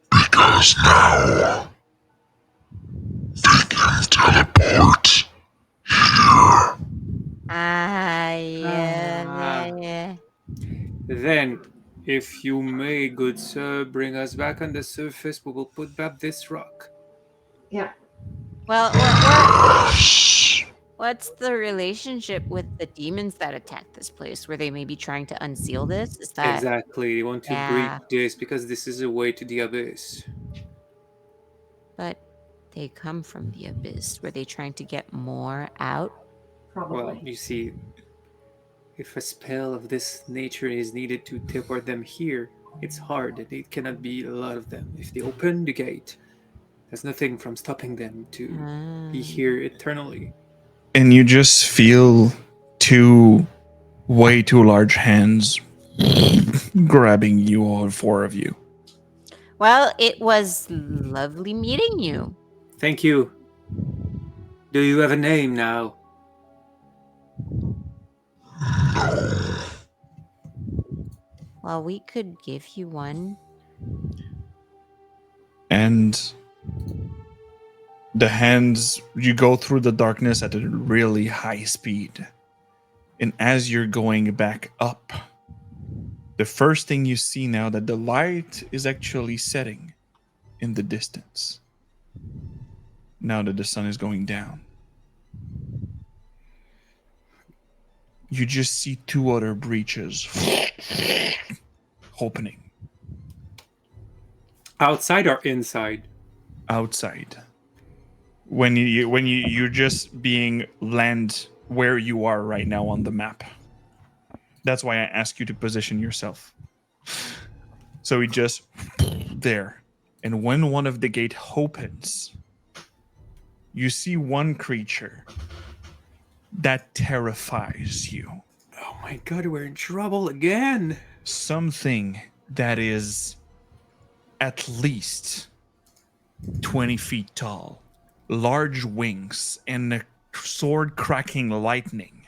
Because now they can teleport here. Yeah. Then, if you may, good sir, bring us back on the surface, we will put back this rock. yeah, Well, what's the relationship with the demons that attacked this place? Were they maybe trying to unseal this? Is that Exactly. They want to Yeah. break this because this is a way to the abyss. But they come from the abyss. Were they trying to get more out? probably. Well, you see, if a spell of this nature is needed to teleport them here, it's hard and it cannot be a lot of them. If they open the gate, there's nothing from stopping them to be here eternally. And you just feel two way too large hands grabbing you, all four of you. Well, it was lovely meeting you. Thank you. Do you have a name now? Well, we could give you one. And the hands, you go through the darkness at a really high speed. And as you're going back up, the first thing you see now that the light is actually setting in the distance. Now that the sun is going down. You just see two other breaches opening Outside or inside? outside. When you're just being land where you are right now on the map. That's why I ask you to position yourself. So he just there. And when one of the gate opens, you see one creature that terrifies you. Oh my god, we're in trouble again. Something that is at least 20 feet tall, large wings, and a sword cracking lightning.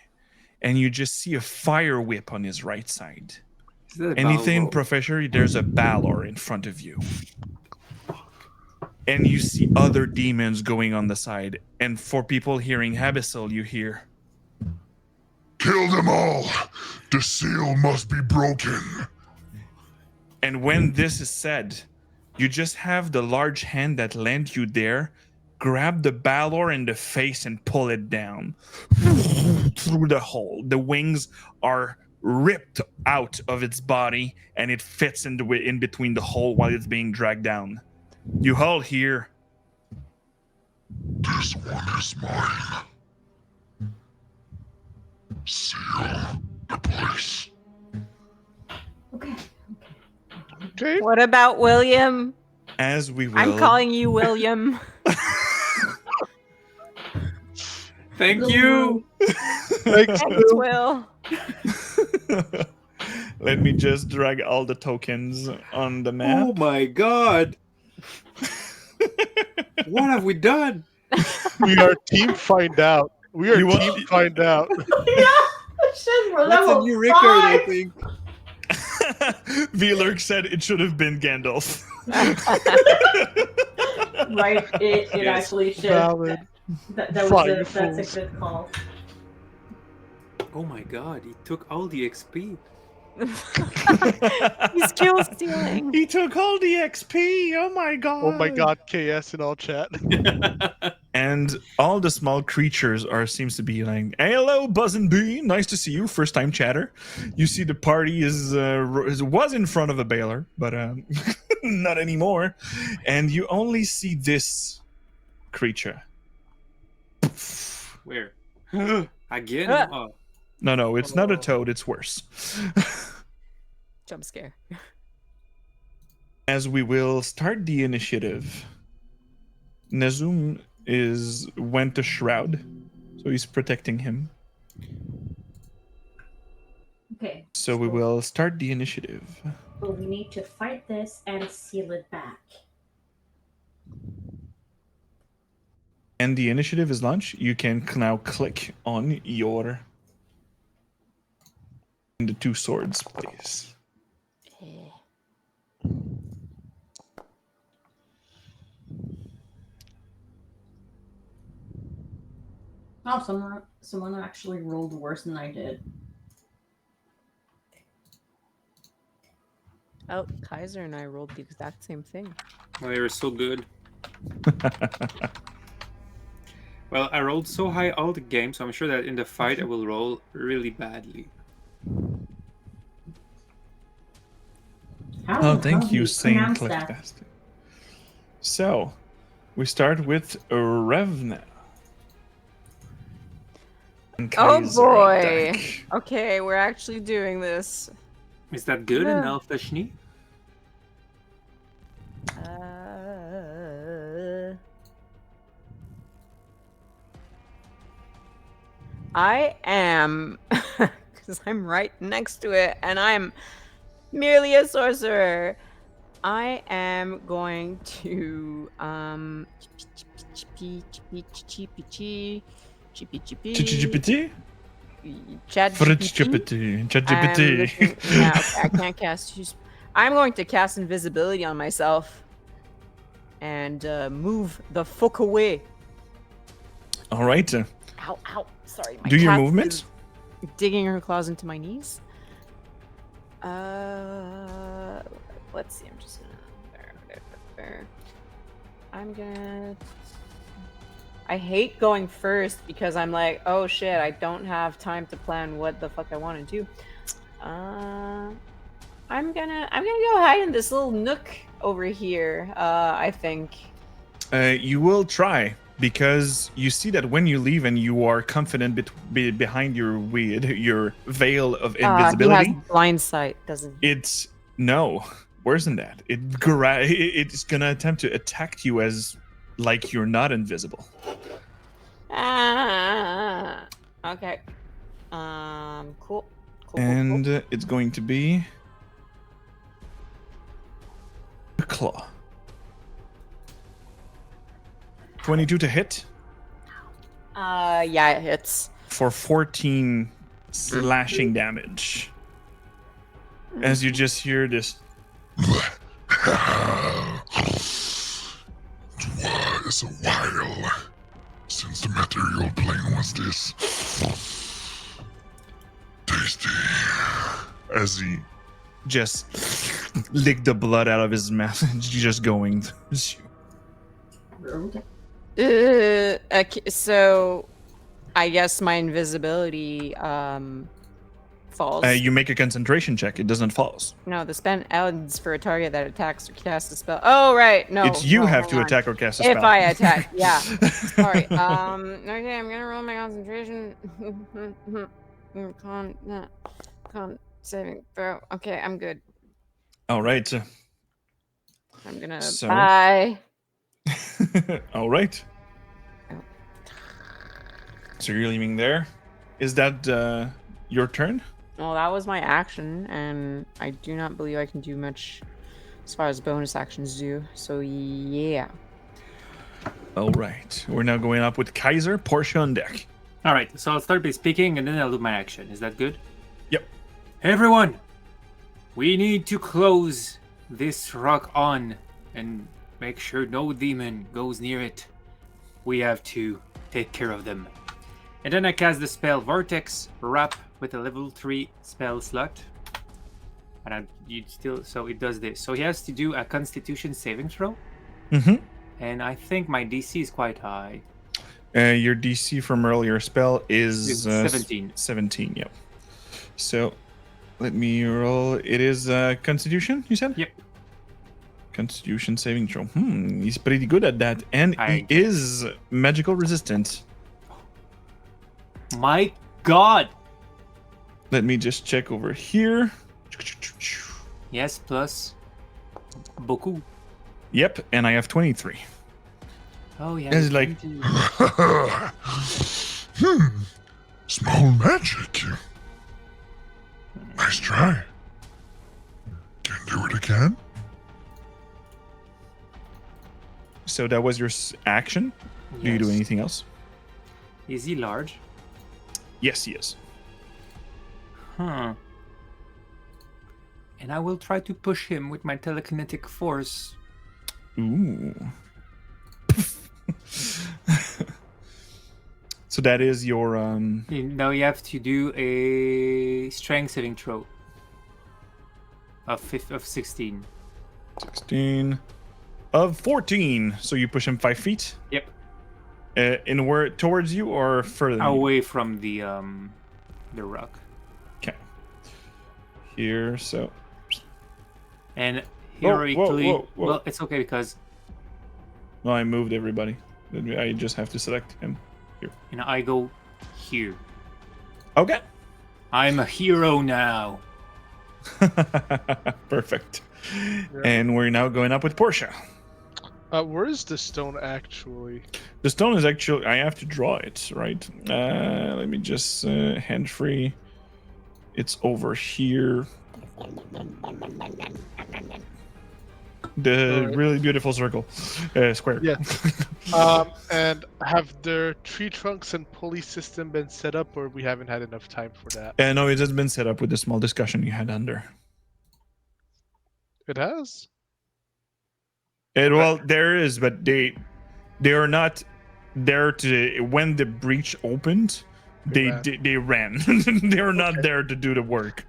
And you just see a fire whip on his right side. Is that a Anything, Balrog? Professor, there's a Balor in front of you. And you see other demons going on the side. And for people hearing Abyssal, you hear, Kill them all. The seal must be broken. and when this is said, you just have the large hand that lent you there grab the Balor in the face and pull it down through the hole. The wings are ripped out of its body and it fits in between the hole while it's being dragged down. You all hear, This one is mine. Seal the place. Okay. Okay. What about William? as we will. I'm calling you William. Thank you. Thanks, Thanks, Will. Will. Let me just drag all the tokens on the map. Oh my god. What have we done? We are team find out. We are You want- team find out. Yeah. Shit, we're That's a level new record, I 5. think. Vlurk said it should have been Gandalf. Right, it Yes. actually should. Valid. That's Fine, you a fools. good call. Oh my god, he took all the XP. He's kill stealing. He took all the XP. Oh my god. Oh my god, KS in all chat. And all the small creatures seems to be like, hey, hello, Buzz and Bee. Nice to see you. First time chatter. You see the party was in front of a baler, but not anymore. And you only see this creature. Where? Again? Ah! Oh. No, it's not a toad. It's worse. Jump scare. As we will start the initiative, Nazum went to Shroud, so he's protecting him. Okay. So we will start the initiative. But we need to fight this and seal it back. And the initiative is launched. You can now click on your the two swords, please. Oh, someone actually rolled worse than I did. Oh, Kaiser and I rolled the exact same thing. Oh, they were so good. Well, I rolled so high all the game, so I'm sure that in the fight I will roll really badly. Oh, thank how do you, Saint pronounce Cliff that? Bastard. So, we start with Revna. And Oh Kaiser boy. attack. Okay, we're actually doing this. Is that good in Yeah. Elf Dashni? I am, because I'm right next to it, and I'm merely a sorcerer. I am going to ChatGPT? Chat ChatGPT. ChatGPT. Yeah, okay, I can't cast. I'm going to cast invisibility on myself and move the fuck away. All right. Ow, ow. Sorry, my Do your cat movement. is digging her claws into my knees. Let's see. I'm just gonna. I'm gonna. I hate going first because I'm like, oh shit, I don't have time to plan what the fuck I want to do. I'm gonna go hide in this little nook over here. I think. You will try because you see that when you leave and you are confident behind your veil of invisibility. He has blind sight, doesn't he? It's no worse than that. It's gonna attempt to attack you as like you're not invisible. Okay. Cool. And it's going to be a claw. 22 to hit Yeah, it hits. for 14 slashing damage. As you just hear this. It was a while since the material plane was this tasty. As he just licked the blood out of his mouth and just going. Rude. Okay, so I guess my invisibility falls. You make a concentration check. It doesn't false. No, the spell ends for a target that attacks or casts a spell. Oh right, no. It's you no, have hang to on. attack or cast a If spell. I attack, yeah. Sorry. Okay, I'm gonna roll my concentration. Con saving throw. Okay, I'm good. All right. I'm gonna So- bye. All right. Oh. So you're leaving there. Is that your turn? Well, that was my action, and I do not believe I can do much as far as bonus actions do. So yeah. All right. We're now going up with Kaiser, Portia on deck. All right, so I'll start by speaking and then I'll do my action. Is that good? Yep. Everyone, we need to close this rock on and make sure no demon goes near it. We have to take care of them. And then I cast the spell Vortex Wrap with a level 3 spell slot. And so it does this. So he has to do a Constitution saving throw. Mm-hmm. And I think my DC is quite high. Your DC from earlier spell is It's 17. 17, yep. So let me roll. It is Constitution, you said? Yep. Constitution saving throw. He's pretty good at that. And I he guess. is magical resistant. My God. Let me just check over here. Yes, plus beaucoup. Yep, and I have 23. Oh yeah. It's you like- can do- Small magic. Nice try. Can do it again? So that was your action. Do you do Yes. anything else? Is he large? Yes, he is. Huh. And I will try to push him with my telekinetic force. Ooh. So that is your Now you have to do a strength saving throw of 16. 16 of 14. So you push him 5 feet. Yep. In where towards you or further? than you? Away from the rock. Okay. Here, so And Whoa, whoa, heroically, whoa, whoa. well, it's okay because no, I moved everybody. I just have to select him. and I go here. Okay. I'm a hero now. Perfect. And we're now going up with Portia. Where is the stone actually? The stone is actually I have to draw it, right? Let me just hand free. It's over here. The Alright. really beautiful circle, square. Yeah. And have their tree trunks and pulley system been set up, or we haven't had enough time for that? No, it has been set up with the small discussion you had under. It has. Well, there is, but they are not there to. When the breach opened, they ran. They are not there to do the work.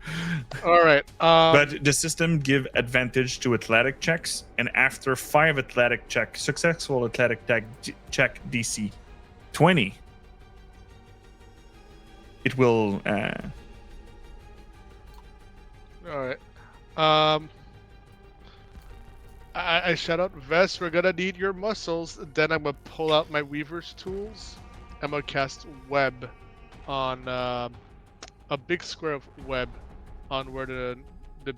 All right. But the system give advantage to athletic checks, and after 5 athletic check successful athletic check DC 20, it will. All right. I shout out, Vest, we're gonna need your muscles. Then I'm gonna pull out my Weaver's tools. I'm gonna cast web on a big square of web on where the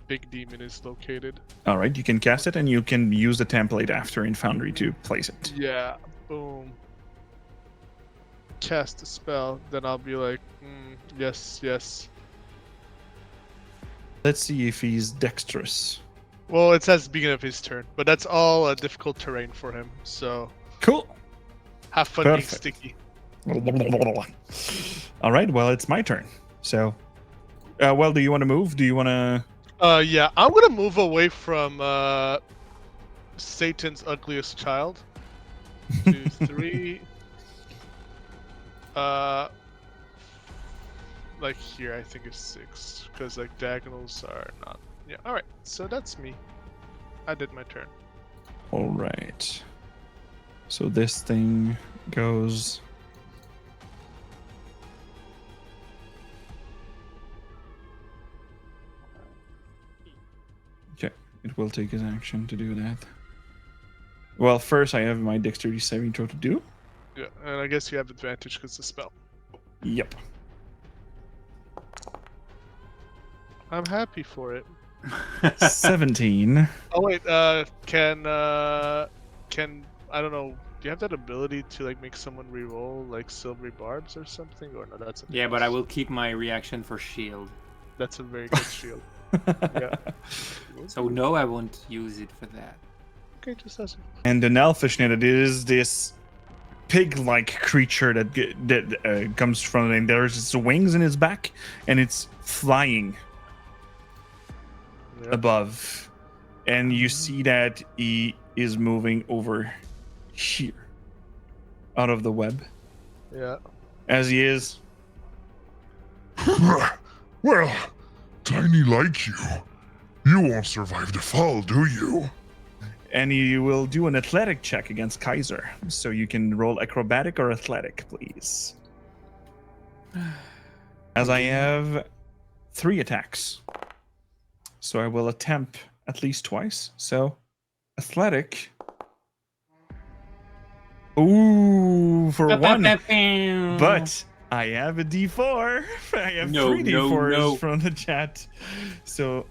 big demon is located. All right, you can cast it, and you can use the template after in Foundry to place it. Yeah. Boom. Cast a spell. Then I'll be like, yes, yes. Let's see if he's dexterous. Well, it says beginning of his turn, but that's all difficult terrain for him. So Cool. have fun Perfect. being sticky. All right, well, it's my turn. So, well, do you want to move? Do you want to? Yeah, I'm gonna move away from Satan's ugliest child. 2, 3. Like here, I think it's 6, because like diagonals are not. Yeah. All right. So that's me. I did my turn. All right. So this thing goes. Okay, it will take his action to do that. Well, first I have my dexterity saving throw to do. Yeah, and I guess you have advantage because the spell. Yep. I'm happy for it. 17. Oh wait, can I don't know. Do you have that ability to like make someone re-roll like silvery barbs or something? Or no, that's something Yeah, but I else. will keep my reaction for shield. That's a very good shield. Yeah. So no, I won't use it for that. Okay, just as And an elfish net, it is this pig-like creature that comes from it. And there's its wings in its back, and it's flying yeah. above. And you see that he is moving over here, out of the web, Yeah. as he is. Well, tiny like you. You won't survive the fall, do you? And you will do an athletic check against Kaiser. So you can roll acrobatic or athletic, please. As I have 3 attacks. So I will attempt at least twice. So athletic. Ooh, for 1. But I have a D4. I have No, 3 no, D4s no. from the chat. So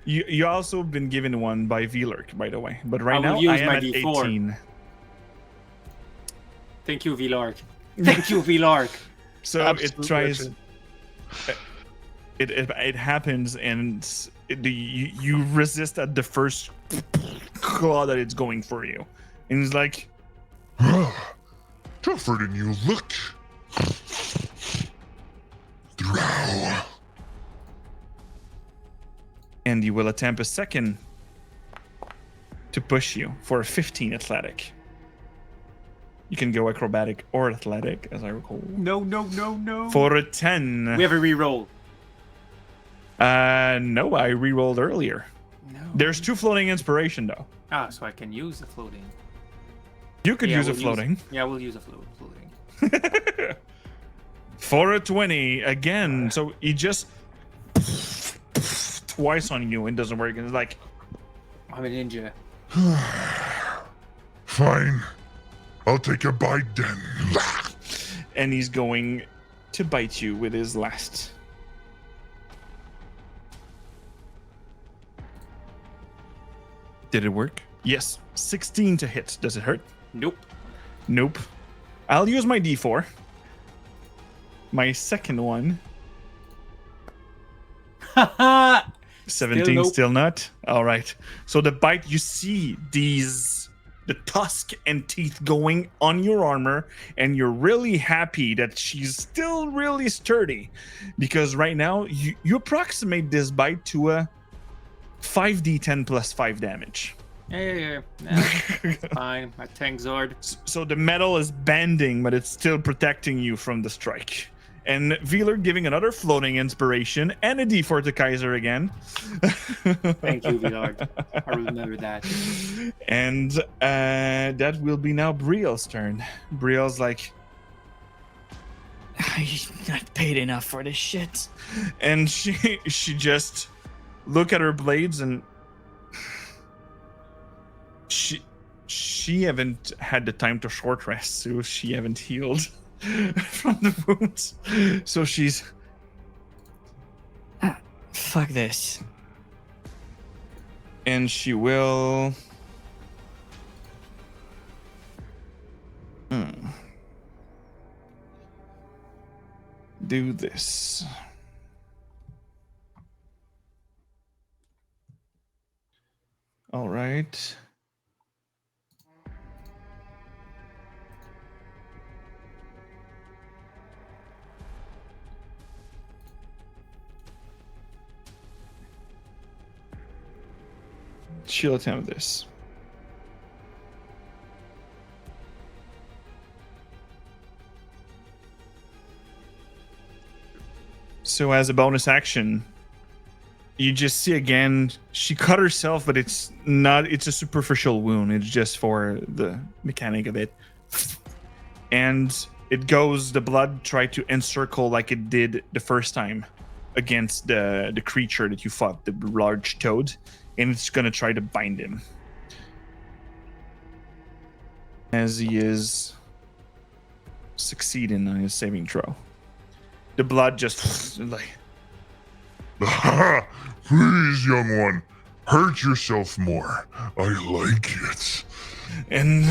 you also been given one by Vlurk, by the way. But I right will now use I am my at D4. 18. Thank you, Vlark. Thank you, Vlark. So Absolute it tries. legend. It happens, and you resist at the first claw that it's going for you, and he's like, Tougher than you look. Drow. and you will attempt a second to push you for a 15 athletic. You can go acrobatic or athletic, as I recall. No, no, no, no. For a 10. We have a reroll. No, I re-rolled earlier. No. There's 2 floating inspiration, though. Ah, so I can use the floating. You could Yeah, use a we'll floating. Yeah, we'll use a floating. For a 20 again. So he just twice on you and doesn't work. And it's like, I'm a ninja. Fine. I'll take a bite then. and he's going to bite you with his last. Did it work? Yes. 16 to hit. Does it hurt? Nope. Nope. I'll use my D4. My second one. Haha. 17 nope. still not. All right. So the bite, you see the tusk and teeth going on your armor, and you're really happy that she's still really sturdy, because right now you approximate this bite to a 5d10 plus 5 damage. Yeah. Nah, fine. My tank Zord. So the metal is bending, but it's still protecting you from the strike. And Wheeler giving another floating inspiration and a D4 to Kaiser again. Thank you, Vlark. I remember that. And that will be now Brielle's turn. Brielle's like, I'm not paid enough for this shit. and she just look at her blades, and she haven't had the time to short rest, so she haven't healed from the wounds. So she's Fuck this. and she will do this. All right. She'll attempt this. So as a bonus action, you just see again, she cut herself, but it's a superficial wound. It's just for the mechanic of it. And it goes, the blood tried to encircle like it did the first time against the creature that you fought, the large toad. And it's going to try to bind him. As he is succeeding on his saving throw. The blood just like... Please, young one, hurt yourself more. I like it. And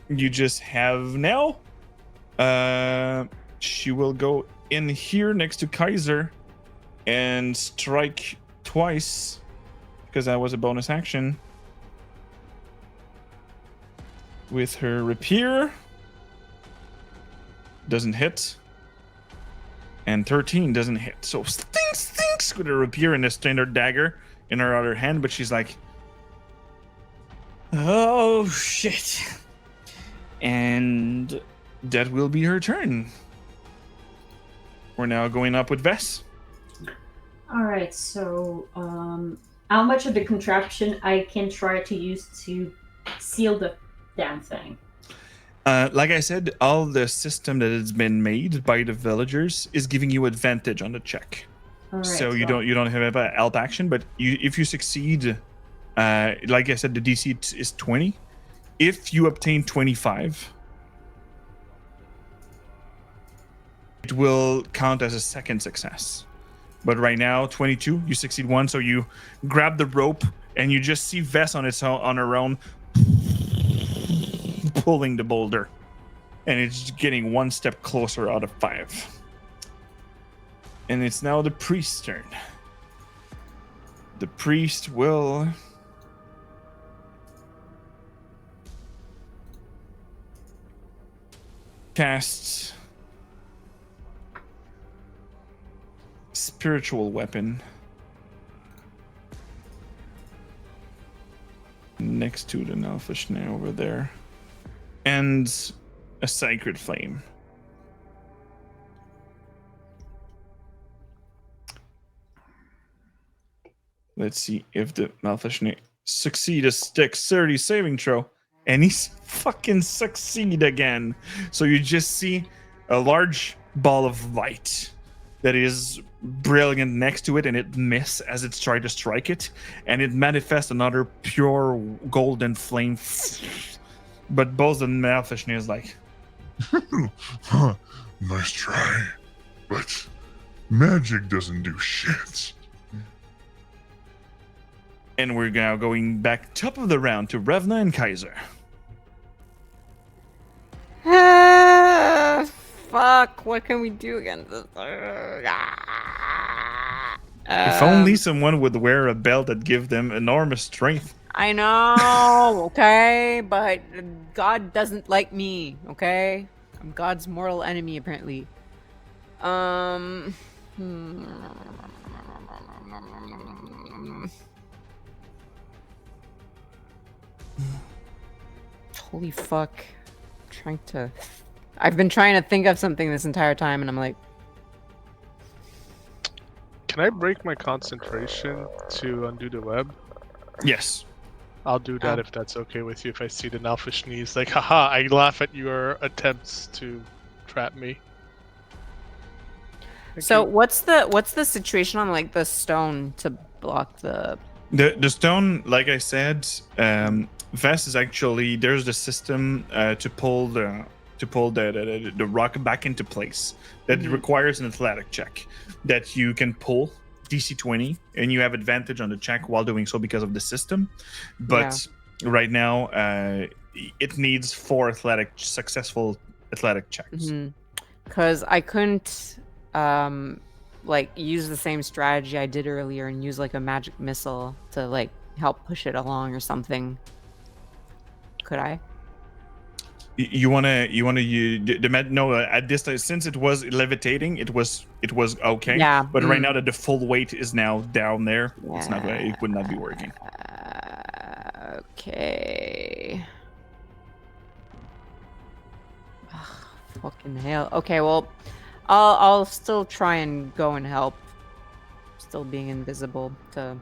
you just have now. She will go in here next to Kaiser and strike twice, because that was a bonus action, with her rapier. Doesn't hit. And 13 doesn't hit. So stinks with her rapier and a standard dagger in her other hand, but she's like, Oh shit. and that will be her turn. We're now going up with Vess. All right, so how much of the contraption I can try to use to seal the damn thing? Like I said, all the system that has been made by the villagers is giving you advantage on the check. All right, So you don't have a help action, but if you succeed, like I said, the DC is 20. If you obtain 25, it will count as a second success. But right now, 22, you succeed one, so you grab the rope and you just see Vess on her own pulling the boulder, and it's getting one step closer out of 5. And it's now the priest's turn. The priest will cast spiritual weapon next to the Nelfish now over there, and a sacred flame. Let's see if the Malfish succeed a dexterity saving throw, and he's fucking succeed again. So you just see a large ball of light that is brilliant next to it, and it misses as it's trying to strike it, and it manifests another pure golden flame. But both the Malfish is like, Nice try, but magic doesn't do shit. and we're now going back top of the round to Revna and Kaiser. Fuck, what can we do against this? If only someone would wear a belt that gives them enormous strength. I know, okay, but God doesn't like me, okay? I'm God's mortal enemy, apparently. Holy fuck. I've been trying to think of something this entire time, and I'm like... Can I break my concentration to undo the web? Yes. I'll do that if that's okay with you. If I see the Nelfish sneeze, like, haha, I laugh at your attempts to trap me. So what's the situation on like the stone to block the The stone, like I said, Vest is actually there's the system to pull the rock back into place that requires an athletic check that you can pull DC 20, and you have advantage on the check while doing so because of the system. But right now, it needs 4 successful athletic checks. Because I couldn't like use the same strategy I did earlier and use like a magic missile to like help push it along or something. Could I? You wanna no at this time, since it was levitating, it was okay. Yeah. But right now that the full weight is now down there, it's not it would not be working. Okay. Ugh, fucking hell. Okay, well, I'll still try and go and help. Still being invisible to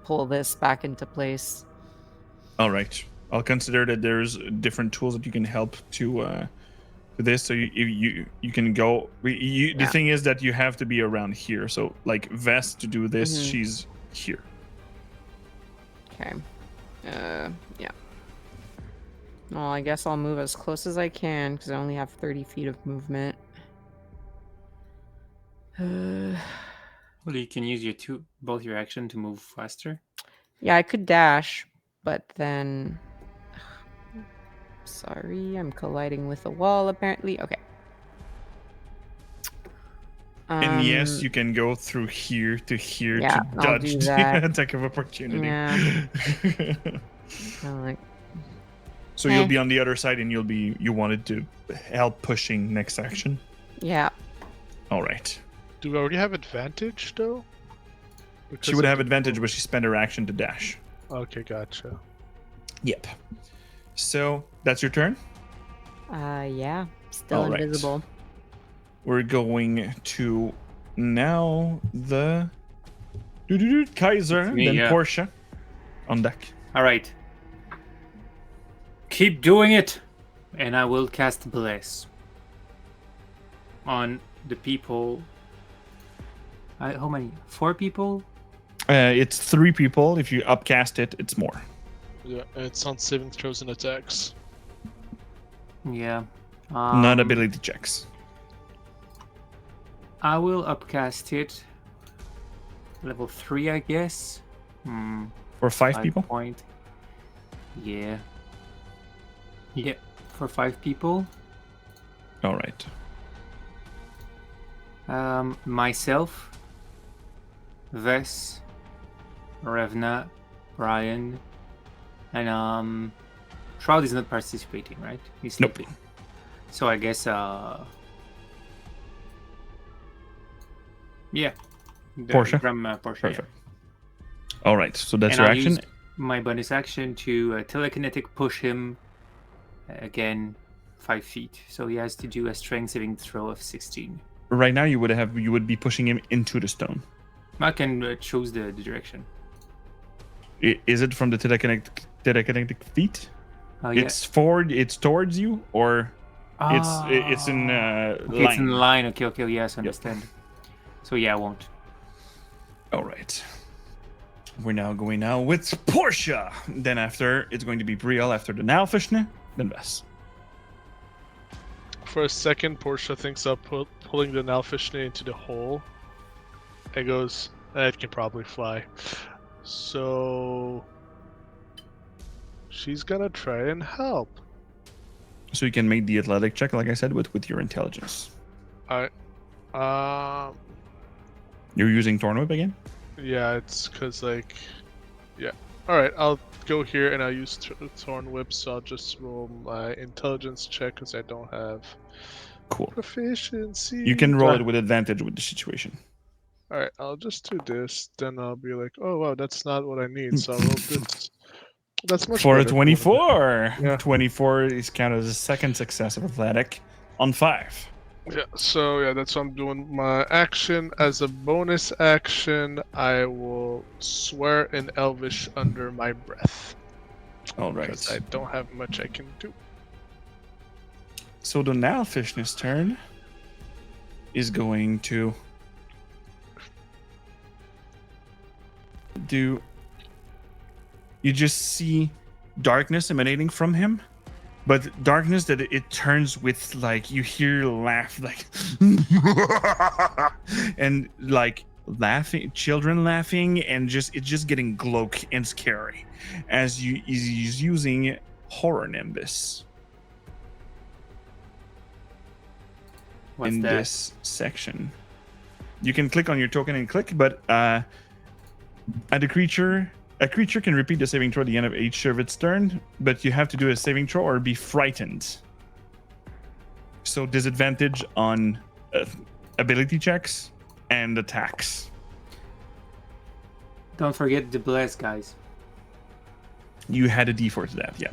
pull this back into place. All right. I'll consider that there's different tools that you can help to this. So you can go. The thing is that you have to be around here. So like Vest to do this, she's here. Okay. Yeah. Well, I guess I'll move as close as I can because I only have 30 feet of movement. Well, you can use both your action to move faster. Yeah, I could dash, but then... Sorry, I'm colliding with a wall, apparently. Okay. And yes, you can go through here to here to I'll dodge do the that. attack of opportunity. Yeah. Like, So you'll be on the other side, and you wanted to help pushing next action. yeah. All right. Do we already have advantage, though? She would have advantage, but she spent her action to dash. Okay, gotcha. Yep. So that's your turn. Yeah. Still All right. invisible. We're going to now the Kaiser, Me, then yeah. Portia on deck. All right. keep doing it, and I will cast Bless on the people. How many? 4 people? It's 3 people. If you upcast it, it's more. Yeah, it's on saving throws and attacks. Yeah. Not ability checks. I will upcast it. Level 3, I guess. For 5 5 people? point. Yeah. Yeah, for 5 people. All right. Myself, Ves, Revna, Brian, and Shroud is not participating, right? He's Nope. sleeping. So I guess yeah. Portia? From Portia. Perfect. All right. So that's And your I'll action. use my bonus action to telekinetic push him again 5 feet. So he has to do a strength saving throw of 16. Right now, you would be pushing him into the stone. I can choose the direction. Is it from the telekinetic feet? Oh yeah. It's forward. It's towards you, or it's in Okay, line. it's in line. Okay, yes, understand. So yeah, I won't. All right. We're now going with Portia. Then after, it's going to be Brielle after the Nalfishne, then Vess. For a second, Portia thinks of pulling the Nalfishne into the hole. And goes, it can probably fly. So she's gonna try and help. So you can make the athletic check, like I said, with your intelligence. Alright. You're using Thorn Whip again? Yeah, it's because, like, yeah. Alright, I'll go here and I'll use Thorn Whip, so I'll just roll my intelligence check because I don't have Cool. proficiency. You can roll it with advantage with the situation. Alright, I'll just do this, then I'll be like, oh wow, that's not what I need, so I'll roll this. That's much For a better. 24. Yeah. 24 is counted as a second success of athletic on 5. Yeah, so yeah, that's what I'm doing. My action as a bonus action, I will swear in Elvish under my breath. All right. Because I don't have much I can do. So the Nalfishne's turn is going to do. You just see darkness emanating from him, but darkness that it turns with, like, you hear laugh, like, and like laughing, children laughing, and it's just getting gloke and scary as he's using Horror Nimbus. What's in that? this section. You can click on your token and click, but at a creature can repeat the saving throw at the end of each of its turn, but you have to do a saving throw or be frightened. So disadvantage on ability checks and attacks. Don't forget the bless, guys. You had a D4 to that, yeah.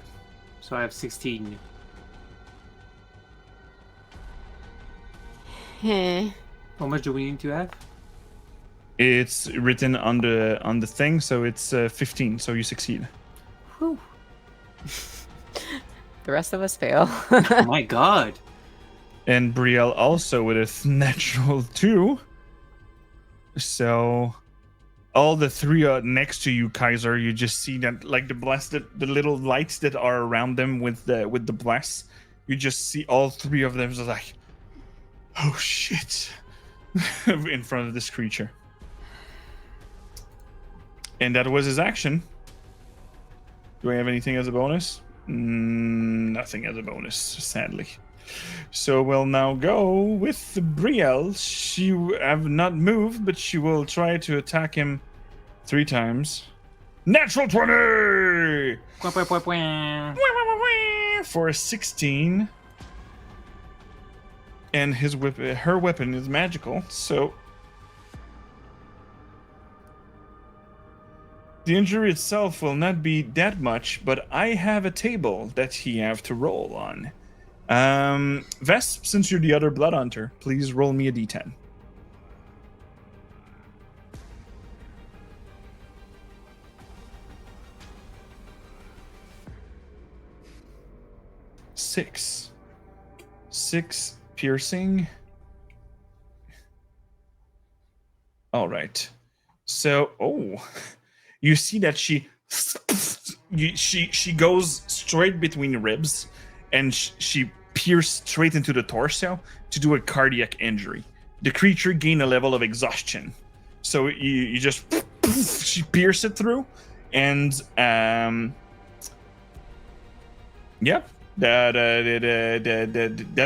So I have 16. How much do we need to have? It's written on the thing, so it's 15, so you succeed. Whew. The rest of us fail. Oh my god. And Brielle also with a natural 2. So all the 3 next to you, Kaiser, you just see that, like, the little lights that are around them with the bless. You just see all 3 of them just like, oh shit, in front of this creature. And that was his action. Do I have anything as a bonus? Nothing as a bonus, sadly. So we'll now go with Brielle. She have not moved, but she will try to attack him 3 times. Natural 20! For a 16. And her weapon is magical, so the injury itself will not be that much, but I have a table that he have to roll on. Vesp, since you're the other blood hunter, please roll me a d10. 6. 6 piercing. All right. So, you see that she goes straight between the ribs, and she pierced straight into the torso to do a cardiac injury. The creature gained a level of exhaustion. So you just she pierced it through, and that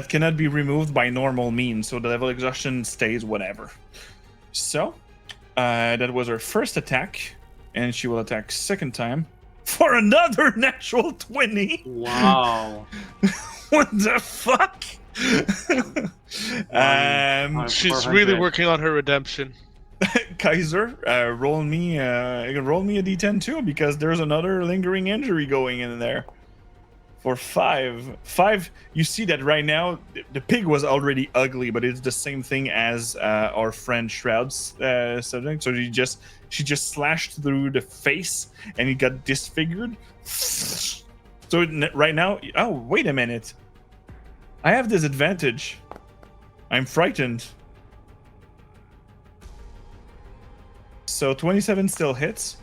cannot be removed by normal means. So the level of exhaustion stays whatever. So that was her first attack, and she will attack second time for another natural 20. Wow. What the fuck? She's 400. really working on her redemption. Kaiser, roll me a d10 too, because there's another lingering injury going in there. For 5. 5, you see that right now the pig was already ugly, but it's the same thing as our friend Shroud's subject. So she just slashed through the face, and he got disfigured. So right now, oh wait a minute, I have disadvantage. I'm frightened. So 27 still hits.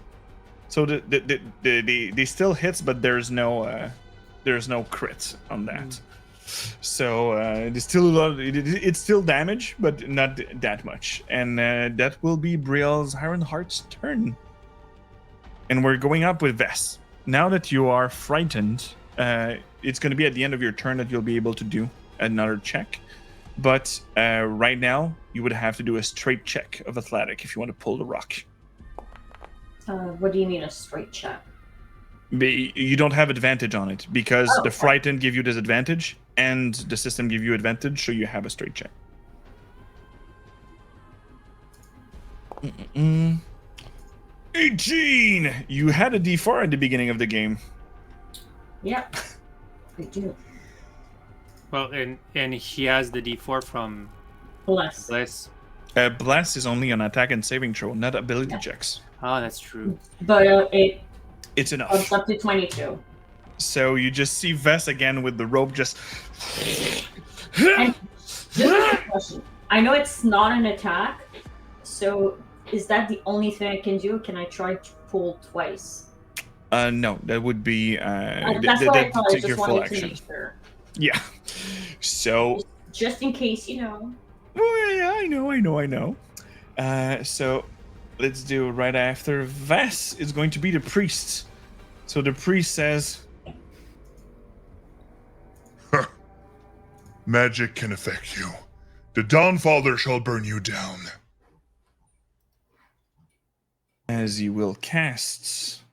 So the still hits, but there's no crit on that. So it's still a lot. It's still damage, but not that much. And that will be Brielle's Ironheart's turn. And we're going up with Vess. Now that you are frightened, it's going to be at the end of your turn that you'll be able to do another check. But right now, you would have to do a straight check of athletic if you want to pull the rock. What do you mean a straight check? You don't have advantage on it because the frightened give you disadvantage and the system give you advantage, so you have a straight check. 18! You had a D4 at the beginning of the game. Yep, I do. Well, and he has the D4 from Bless. Bless. Bless is only an attack and saving throw, not ability checks. Oh, that's true. But It's enough. it's up to 22. So you just see Vess again with the rope just... And just a question. I know it's not an attack, so is that the only thing I can do? Can I try to pull twice? No, that would be... That's what I thought. I take your just full wanted to action. make sure. Yeah. So... Just in case, you know. Well, yeah, I know. So let's do right after Vess is going to be the priest. So the priest says, Magic can affect you. The Dawnfather shall burn you down. as he will cast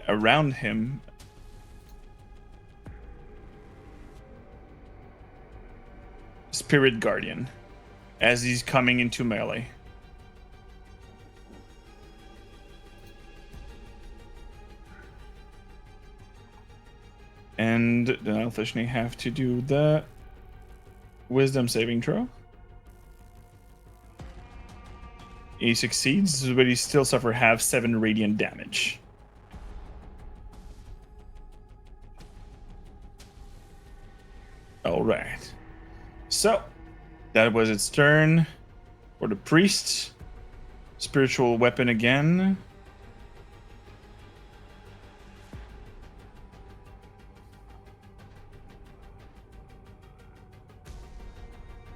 around him Spirit Guardian as he's coming into melee. And the Elfishni have to do the Wisdom saving throw. He succeeds, but he still suffer half 7 radiant damage. All right. So that was its turn for the priest. Spiritual weapon again.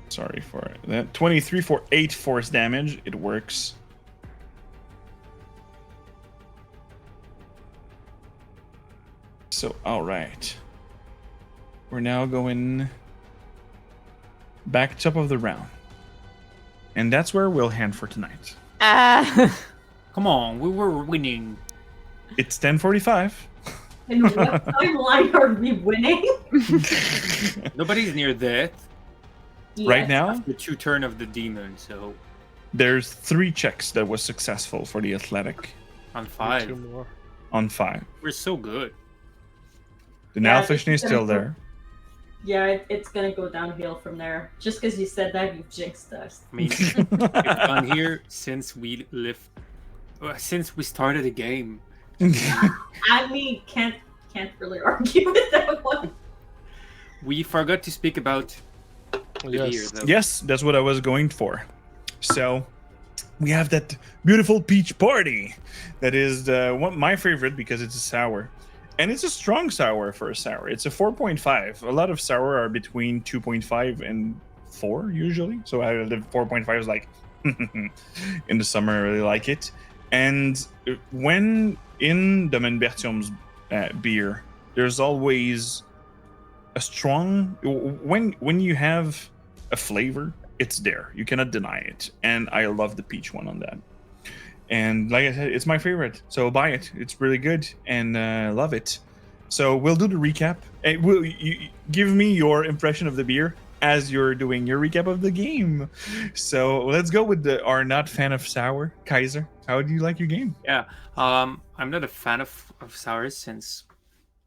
Sorry for that. 23 for 8 force damage. It works. So, all right. We're now going back top of the round. And that's where we'll hand for tonight. Come on, we were winning. It's 10:45. In what timeline are we winning? Nobody's near death. Right now, The 2 turn of the demon, so there's 3 checks that was successful for the athletic on 2 5. more. on 5. We're so good. The Yeah, Nalfishni is still there. Yeah, it's gonna go downhill from there. Just because you said that, you've jinxed us. I mean, it's gone here since we started the game. I mean, can't really argue with that one. We forgot to speak about the beer, Yes. though. Yes, that's what I was going for. So we have that beautiful peach party that is my favorite because it's a sour. And it's a strong sour for a sour. It's a 4.5. A lot of sour are between 2.5 and 4 usually. So the 4.5 is like in the summer I really like it. And when in the Menbertium's beer, there's always a strong when you have a flavor, it's there. You cannot deny it. And I love the peach one on that. And like I said, it's my favorite. So buy it. It's really good and love it. So we'll do the recap. Will you give me your impression of the beer as you're doing your recap of the game? So let's go with our not fan of sour, Kaiser. How do you like your game? Yeah, I'm not a fan of sours since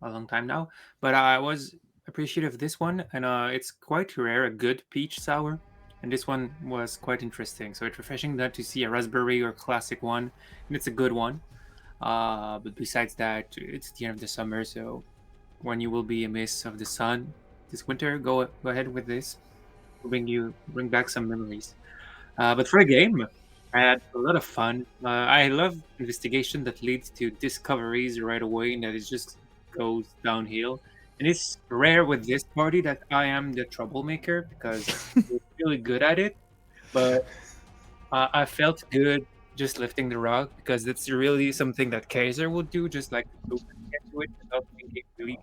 a long time now, but I was appreciative of this one, and it's quite rare, a good peach sour, and this one was quite interesting. So it's refreshing not to see a raspberry or classic one, and it's a good one. But besides that, it's the end of the summer, so when you will be a miss of the sun this winter, go ahead with this. Bring back some memories. But for the game, I had a lot of fun. I love investigation that leads to discoveries right away, and that it just goes downhill. And it's rare with this party that I am the troublemaker because we're really good at it. But I felt good just lifting the rock because it's really something that Kaiser would do, just like to get to it without thinking really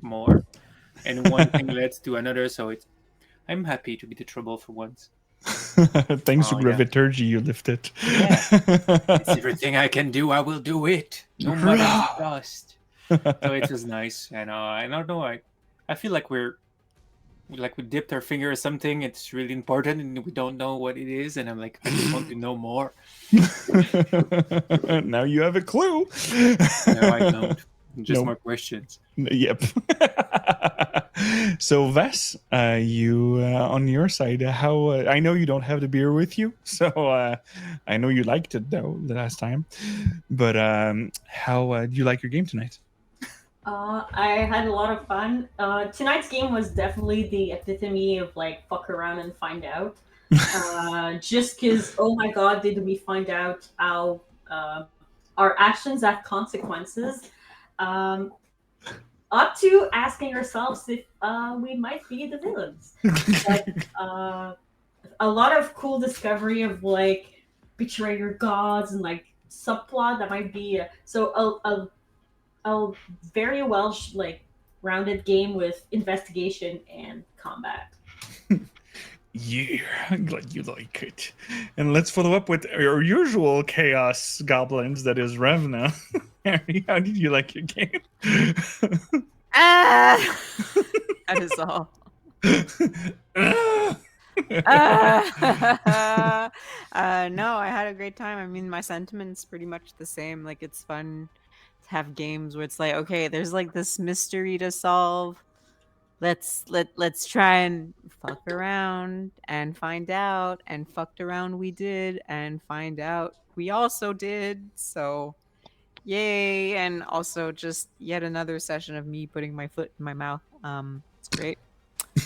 more. And one thing leads to another, so I'm happy to be the trouble for once. Thanks to Oh, yeah. graviturgy, you lifted. Yeah. It's everything I can do, I will do it. No matter the cost. So it was nice. And I don't know, I feel like we dipped our finger or something. It's really important and we don't know what it is. And I'm like, I just want to know more. Now you have a clue. No, I don't. Just Nope. more questions. Yep. So Vas, you on your side, how I know you don't have the beer with you, so I know you liked it though the last time. But how do you like your game tonight? I had a lot of fun. Tonight's game was definitely the epitome of like fuck around and find out. Just because, oh my god, did we find out how our actions have consequences? Up to asking ourselves if we might be the villains. Like, a lot of cool discovery of like betray your gods and like subplot that might be a very well like rounded game with investigation and combat. Yeah, I'm glad you like it. And let's follow up with our usual chaos goblins, that is Revna. Harry, how did you like your game? Ah, that is all. No, I had a great time. I mean, my sentiment's pretty much the same. Like, it's fun to have games where it's like, okay, there's like this mystery to solve. Let's try and fuck around and find out, and fucked around we did, and find out we also did. So, yay! And also just yet another session of me putting my foot in my mouth. It's great.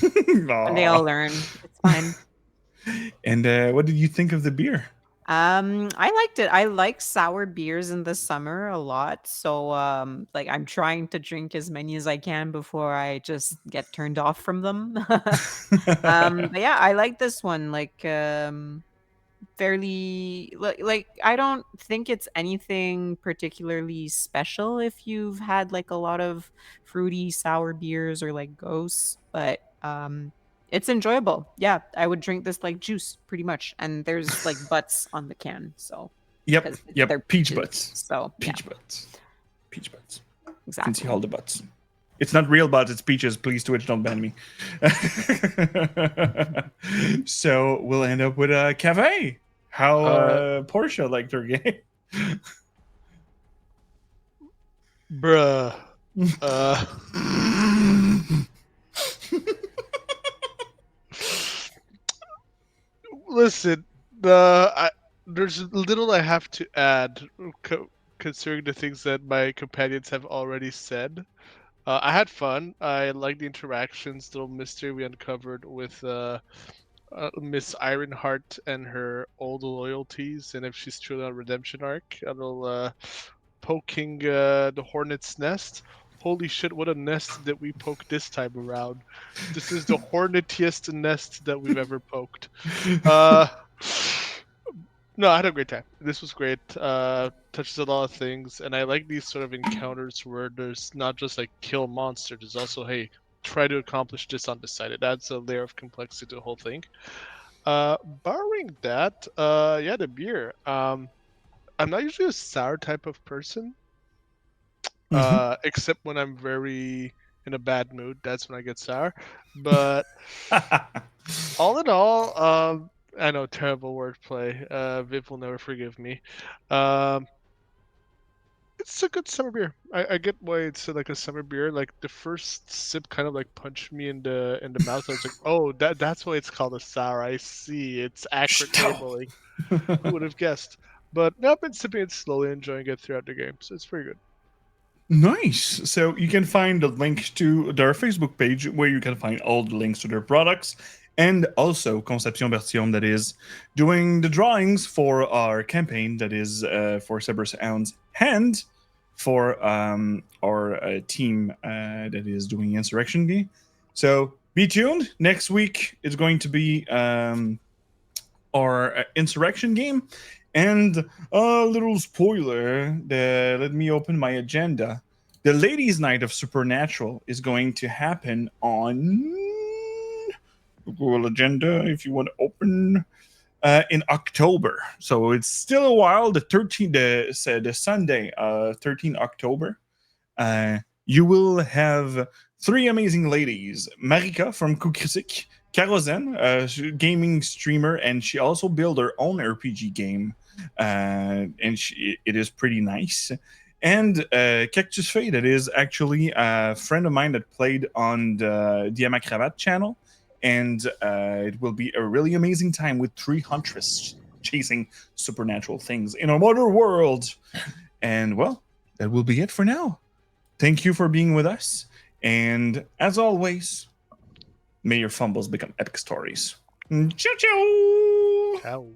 And they all learn. It's fine. And what did you think of the beer? I liked it. I like sour beers in the summer a lot. So like I'm trying to drink as many as I can before I just get turned off from them. But yeah, I like this one. Like fairly like I don't think it's anything particularly special if you've had like a lot of fruity sour beers or like ghosts, but it's enjoyable. Yeah, I would drink this like juice pretty much, and there's like butts on the can, so Yep, 'cause yep. they're Peach peaches, butts. so Peach butts. Peach butts. yeah, You can see exactly. all the butts. It's not real butts, it's peaches. Please, Twitch, don't ban me. So we'll end up with Cave. How Portia liked her game. Bruh. Listen, there's little I have to add, considering the things that my companions have already said. I had fun. I like the interactions, the little mystery we uncovered with Miss Ironheart and her old loyalties, and if she's truly on a redemption arc. A little poking the hornet's nest. Holy shit, what a nest that we poked this time around. This is the hornetiest nest that we've ever poked. Uh, no, I had a great time. This was great. Touches a lot of things, and I like these sort of encounters where there's not just like kill monster. There's also, hey, try to accomplish this on this side. It adds a layer of complexity to the whole thing. Barring that, yeah, the beer. I'm not usually a sour type of person, except when I'm very in a bad mood. That's when I get sour. But all in all, I know, terrible wordplay. Viv will never forgive me. It's a good summer beer. I get why it's like a summer beer. Like the first sip kind of like punched me in the mouth. I was like, oh, that's why it's called a sour. I see. It's accurate labeling. Who would have guessed? But no, I've been sipping it slowly, enjoying it throughout the game, so it's pretty good. Nice. So you can find the link to their Facebook page where you can find all the links to their products, and also Conception Version, that is doing the drawings for our campaign, that is for Cerberus Hounds, and for our team that is doing Insurrection Game. So be tuned. Next week is going to be our Insurrection game. And a little spoiler, let me open my agenda. The Ladies' Night of Supernatural is going to happen on Google Agenda, if you want to open, in October. So it's still a while. The Sunday, 13 October. You will have three amazing ladies. Marika from Kukrisik, Karozen, a gaming streamer, and she also built her own RPG game. And it is pretty nice. And Cactus Faye, that is actually a friend of mine that played on the Diamant Cravat channel. And it will be a really amazing time with three huntresses chasing supernatural things in a modern world. And, well, that will be it for now. Thank you for being with us. And, as always, may your fumbles become epic stories. Ciao, ciao! Ciao.